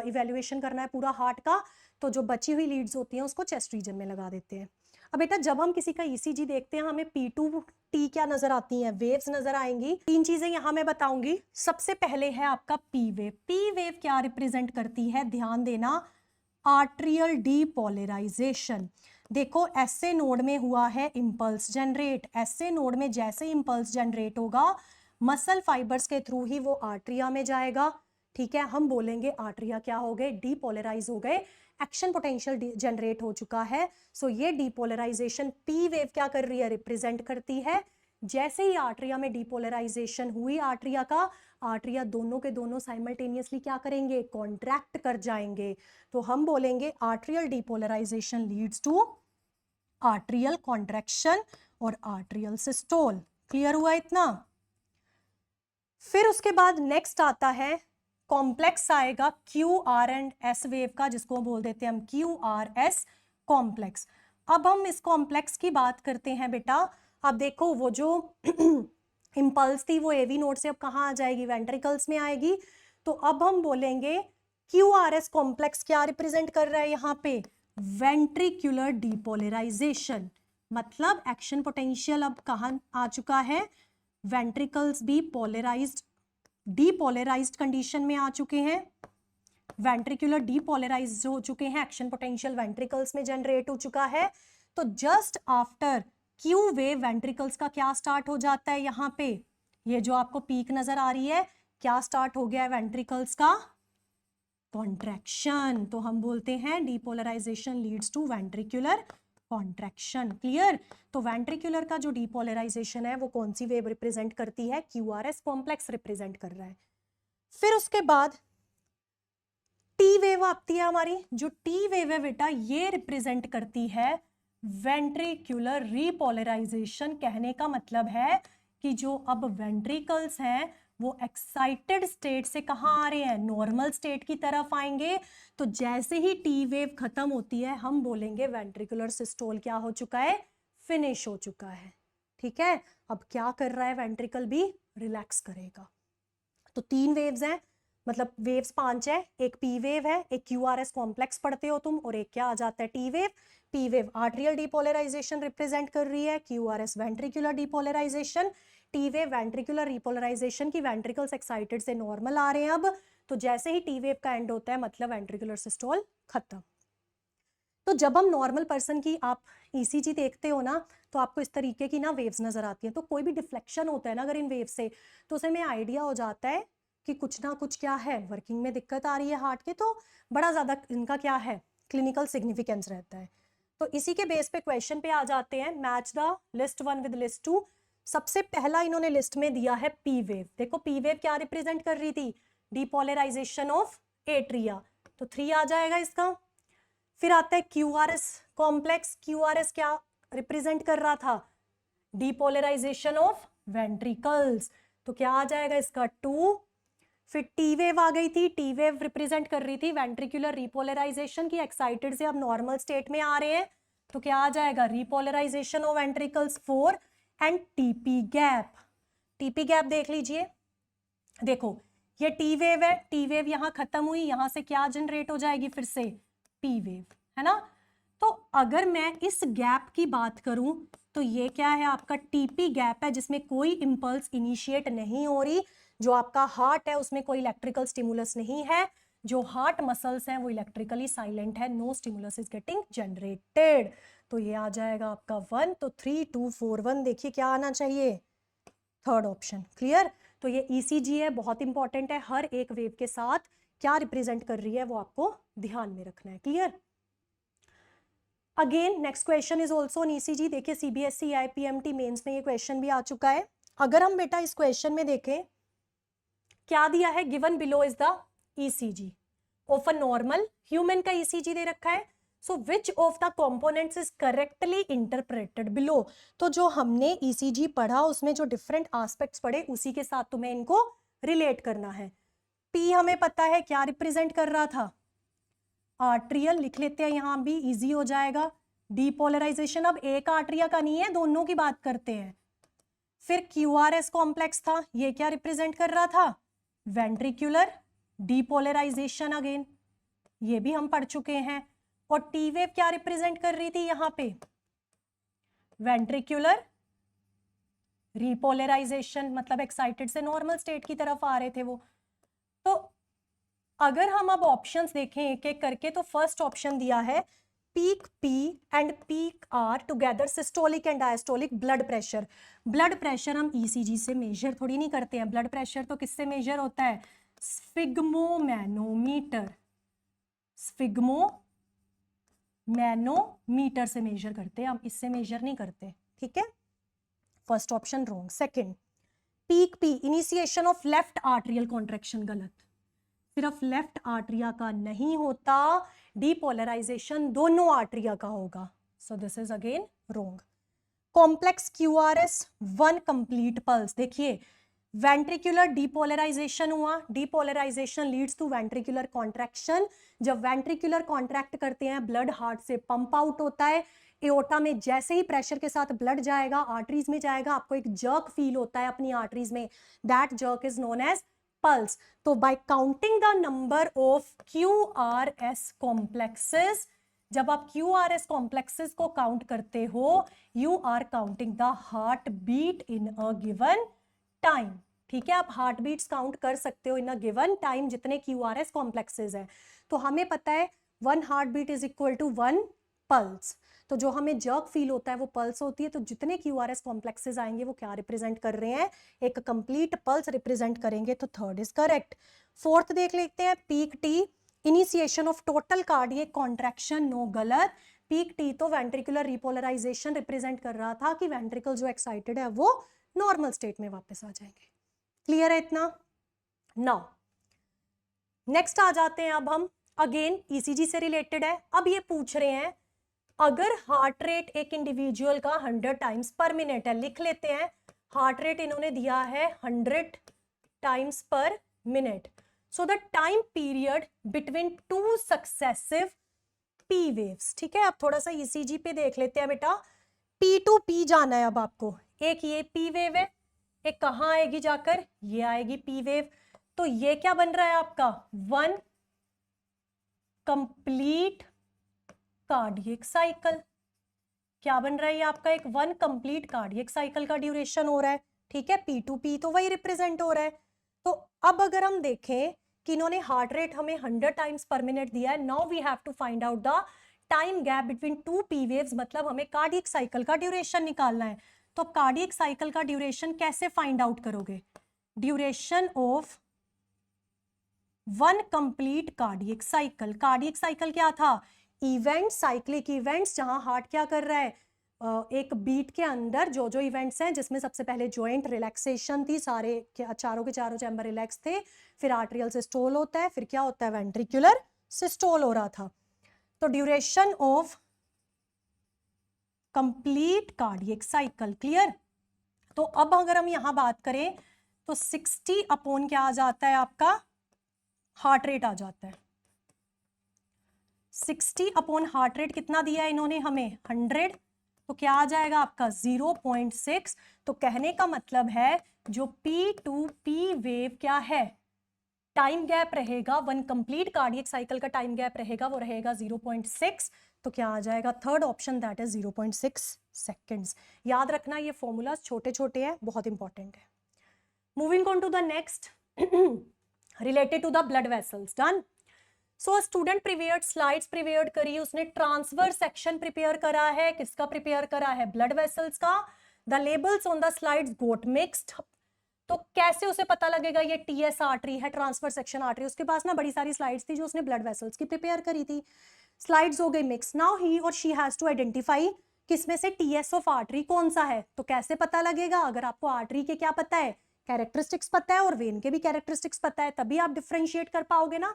इवेल्युएशन करना है पूरा हार्ट का, तो जो बची हुई लीड्स होती हैं उसको चेस्ट रीजन में लगा देते हैं। अब बेटा जब हम किसी का ECG देखते हैं, हमें P2T क्या नजर आती हैं, वेव्स नजर आएंगी। 3 चीजें यहां मैं बताऊंगी। सबसे पहले है आपका P वेव। P वेव क्या रिप्रेजेंट करती है, ध्यान देना, आर्ट्रियल डीपोलराइजेशन। देखो ऐसे नोड में हुआ है इंपल्स जनरेट, ऐसे नोड में जैसे इंपल्स जनरेट होगा मसल फाइबर्स के थ्रू ही वो आर्ट्रिया में जाएगा, ठीक है। हम बोलेंगे आर्ट्रिया क्या हो गए, डीपोलराइज हो गए, एक्शन पोटेंशियल जनरेट हो चुका है। सो ये डीपोलराइजेशन P वेव क्या कर रही है, रिप्रेजेंट करती है जैसे ही आर्टरिया में डिपोलराइजेशन हुई आर्टरिया का, आर्टरिया दोनों के दोनों साइमल्टेनियसली क्या करेंगे, कॉन्ट्रैक्ट कर जाएंगे। तो हम बोलेंगे arterial depolarization leads to arterial contraction और आर्टरियल सिस्टोल। क्लियर हुआ इतना? फिर उसके बाद नेक्स्ट आता है कॉम्प्लेक्स आएगा Q R and S wave का, जिसको बोल देते हैं हम क्यू आर एस कॉम्प्लेक्स। अब हम इस कॉम्प्लेक्स की बात करते हैं बेटा। अब देखो वो जो इंपल्स थी वो एवी नोड से अब कहाँ आ जाएगी, वेंट्रिकल्स में आएगी। तो अब हम बोलेंगे क्यू आर एस कॉम्प्लेक्स क्या रिप्रेजेंट कर रहा है यहाँ पे, वेंट्रिकुलर डिपोलराइजेशन। मतलब एक्शन पोटेंशियल अब कहाँ आ चुका है, वेंट्रिकल्स भी पोलराइज्ड डीपोलराइज्ड कंडीशन में आ चुके हैं, वेंट्रिकुलर डीपोलराइज्ड हो चुके हैं, एक्शन पोटेंशियल वेंट्रिकल्स में जनरेट हो चुका है। तो just after Q wave ventricles का क्या स्टार्ट हो जाता है, यहाँ पे ये जो आपको पीक नजर आ रही है, क्या स्टार्ट हो गया है वेंट्रिकल्स का, कॉन्ट्रैक्शन। तो हम बोलते हैं depolarization leads to ventricular contraction. Clear? तो वेंट्रिकुलर का जो डीपोलराइजेशन है वो कौन सी वेव रिप्रेजेंट करती है, क्यूआरएस कॉम्प्लेक्स रिप्रेजेंट कर रहा है। फिर उसके बाद टी वेव आती है हमारी, जो टी वेव है बेटा ये रिप्रेजेंट करती है वेंट्रिकुलर रीपोलराइजेशन। कहने का मतलब है कि जो अब वेंट्रिकल्स हैं वो एक्साइटेड स्टेट से कहाँ आ रहे हैं, नॉर्मल स्टेट की तरफ आएंगे। तो जैसे ही टी वेव खत्म होती है हम बोलेंगे वेंट्रिकुलर सिस्टोल क्या हो चुका है, फिनिश हो चुका है। ठीक है, अब क्या कर रहा है वेंट्रिकल भी, रिलैक्स करेगा। तो 3 वेव्स हैं, मतलब वेव्स 5 है, एक पी वेव है, एक क्यूआरएस कॉम्प्लेक्स पढ़ते हो तुम, और एक क्या आ जाता है, T wave. P wave arterial depolarization represent कर रही है, QRS ventricular depolarization, T wave ventricular repolarization की वेंट्रिकल्स एक्साइटेड से नॉर्मल आ रहे हैं अब। तो जैसे ही टी वेव का एंड होता है मतलब वेंट्रिकुलर सिस्टोल खत्म। तो जब हम नॉर्मल पर्सन की आप ईसीजी देखते हो ना, तो आपको इस तरीके की ना वेव्स नजर आती हैं। तो कोई भी डिफ्लेक्शन होता है ना अगर इन वेव से, तो उसे में आइडिया हो जाता है कि कुछ ना कुछ क्या है, वर्किंग में दिक्कत आ रही है हार्ट के। तो बड़ा ज्यादा इनका क्या है, क्लिनिकल सिग्निफिकेंस रहता है। तो इसी के बेस पे क्वेश्चन पे आ जाते हैं, match the list 1 with list 2। सबसे पहला इन्होंने लिस्ट में दिया है पी वेव। देखो पी वेव क्या रिप्रेजेंट कर रही थी, डिपोलराइजेशन ऑफ एट्रिया, तो 3 आ जाएगा इसका। फिर आता है क्यूआरएस कॉम्प्लेक्स, क्यूआरएस क्या रिप्रेजेंट कर रहा था, डिपोलराइजेशन ऑफ वेंट्रिकल्स, तो क्या आ जाएगा इसका 2। फिर टी वेव आ गई थी, टी वेव रिप्रेजेंट कर रही थी वेंट्रिकुलर रिपोलराइजेशन की, एक्साइटेड से अब नॉर्मल स्टेट में आ रहे हैं, तो क्या आ जाएगा, repolarization of ventricles 4। And TP gap, TP gap देख लीजिए, देखो ये टी वेव है, टी वेव यहां खत्म हुई, यहां से क्या जनरेट हो जाएगी फिर से, पी वेव, है ना। तो अगर मैं इस गैप की बात करूं तो ये क्या है, आपका टीपी गैप है, जिसमें कोई इंपल्स इनिशिएट नहीं हो रही। जो आपका हार्ट है उसमें कोई इलेक्ट्रिकल स्टिमुलस नहीं है, जो हार्ट मसल्स हैं वो इलेक्ट्रिकली साइलेंट है, no stimulus is getting generated. तो ये आ जाएगा आपका 1। तो 3 2 4 1, देखिए क्या आना चाहिए, थर्ड ऑप्शन। क्लियर? तो ये ईसीजी है, बहुत इंपॉर्टेंट है, हर एक वेव के साथ क्या रिप्रेजेंट कर रही है वो आपको ध्यान में रखना है। Clear? Again next question is also on ECG. देखिए सीबीएसई आईपीएमटी मेंस में ये क्वेश्चन भी आ चुका है। अगर हम बेटा इस क्वेश्चन में देखें क्या दिया है, given below is the ECG of a normal human का ईसीजी दे रखा है। So which of the components is correctly interpreted below. तो जो हमने ईसीजी पढ़ा उसमें जो डिफरेंट एस्पेक्ट्स पढ़े उसी के साथ तुम्हें इनको रिलेट करना है। पी हमें पता है क्या रिप्रेजेंट कर रहा था, आर्ट्रियल, लिख लेते हैं यहां भी इजी हो जाएगा। डीपोलराइजेशन अब एक आर्ट्रिया का नहीं है, दोनों की बात करते हैं। फिर क्यूआरएस कॉम्प्लेक्स था, ये क्या रिप्रेजेंट कर रहा था, वेंट्रिकुलर डीपोलराइजेशन, अगेन ये भी हम पढ़ चुके हैं। और टी वेव क्या रिप्रेजेंट कर रही थी यहां पे, वेंट्रिकुलर रिपोलराइजेशन, मतलब एक्साइटेड से नॉर्मल स्टेट की तरफ आ रहे थे वो। तो अगर हम अब ऑप्शंस देखें एक एक करके, तो फर्स्ट ऑप्शन दिया है peak P and peak R together systolic and diastolic blood pressure. Blood pressure हम ईसीजी से मेजर थोड़ी नहीं करते हैं, ब्लड प्रेशर तो किससे मेजर होता है, स्फिग्मोमैनोमीटर, स्फिग्मोमैनोमीटर से मेजर करते हैं हम, इससे मेजर नहीं करते। ठीक है, first option wrong. Second, peak P initiation of left arterial contraction, गलत। सिर्फ लेफ्ट आर्टरिया का नहीं होता, डीपोलराइजेशन दोनों आर्टरिया का होगा, so this is again wrong. Complex QRS, one complete pulse. देखिए वेंट्रिकुलर डीपोलराइजेशन हुआ, depolarization leads to ventricular contraction. जब वेंट्रिकुलर कॉन्ट्रैक्ट करते हैं ब्लड हार्ट से पंप आउट होता है, एओर्टा में जैसे ही प्रेशर के साथ ब्लड जाएगा, आर्टरीज में जाएगा, आपको एक जर्क फील होता है अपनी आर्टरीज में, that jerk is known as pulse. तो by counting the number of QRS complexes, जब आप QRS कॉम्प्लेक्सेस को काउंट करते हो, you are counting the heart beat in a given time. ठीक है, आप हार्ट बीट्स काउंट कर सकते हो इन अ गिवन टाइम, जितने QRS कॉम्प्लेक्सेस है। तो हमें पता है 1 heart beat is equal to 1 pulse, तो जो हमें जर्क फील होता है वो पल्स होती है। तो जितने QRS कॉम्प्लेक्सेस आएंगे वो क्या रिप्रेजेंट कर रहे हैं, एक कंप्लीट पल्स रिप्रेजेंट करेंगे, तो थर्ड इज करेक्ट। फोर्थ देख लेते हैं, peak T initiation of total cardiac contraction, no, गलत। पीक टी तो वेंट्रिकुलर रिपोलराइजेशन रिप्रेजेंट कर रहा था कि वेंट्रिकल जो एक्साइटेड है वो नॉर्मल स्टेट में वापस आ जाएंगे। क्लियर है इतना? नाउ नेक्स्ट आ जाते हैं, अब हम अगेन ECG से रिलेटेड है। अब ये पूछ रहे हैं अगर हार्ट रेट एक इंडिविजुअल का 100 टाइम्स पर मिनट है, लिख लेते हैं हार्ट रेट इन्होंने दिया है 100 टाइम्स पर minute. So the time period between 2 successive P waves. ठीक है, अब थोड़ा सा ECG पे देख लेते हैं बेटा, P टू P जाना है अब आपको। एक ये P वेव है, एक कहाँ आएगी जाकर, ये आएगी P वेव। तो ये क्या बन रहा है आपका, 1 कंप्लीट कार्डियक साइकिल। क्या बन रहा है ये आपका, एक 1 कंप्लीट कार्डियक साइकिल का ड्यूरेशन हो रहा है। ठीक है, P टू P तो वही रिप्रेजेंट हो रहा है। तो अब अगर हम देखें कि इन्होंने हार्ट रेट हमें 100 टाइम्स पर मिनट दिया है, now we have to find out the time gap between 2 P waves, मतलब हमें कार्डियक साइकिल का ड्यूरेशन निकालना है। तो कार्डियक साइकिल का ड्यूरेशन कैसे फाइंड आउट करोगे, duration of 1 complete cardiac cycle. Cardiac cycle क्या था, इवेंट, साइक्लिक इवेंट्स, जहां हार्ट क्या कर रहा है, एक बीट के अंदर जो जो इवेंट्स हैं, जिसमें सबसे पहले जॉइंट रिलैक्सेशन थी, सारे चारों के चारों चैम्बर रिलैक्स थे, फिर आर्टरियल सिस्टोल होता है, फिर क्या होता है, वेंट्रिकुलर सिस्टोल हो रहा था। तो duration of complete cardiac cycle, clear. तो अब अगर हम यहां बात करें तो 60 अपॉन क्या आ जाता है आपका, हार्ट रेट आ जाता है। 60 अपॉन हार्ट रेट कितना दिया है इन्होंने हमें, 100, तो क्या आ जाएगा आपका 0.6। तो कहने का मतलब है जो P टू P वेव क्या है, टाइम गैप रहेगा, 1 कंप्लीट कार्डियक साइकिल का टाइम गैप रहेगा, वो रहेगा 0.6। तो क्या आ जाएगा, third option, that is 0.6 seconds. याद रखना ये फॉर्मूलाज छोटे छोटे हैं, बहुत इंपॉर्टेंट है। Moving on to the next, related to the blood vessels, done. So student prepared slides prepare करी, उसने ट्रांसफर सेक्शन प्रिपेयर करा है, किसका प्रिपेयर करा है, ब्लड वेसल्स का। The labels on the slides got mixed. तो कैसे उसे पता लगेगा ये TS आर्टरी है, ट्रांसफर सेक्शन आर्टरी। उसके पास ना बड़ी सारी स्लाइड्स थी जो उसने ब्लड वेसल्स की प्रिपेयर करी थी, स्लाइड्स हो गई मिक्स। नाउ ही और शी हैज टू आइडेंटिफाई किसमें से TS ऑफ आर्टरी कौन सा है। तो कैसे पता लगेगा, अगर आपको आर्टरी के क्या पता है, कैरेक्टरिस्टिक्स पता है, और वेन के भी कैरेक्टरिस्टिक्स पता है, तभी आप डिफरेंशिएट कर पाओगे ना।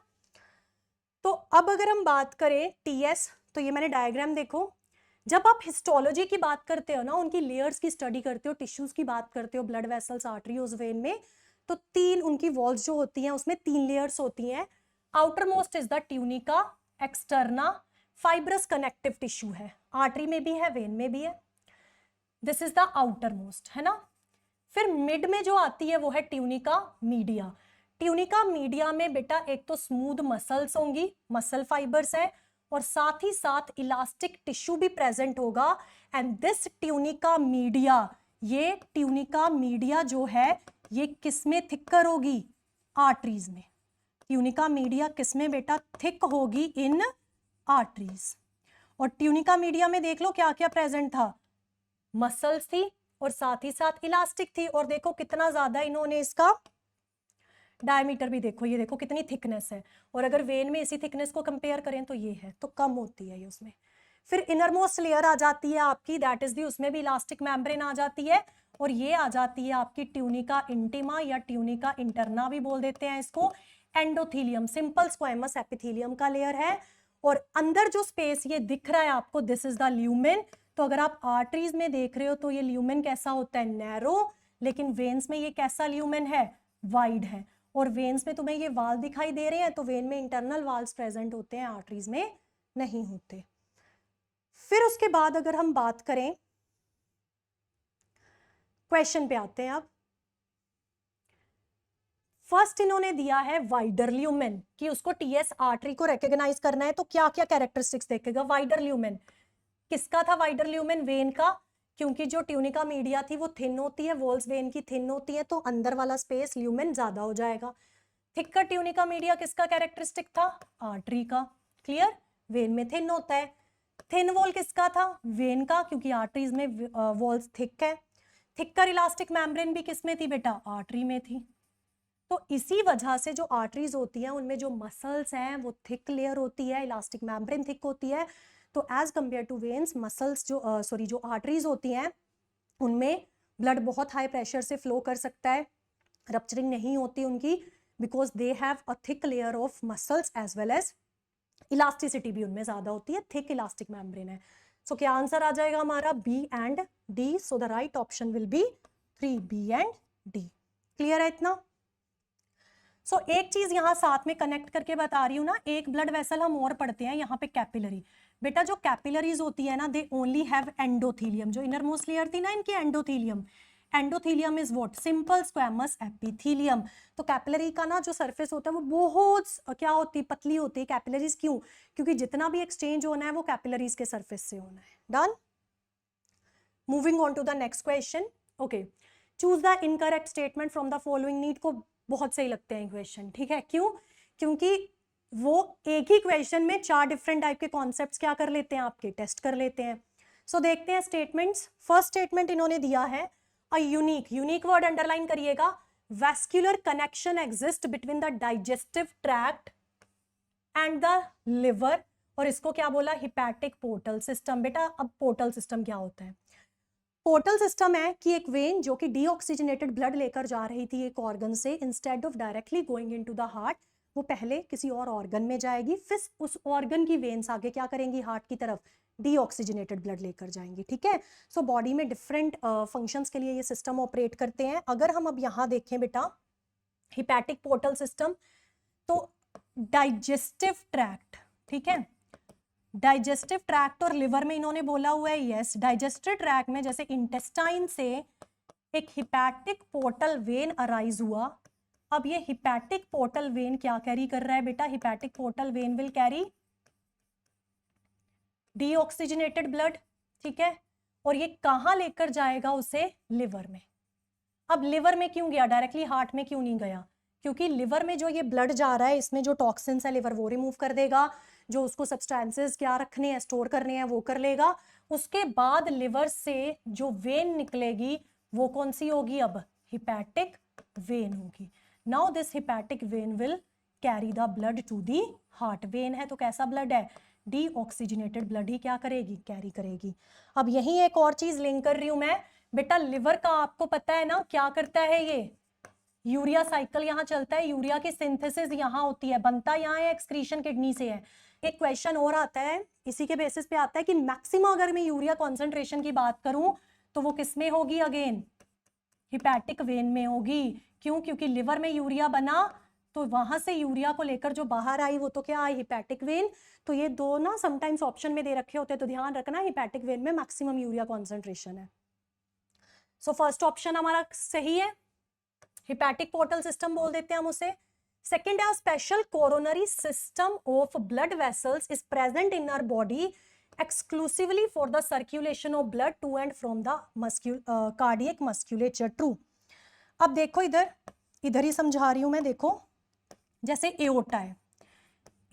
तो अब अगर हम बात करें TS, तो ये मैंने डायग्राम देखो, जब आप हिस्टोलॉजी की बात करते हो ना, उनकी लेयर्स की स्टडी करते हो, टिश्यूज की बात करते हो, ब्लड वेसल्स, आर्टरीज, वेन में, तो 3 उनकी वॉल्स जो होती हैं उसमें 3 लेयर्स होती हैं। Outer most is the tunica externa, fibrous connective tissue है, आर्टरी में भी है, वेन में भी है, this is the outer most, है ना। फिर मिड में जो आती है वो है ट्यूनिका मीडिया। ट्यूनिका मीडिया में बेटा एक तो स्मूथ मसल्स होंगी, मसल फाइबर्स है, और साथ ही साथ इलास्टिक टिश्यू भी प्रेजेंट होगा। एंड दिस ट्यूनिका मीडिया, ये ट्यूनिका मीडिया जो है ये किस में थिकर होगी, आर्टरीज में। ट्यूनिका मीडिया किस में बेटा थिक होगी, इन आर्टरीज। और ट्यूनिका मीडिया में देख लो क्या क्या प्रेजेंट था, मसल्स थी और साथ ही साथ इलास्टिक थी। और देखो कितना ज्यादा इन्होंने इसका डायमीटर भी देखो, ये देखो कितनी थिकनेस है। और अगर वेन में इसी थिकनेस को कंपेयर करें तो ये है, तो कम होती है ये उसमें। फिर इनरमोस्ट लेयर आ जाती है आपकी, दैट इज दी, उसमें भी इलास्टिक मेम्ब्रेन आ जाती है। और ये आ जाती है आपकी ट्यूनिका इंटिमा या ट्यूनिका इंटरना भी बोल देते हैं इसको। एंडोथीलियम सिंपल स्क्वेमस एपिथेलियम का लेयर है, और अंदर जो स्पेस ये दिख रहा है आपको, दिस इज द ल्यूमेन। तो अगर आप आर्टरीज में देख रहे हो तो ये ल्यूमेन कैसा होता है, नैरो, लेकिन वेन्स में ये कैसा ल्यूमेन है, वाइड है। और वेन्स में तुम्हें ये वाल दिखाई दे रहे हैं, तो वेन में इंटरनल वाल्स प्रेजेंट होते हैं, आर्टरीज में नहीं होते। फिर उसके बाद अगर हम बात करें, क्वेश्चन पे आते हैं अब। फर्स्ट इन्होंने दिया है वाइडर ल्यूमेन, कि उसको टीएस आर्टरी को रिकॉग्नाइज करना है, तो क्या क्या कैरेक्टरिस्टिक्स देखेगा वाइडर ल्यूमेन। किसका था वाइडर ल्यूमेन, वेन का, क्योंकि जो ट्यूनिका मीडिया थी वो थिन होती है, वॉल्स वेन की थिन होती है, तो अंदर वाला स्पेस ल्यूमेन ज्यादा हो जाएगा। थिकर ट्यूनिका मीडिया किसका कैरेक्टरिस्टिक था, आर्टरी का, क्लियर, वेन में थिन होता है। थिन वॉल किसका था, वेन का, क्योंकि आर्टरीज में वॉल्स थिक है। थिकर इलास्टिक मेम्ब्रेन भी किसमें थी बेटा, आर्टरी में थी। तो इसी वजह से जो आर्टरीज होती हैं उनमें जो मसल्स हैं वो थिक लेयर होती है, इलास्टिक मेम्ब्रेन थिक होती है। तो as compare to veins, muscles जो आर्टरीज होती हैं उनमें ब्लड बहुत हाई प्रेशर से फ्लो कर सकता है, रप्चरिंग नहीं होती उनकी, because they have a thick layer of muscles as well as elasticity भी उनमें ज्यादा होती है, थिक इलास्टिक मेम्ब्रेन है। सो क्या आंसर आ जाएगा हमारा, B and D. So the right option will be 3, B and D. Clear है इतना। सो एक चीज यहां साथ में कनेक्ट करके बता रही हूं ना, एक ब्लड वेसल हम और पढ़ते हैं यहाँ पे, कैपिलरी। बेटा जो कैपिलरीज होती है ना, दे ओनली हैव एंडोथीलियम, जो इनर मोस्ट लेयर थी ना इनकी endothelium, endothelium is what, simple squamous epithelium. तो कैपिलरी का ना जो सरफेस होता है वो बहुत क्या होती है, पतली होती है कैपिलरीज। क्यों, क्योंकि जितना भी एक्सचेंज होना है वो कैपिलरीज के सरफेस से होना है। Done. Moving on to the next question. Okay, choose the incorrect statement from the following. Need को बहुत सही लगते हैं क्वेश्चन, ठीक है, क्यों, क्योंकि वो एक ही क्वेश्चन में 4 डिफरेंट टाइप के कॉन्सेप्ट्स क्या कर लेते हैं, आपके टेस्ट कर लेते हैं। सो देखते हैं स्टेटमेंट्स। फर्स्ट स्टेटमेंट इन्होंने दिया है, अ यूनिक वर्ड अंडरलाइन करिएगा, vascular connection exist between the digestive tract and the liver, और इसको क्या बोला, हिपैटिक पोर्टल सिस्टम। बेटा अब पोर्टल सिस्टम क्या होता है, पोर्टल सिस्टम है कि एक वेन जो कि डीऑक्सीजनेटेड ब्लड लेकर जा रही थी एक ऑर्गन से, instead of directly going into the heart, वो पहले किसी और ऑर्गन में जाएगी, फिर उस ऑर्गन की वेन्स आगे क्या करेंगी, हार्ट की तरफ डीऑक्सीजनेटेड ब्लड लेकर जाएंगी, ठीक है। सो बॉडी में डिफरेंट फंक्शंस के लिए ये सिस्टम ऑपरेट करते हैं। अगर हम अब यहाँ देखें बेटा, हिपैटिक पोर्टल सिस्टम, तो डाइजेस्टिव ट्रैक्ट, ठीक है, डाइजेस्टिव ट्रैक्ट और लिवर में इन्होंने बोला हुआ है, यस, डाइजेस्टिव ट्रैक्ट में जैसे इंटेस्टाइन से एक हिपैटिक पोर्टल वेन अराइज हुआ। अब ये हिपैटिक पोर्टल वेन क्या कैरी कर रहा है बेटा, hepatic portal vein will carry deoxygenated blood, ठीक है, और ये कहां लेकर जाएगा उसे, लिवर में। अब लिवर में क्यों गया, डायरेक्टली हार्ट में क्यों नहीं गया, क्योंकि लिवर में जो ये ब्लड जा रहा है इसमें जो टॉक्सिन्स है लिवर वो रिमूव कर देगा, जो उसको सब्सटेंसेस क्या रखने हैं, स्टोर करने हैं, वो कर लेगा। उसके बाद लिवर से जो वेन निकलेगी वो कौन सी होगी, अब हिपैटिक वेन होगी। Now this hepatic vein will carry the blood to the heart. Vein है तो कैसा ब्लड है, डीऑक्सीजनेटेड ब्लड ही क्या करेगी, कैरी करेगी। अब यही एक और चीज लिंक कर रही हूं मैं बेटा, लिवर का आपको पता है ना क्या करता है, ये यूरिया साइकिल यहाँ चलता है, यूरिया की सिंथेसिस यहाँ होती है, बनता यहाँ है, एक्सक्रीशन किडनी से है। एक क्वेश्चन और आता है इसी के बेसिस पे आता है कि मैक्सिमम अगर मैं यूरिया कॉन्सेंट्रेशन की बात करूं तो वो किस में होगी, अगेन हिपैटिक वेन में होगी। क्यों, क्योंकि लिवर में यूरिया बना तो वहां से यूरिया को लेकर जो बाहर आई वो तो क्या आई, हिपैटिक वेन। तो ये दो ना समटाइम्स ऑप्शन में दे रखे होते हैं, तो ध्यान रखना हिपैटिक वेन में मैक्सिमम यूरिया कॉन्सेंट्रेशन है। सो फर्स्ट ऑप्शन हमारा सही है, हिपैटिक पोर्टल सिस्टम बोल देते हैं हम उसे। सेकेंड है, special coronary system of blood vessels is present in our body exclusively for the circulation of blood to and from the cardiac musculature. True. अब देखो इधर ही समझा रही हूं मैं, देखो जैसे एओर्टा है,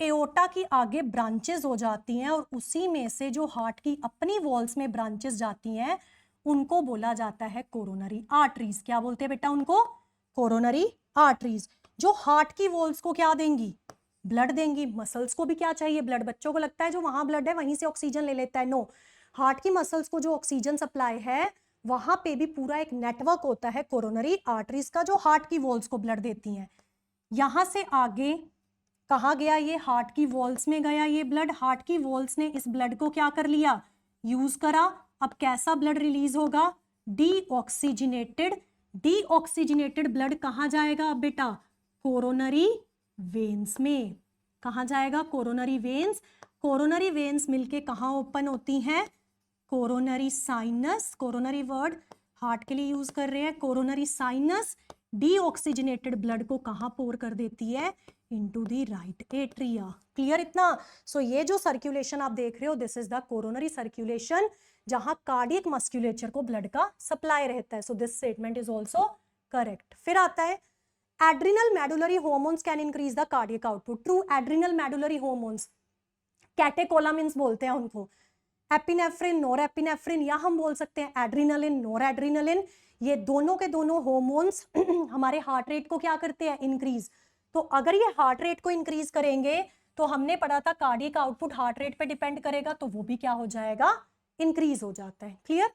एओर्टा की आगे ब्रांचेस हो जाती हैं और उसी में से जो हार्ट की अपनी वॉल्स में ब्रांचेस जाती हैं उनको बोला जाता है कोरोनरी आर्टरीज। क्या बोलते हैं बेटा उनको, कोरोनरी आर्टरीज, जो हार्ट की वॉल्स को क्या देंगी, ब्लड देंगी। मसल्स को भी क्या चाहिए, ब्लड। बच्चों को लगता है जो वहां ब्लड है वहीं से ऑक्सीजन ले लेता है, नो, हार्ट की मसल्स को जो ऑक्सीजन सप्लाई है वहां पे भी पूरा एक नेटवर्क होता है कोरोनरी आर्टरीज का जो हार्ट की वॉल्स को ब्लड देती हैं। यहां से आगे कहा गया, ये हार्ट की वॉल्स में गया ये ब्लड, हार्ट की वॉल्स ने इस ब्लड को क्या कर लिया, यूज करा। अब कैसा ब्लड रिलीज होगा, डीऑक्सीजनेटेड। डीऑक्सीजनेटेड ब्लड कहां जाएगा अब बेटा, कोरोनरी वेन्स में। कहां जाएगा, कोरोनरी वेन्स। कोरोनरी वेन्स मिलके कहां ओपन होती हैं, coronary sinus. Coronary word heart के लिए यूज कर रहे हैं, कोरोनरी साइनस डीऑक्सीजनेटेड ब्लड को कहां पोर कर देती है, into the right atria. Clear इतना। सो ये जो सर्कुलेशन आप देख रहे हो, this is the coronary circulation, जहां कार्डियक मस्कुलेचर को ब्लड का सप्लाई रहता है। So this statement is also correct. फिर आता है adrenal medullary hormones can increase the cardiac output. True, adrenal medullary hormones, catecholamines बोलते हैं उनको, एपिनेफ्रिन, नोरेपिनेफ्रिन, या हम बोल सकते हैं एड्रिनलिन, नोरेड्रिनलिन। ये दोनों के दोनों हॉर्मोन्स हमारे हार्ट रेट को क्या करते हैं, इंक्रीज। तो अगर ये हार्ट रेट को इंक्रीज करेंगे तो हमने पढ़ा था कार्डियक आउटपुट हार्ट रेट पे डिपेंड करेगा, तो वो भी क्या हो जाएगा, इंक्रीज हो जाता है। क्लियर।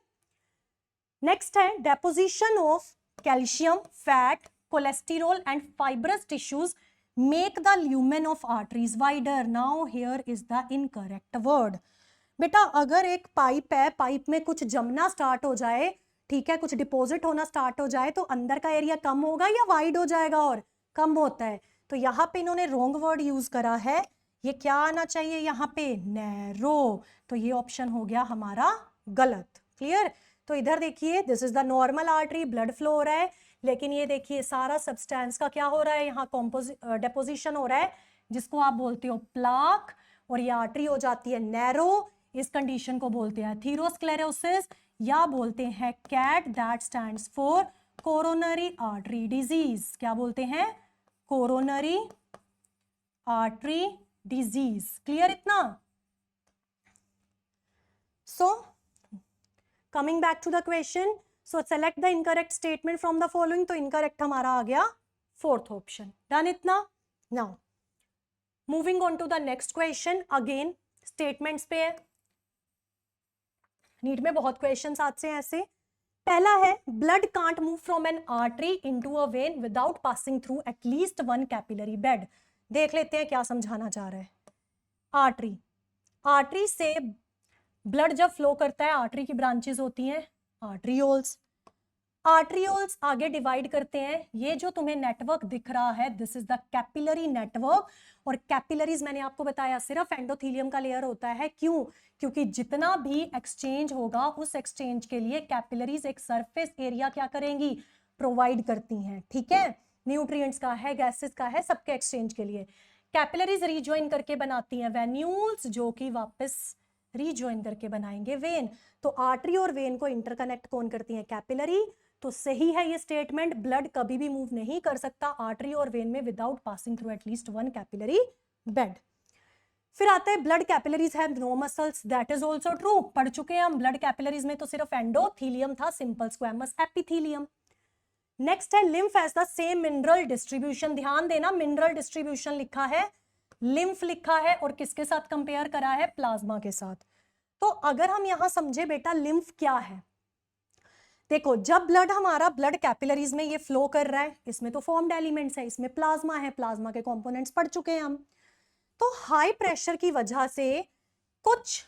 नेक्स्ट है deposition of calcium, fat, cholesterol and fibrous tissues make the lumen of arteries wider. Now here is the incorrect word. बेटा अगर एक पाइप है, पाइप में कुछ जमना स्टार्ट हो जाए, ठीक है, कुछ डिपॉजिट होना स्टार्ट हो जाए, तो अंदर का एरिया कम होगा या वाइड हो जाएगा, और कम होता है। तो यहाँ पे इन्होंने रॉन्ग वर्ड यूज करा है, ये क्या आना चाहिए यहाँ पे, नैरो। तो ये ऑप्शन हो गया हमारा गलत। क्लियर। तो इधर देखिए, this is the normal artery, blood flow हो रहा है, लेकिन ये देखिए सारा सब्सटेंस का क्या हो रहा है, यहाँ डेपोजिशन हो रहा है, जिसको आप बोलते हो प्लाक, और ये आर्टरी हो जाती है नैरो। इस कंडीशन को बोलते हैं थीरोस्क्लेरोसिस, या बोलते हैं CAD, that stands for coronary artery disease. क्या बोलते हैं, कोरोनरी आर्टरी डिजीज। क्लियर इतना। So coming back to the question, so select the incorrect statement from the following. तो इनकरेक्ट हमारा आ गया फोर्थ ऑप्शन। डन इतना। Now moving on to the next question, again statements पे है, NEET में बहुत क्वेश्चंस आते हैं ऐसे। पहला है blood can't move from N artery into a when without passing through at least one capillary bed. देख लेते हैं क्या समझाना चाह रहा है। आर्टरी, आर्टरी से ब्लड जब फ्लो करता है, आर्टरी की ब्रांचेस होती हैं आर्टरियोल्स। आर्टरियोल्स आगे डिवाइड करते हैं। ये जो तुम्हें नेटवर्क दिख रहा है, this is the capillary network. और कैपिलरीज मैंने आपको बताया सिर्फ एंडोथेलियम का लेयर होता है। क्यों, क्योंकि जितना भी एक्सचेंज होगा उस एक्सचेंज के लिए कैपिलरीज एक सरफेस एरिया क्या करेंगी, प्रोवाइड करती हैं। ठीक है, न्यूट्रिएंट्स का है, गैसेस का है, सबके एक्सचेंज के लिए कैपिलरीज रीजॉइन करके बनाती हैं वेन्यूल्स, जो कि वापस रीजॉइन करके बनाएंगे वेन। तो आर्टरी और वेन को इंटरकनेक्ट कौन करती हैं, कैपिलरी। तो सही है ये स्टेटमेंट, ब्लड कभी भी मूव नहीं कर सकता आर्टरी और वेन में without passing through at least one capillary bed. फिर आता है blood capillaries have no muscles, that is also true. पढ़ चुके हैं हम, ब्लड कैपिलरीज में तो सिर्फ एंडोथेलियम था, सिंपल स्क्वैमस एपिथेलियम। नेक्स्ट है lymph has the same mineral distribution. ध्यान देना, मिनरल डिस्ट्रीब्यूशन लिखा है, लिम्फ लिखा है, और किसके साथ कंपेयर करा है, प्लाज्मा के साथ। तो अगर हम यहां समझे बेटा लिम्फ क्या है, देखो जब ब्लड हमारा ब्लड कैपिलरीज में ये फ्लो कर रहा है, इसमें तो फॉर्म्ड एलिमेंट्स है, इसमें प्लाज्मा है, प्लाज्मा के कंपोनेंट्स पढ़ चुके हैं हम। तो हाई प्रेशर की वजह से कुछ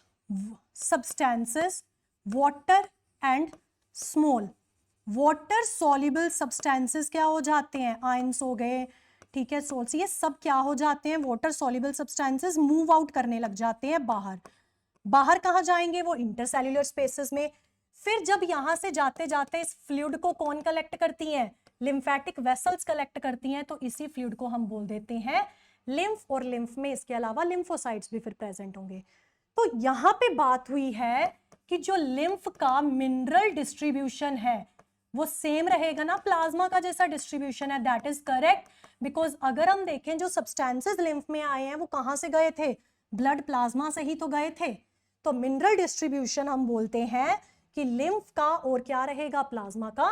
substances water and small water soluble substances क्या हो जाते हैं, आयंस हो गए, ठीक है, सोल्स, ये सब क्या हो जाते हैं, water soluble substances move out करने लग जाते हैं बाहर। बाहर कहाँ जाएंगे, वो इंटरसेल्युलर स्पेसेस में। फिर जब यहां से जाते जाते इस फ्लूइड को कौन कलेक्ट करती हैं, लिम्फेटिक वेसल्स कलेक्ट करती हैं। तो इसी फ्लूइड को हम बोल देते हैं लिम्फ, और लिम्फ में इसके अलावा लिम्फोसाइट्स भी फिर प्रेजेंट होंगे। तो यहां पे बात हुई है कि जो लिम्फ का मिनरल डिस्ट्रीब्यूशन है वो सेम रहेगा ना, प्लाज्मा का जैसा डिस्ट्रीब्यूशन है। दैट इज करेक्ट, बिकॉज अगर हम देखें जो सब्सटेंसेस लिम्फ में आए हैं वो कहां से गए थे, ब्लड प्लाज्मा से ही तो गए थे। तो मिनरल डिस्ट्रीब्यूशन हम बोलते हैं कि लिम्फ का और क्या रहेगा, प्लाज्मा का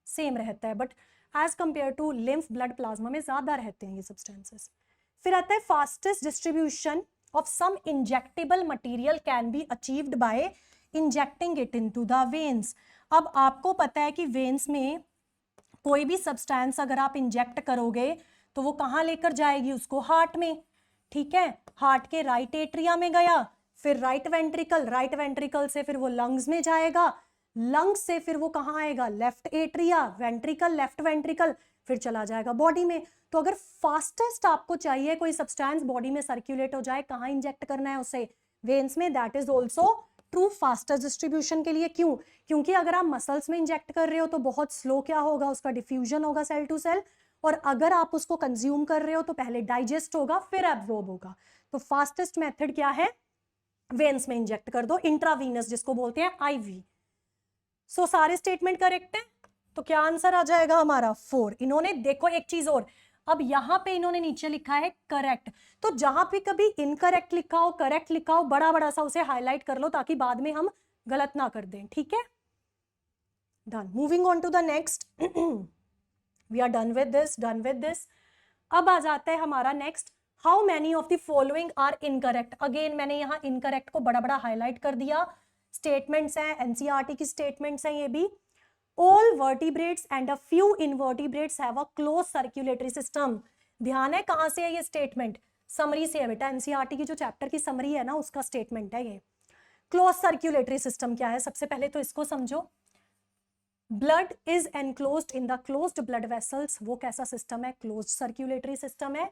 सेम रहता है, but as compare to lymph blood plasma में ज्यादा रहते हैं ये सब्सटेंसेस। फिर आता है fastest distribution of some injectable material can be achieved by injecting it into the veins. अब आपको पता है कि वेन्स में कोई भी सब्सटेंस अगर आप इंजेक्ट करोगे तो वो कहाँ लेकर जाएगी उसको, हार्ट में, ठीक है। हार्ट के राइट एट्रिया में गया, फिर राइट वेंट्रिकल से फिर वो लंग्स में जाएगा, लंग्स से फिर वो कहाँ आएगा, left atria, ventricle, left ventricle, फिर चला जाएगा बॉडी में। तो अगर फास्टेस्ट आपको चाहिए कोई सब्सटेंस बॉडी में सर्कुलेट हो जाए, कहाँ इंजेक्ट करना है उसे, वेन्स में। That is also true fastest distribution के लिए। क्यों? क्योंकि अगर आप मसल्स में इंजेक्ट कर रहे हो तो बहुत स्लो क्या होगा, उसका डिफ्यूजन होगा सेल टू सेल, और अगर आप उसको कंज्यूम कर रहे हो तो पहले डाइजेस्ट होगा फिर एब्जॉर्ब होगा। तो फास्टेस्ट मेथड क्या है, वेन्स में इंजेक्ट कर दो, इंट्रावीनस जिसको बोलते हैं आईवी। सो सारे स्टेटमेंट करेक्ट है, तो क्या आंसर आ जाएगा हमारा 4। इन्होंने देखो एक चीज और, अब यहां पे इन्होंने नीचे लिखा है करेक्ट, तो जहां पे कभी इनकरेक्ट लिखा हो, करेक्ट लिखा हो, बड़ा बड़ा सा उसे हाईलाइट कर लो ताकि बाद में हम गलत ना कर दें, ठीक है। Done, moving on to the next. We are done with this. अब आ जाता है हमारा next, how many of the following are incorrect. Again मैंने यहां इनकरेक्ट को बड़ा बड़ा हाईलाइट कर दिया, स्टेटमेंट्स हैं, एनसीईआरटी की स्टेटमेंट्स हैं ये भी। All vertebrates and a few invertebrates have a closed circulatory system। ध्यान है कहां से है ये स्टेटमेंट, समरी से है बेटा, एनसीईआरटी की जो चैप्टर की समरी है ना उसका स्टेटमेंट है ये। क्लोज सर्क्यूलेटरी सिस्टम क्या है, सबसे पहले तो इसको समझो। Blood is enclosed in the closed blood vessels, वो कैसा सिस्टम है, क्लोज्ड सर्क्यूलेटरी सिस्टम है।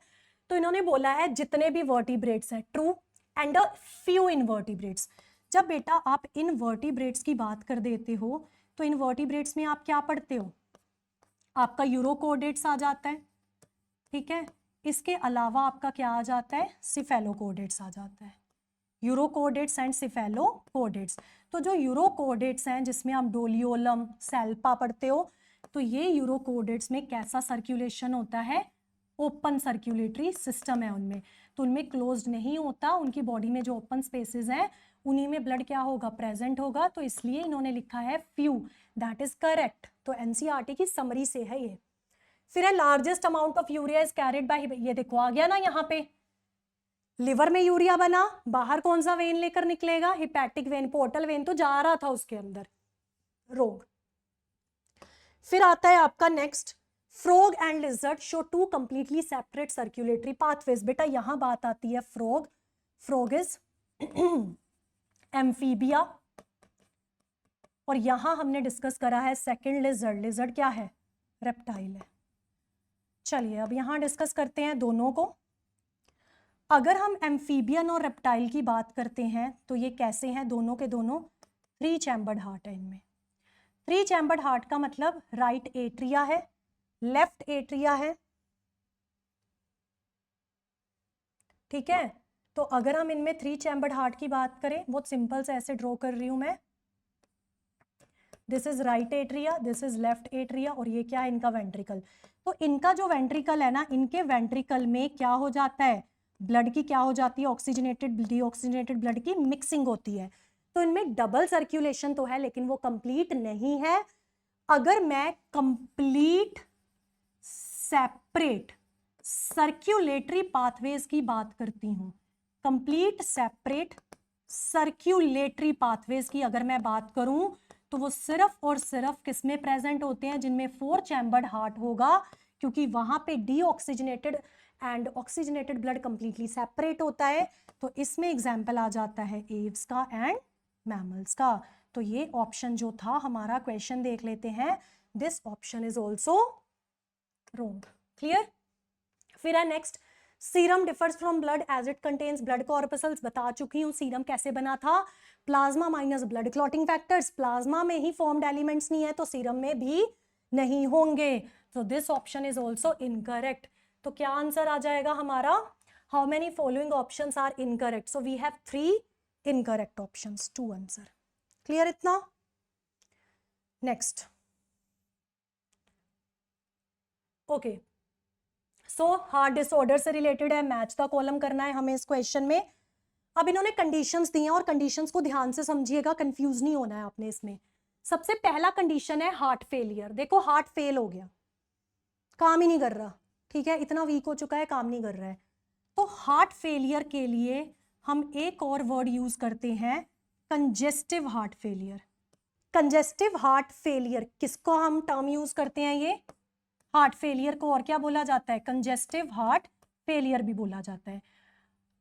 तो इन्होंने बोला है जितने भी वर्टिब्रेट्स हैं, true, and a few invertebrates. जब बेटा आप इनवर्टिब्रेट्स की बात कर देते हो तो इनवर्टिब्रेट्स में आप क्या पढ़ते हो, आपका यूरोकोडेट्स आ जाता है, ठीक है। इसके अलावा आपका क्या आ जाता है, सिफेलोकोडेट्स आ जाता है, यूरोकोडेट्स एंड सिफेलोकोडेट्स। तो जो यूरोकोडेट्स हैं जिसमें आप डोलियोलम, सेल्पा पढ़ते हो, तो ये यूरोकोडेट्स में कैसा सर्कुलेशन होता है, ओपन सर्कुलेटरी सिस्टम है उनमें, तो उनमें क्लोज्ड नहीं होता, उनकी बॉडी में जो ओपन स्पेसेस हैं उन्हीं में ब्लड क्या होगा, प्रेजेंट होगा, तो इसलिए इन्होंने लिखा है फ्यू, दैट इज करेक्ट। तो एनसीईआरटी की समरी से है ये। फिर है largest amount of urea is carried by, ये देखो आ गया ना यहाँ पे, लिवर में यूरिया बना, बाहर कौन सा वेन लेकर निकलेगा, हिपैटिक वेन, पोर्टल वेन तो जा रहा था उसके अंदर, रोग। फिर आता है आपका next, frog and lizard show two completely separate circulatory pathways. बेटा यहां बात आती है फ्रॉग, फ्रॉग इज एम्फीबिया, और यहां हमने डिस्कस करा है सेकंड लिजर्ड, लिजर्ड क्या है, रेप्टाइल है। चलिए अब यहां डिस्कस करते हैं दोनों को। अगर हम एम्फीबियन और रेप्टाइल की बात करते हैं तो ये कैसे हैं, दोनों के दोनों 3 चैम्बर्ड हार्ट है इनमें। 3 चैम्बर्ड हार्ट का मतलब राइट एट्रिया है, लेफ्ट एट्रिया है, ठीक है। तो अगर हम इनमें 3 चैम्बर्ड हार्ट की बात करें, बहुत सिंपल से ऐसे ड्रॉ कर रही हूं मैं, this is right atria, this is left atria, और ये क्या है इनका वेंट्रिकल। तो इनका जो वेंट्रिकल है ना, इनके वेंट्रिकल में क्या हो जाता है, ब्लड की क्या हो जाती है, ऑक्सीजनेटेड डीऑक्सीजनेटेड ब्लड की मिक्सिंग होती है। तो इनमें डबल सर्कुलेशन तो है लेकिन वो कंप्लीट नहीं है। अगर मैं कंप्लीट सेपरेट सर्क्यूलेटरी पाथवेज की बात करती हूं, कंप्लीट सेपरेट सर्क्यूलेटरी पाथवेज की अगर मैं बात करूं, तो वो सिर्फ और सिर्फ किसमें प्रेजेंट होते हैं, जिनमें 4 चैम्बर्ड हार्ट होगा, क्योंकि वहां पे deoxygenated and oxygenated blood completely separate होता है। तो इसमें एग्जाम्पल आ जाता है एव्स का एंड मैमल्स का। तो ये ऑप्शन जो था हमारा, क्वेश्चन देख लेते हैं, this option is also wrong. Clear. फिर है next, serum differs from blood as it contains blood corpuscles. बता चुकी हूं सीरम कैसे बना था, plasma minus blood clotting factors. Plasma में ही फॉर्म्ड एलिमेंट्स नहीं है तो सीरम में भी नहीं होंगे। तो this option is also incorrect. तो क्या आंसर आ जाएगा हमारा, how many following options are incorrect. So we have 3 incorrect options, 2 answer. Clear इतना। Next, okay, so heart disorder से रिलेटेड है, मैच द कॉलम करना है हमें इस क्वेश्चन में। अब इन्होंने कंडीशंस दी हैं और कंडीशंस को ध्यान से समझिएगा, कंफ्यूज नहीं होना है आपने इसमें। सबसे पहला कंडीशन है हार्ट फेलियर। देखो हार्ट फेल हो गया, काम ही नहीं कर रहा, ठीक है, इतना वीक हो चुका है, काम नहीं कर रहा है। तो हार्ट फेलियर के लिए हम एक और वर्ड यूज करते हैं, congestive heart failure. Congestive heart failure किसको हम टर्म यूज करते हैं? ये हार्ट फेलियर को और क्या बोला जाता है? कंजेस्टिव हार्ट फेलियर भी बोला जाता है।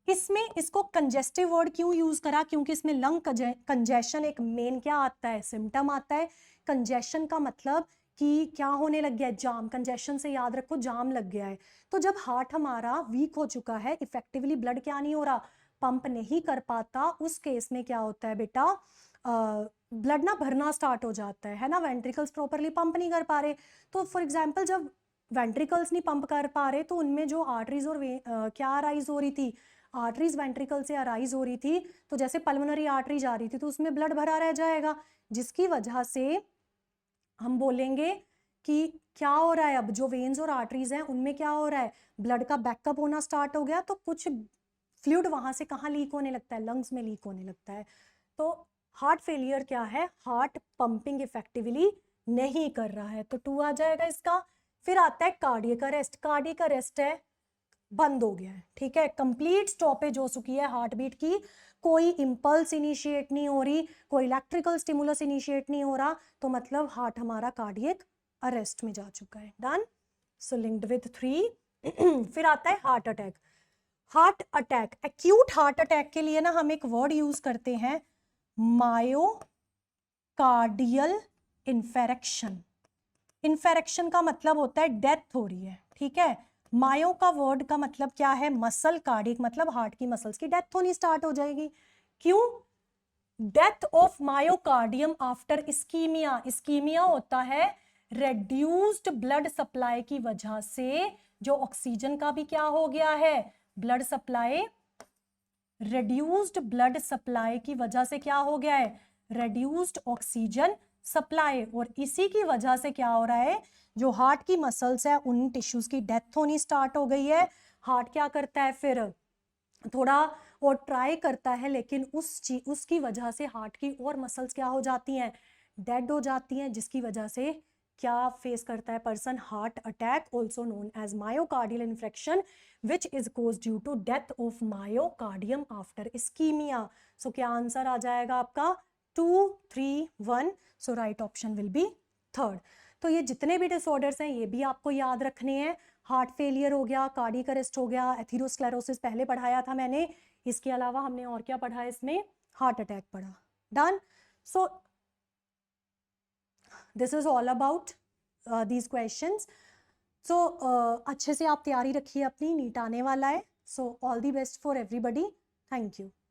इसमें इसको कंजेस्टिव वर्ड क्यों यूज करा? क्योंकि इसमें लंग कंजेशन एक मेन क्या आता है? सिम्टम आता है। कंजेशन का मतलब कि क्या होने लग गया है? जाम। कंजेशन से याद रखो जाम लग गया है। तो जब हार्ट हमारा वीक हो चुका है, इफेक्टिवली ब्लड क्या नहीं हो रहा, पंप नहीं कर पाता, उस केस में क्या होता है बेटा, ब्लड ना भरना स्टार्ट हो जाता है ना, वेंट्रिकल्स प्रॉपरली पंप नहीं कर पा रहे। तो फॉर एग्जाम्पल जब वेंट्रिकल्स नहीं पंप कर पा रहे तो उनमें जो आर्टरीज और क्या अराइज हो रही थी, आर्टरीज वेंट्रिकल से अराइज हो रही थी, तो जैसे पल्मोनरी आर्टरी जा रही थी तो उसमें ब्लड भरा रह जाएगा, जिसकी वजह से हम बोलेंगे कि क्या हो रहा है, अब जो वेन्स और आर्टरीज हैं उनमें क्या हो रहा है, ब्लड का बैकअप होना स्टार्ट हो गया, तो कुछ फ्लूइड वहां से कहाँ लीक होने लगता है, लंग्स में लीक होने लगता है। तो हार्ट फेलियर क्या है? हार्ट पंपिंग इफेक्टिवली नहीं कर रहा है, तो 2 आ जाएगा इसका। फिर आता है कार्डियक अरेस्ट। कार्डियक अरेस्ट है, बंद हो गया है, ठीक है, कंप्लीट स्टॉपेज हो चुकी है हार्ट बीट की, कोई इंपल्स इनिशिएट नहीं हो रही, कोई इलेक्ट्रिकल स्टिमुलस इनिशिएट नहीं हो रहा, तो मतलब हार्ट हमारा कार्डियक अरेस्ट में जा चुका है। डन। So linked with 3। फिर आता है heart attack. Heart attack, acute heart attack के लिए ना हम एक वर्ड यूज करते हैं, मायोकार्डियल इन्फेरेक्शन। इन्फेरेक्शन का मतलब होता है डेथ हो रही है, ठीक है। मायो का वर्ड का मतलब क्या है? मसल। कार्डियक मतलब हार्ट की मसल्स की डेथ होनी स्टार्ट हो जाएगी। क्यों? Death of myocardium after ischaemia. Ischaemia होता है रेड्यूस्ड ब्लड सप्लाई की वजह से, जो ऑक्सीजन का भी क्या हो गया है, blood supply, reduced blood supply की वजह से क्या हो गया है, रेड्यूस्ड ऑक्सीजन सप्लाई, और इसी की वजह से क्या हो रहा है, जो हार्ट की मसल्स है उन टिश्यूज की डेथ होनी स्टार्ट हो गई है। हार्ट क्या करता है फिर, थोड़ा और ट्राई करता है, लेकिन उसकी वजह से हार्ट की और मसल्स क्या हो जाती हैं, डेड हो जाती हैं, जिसकी वजह से क्या फेस करता है person, heart attack, also known as myocardial infection, which is cause due to death of myocardium after ischemia. So क्या आंसर आ जाएगा आपका? 2, 3, 1। So right option will be third. तो ये जितने भी डिसऑर्डर्स हैं ये भी आपको याद रखने हैं। हार्ट फेलियर हो गया, कार्डियक अरेस्ट हो गया, एथेरोस्क्लेरोसिस पहले पढ़ाया था मैंने, इसके अलावा हमने और क्या पढ़ा है इसमें, हार्ट अटैक पढ़ा। Done. So this is all about these questions. सो अच्छे से आप तैयारी रखिए अपनी, नीट आने वाला है। So all the best for everybody. Thank you.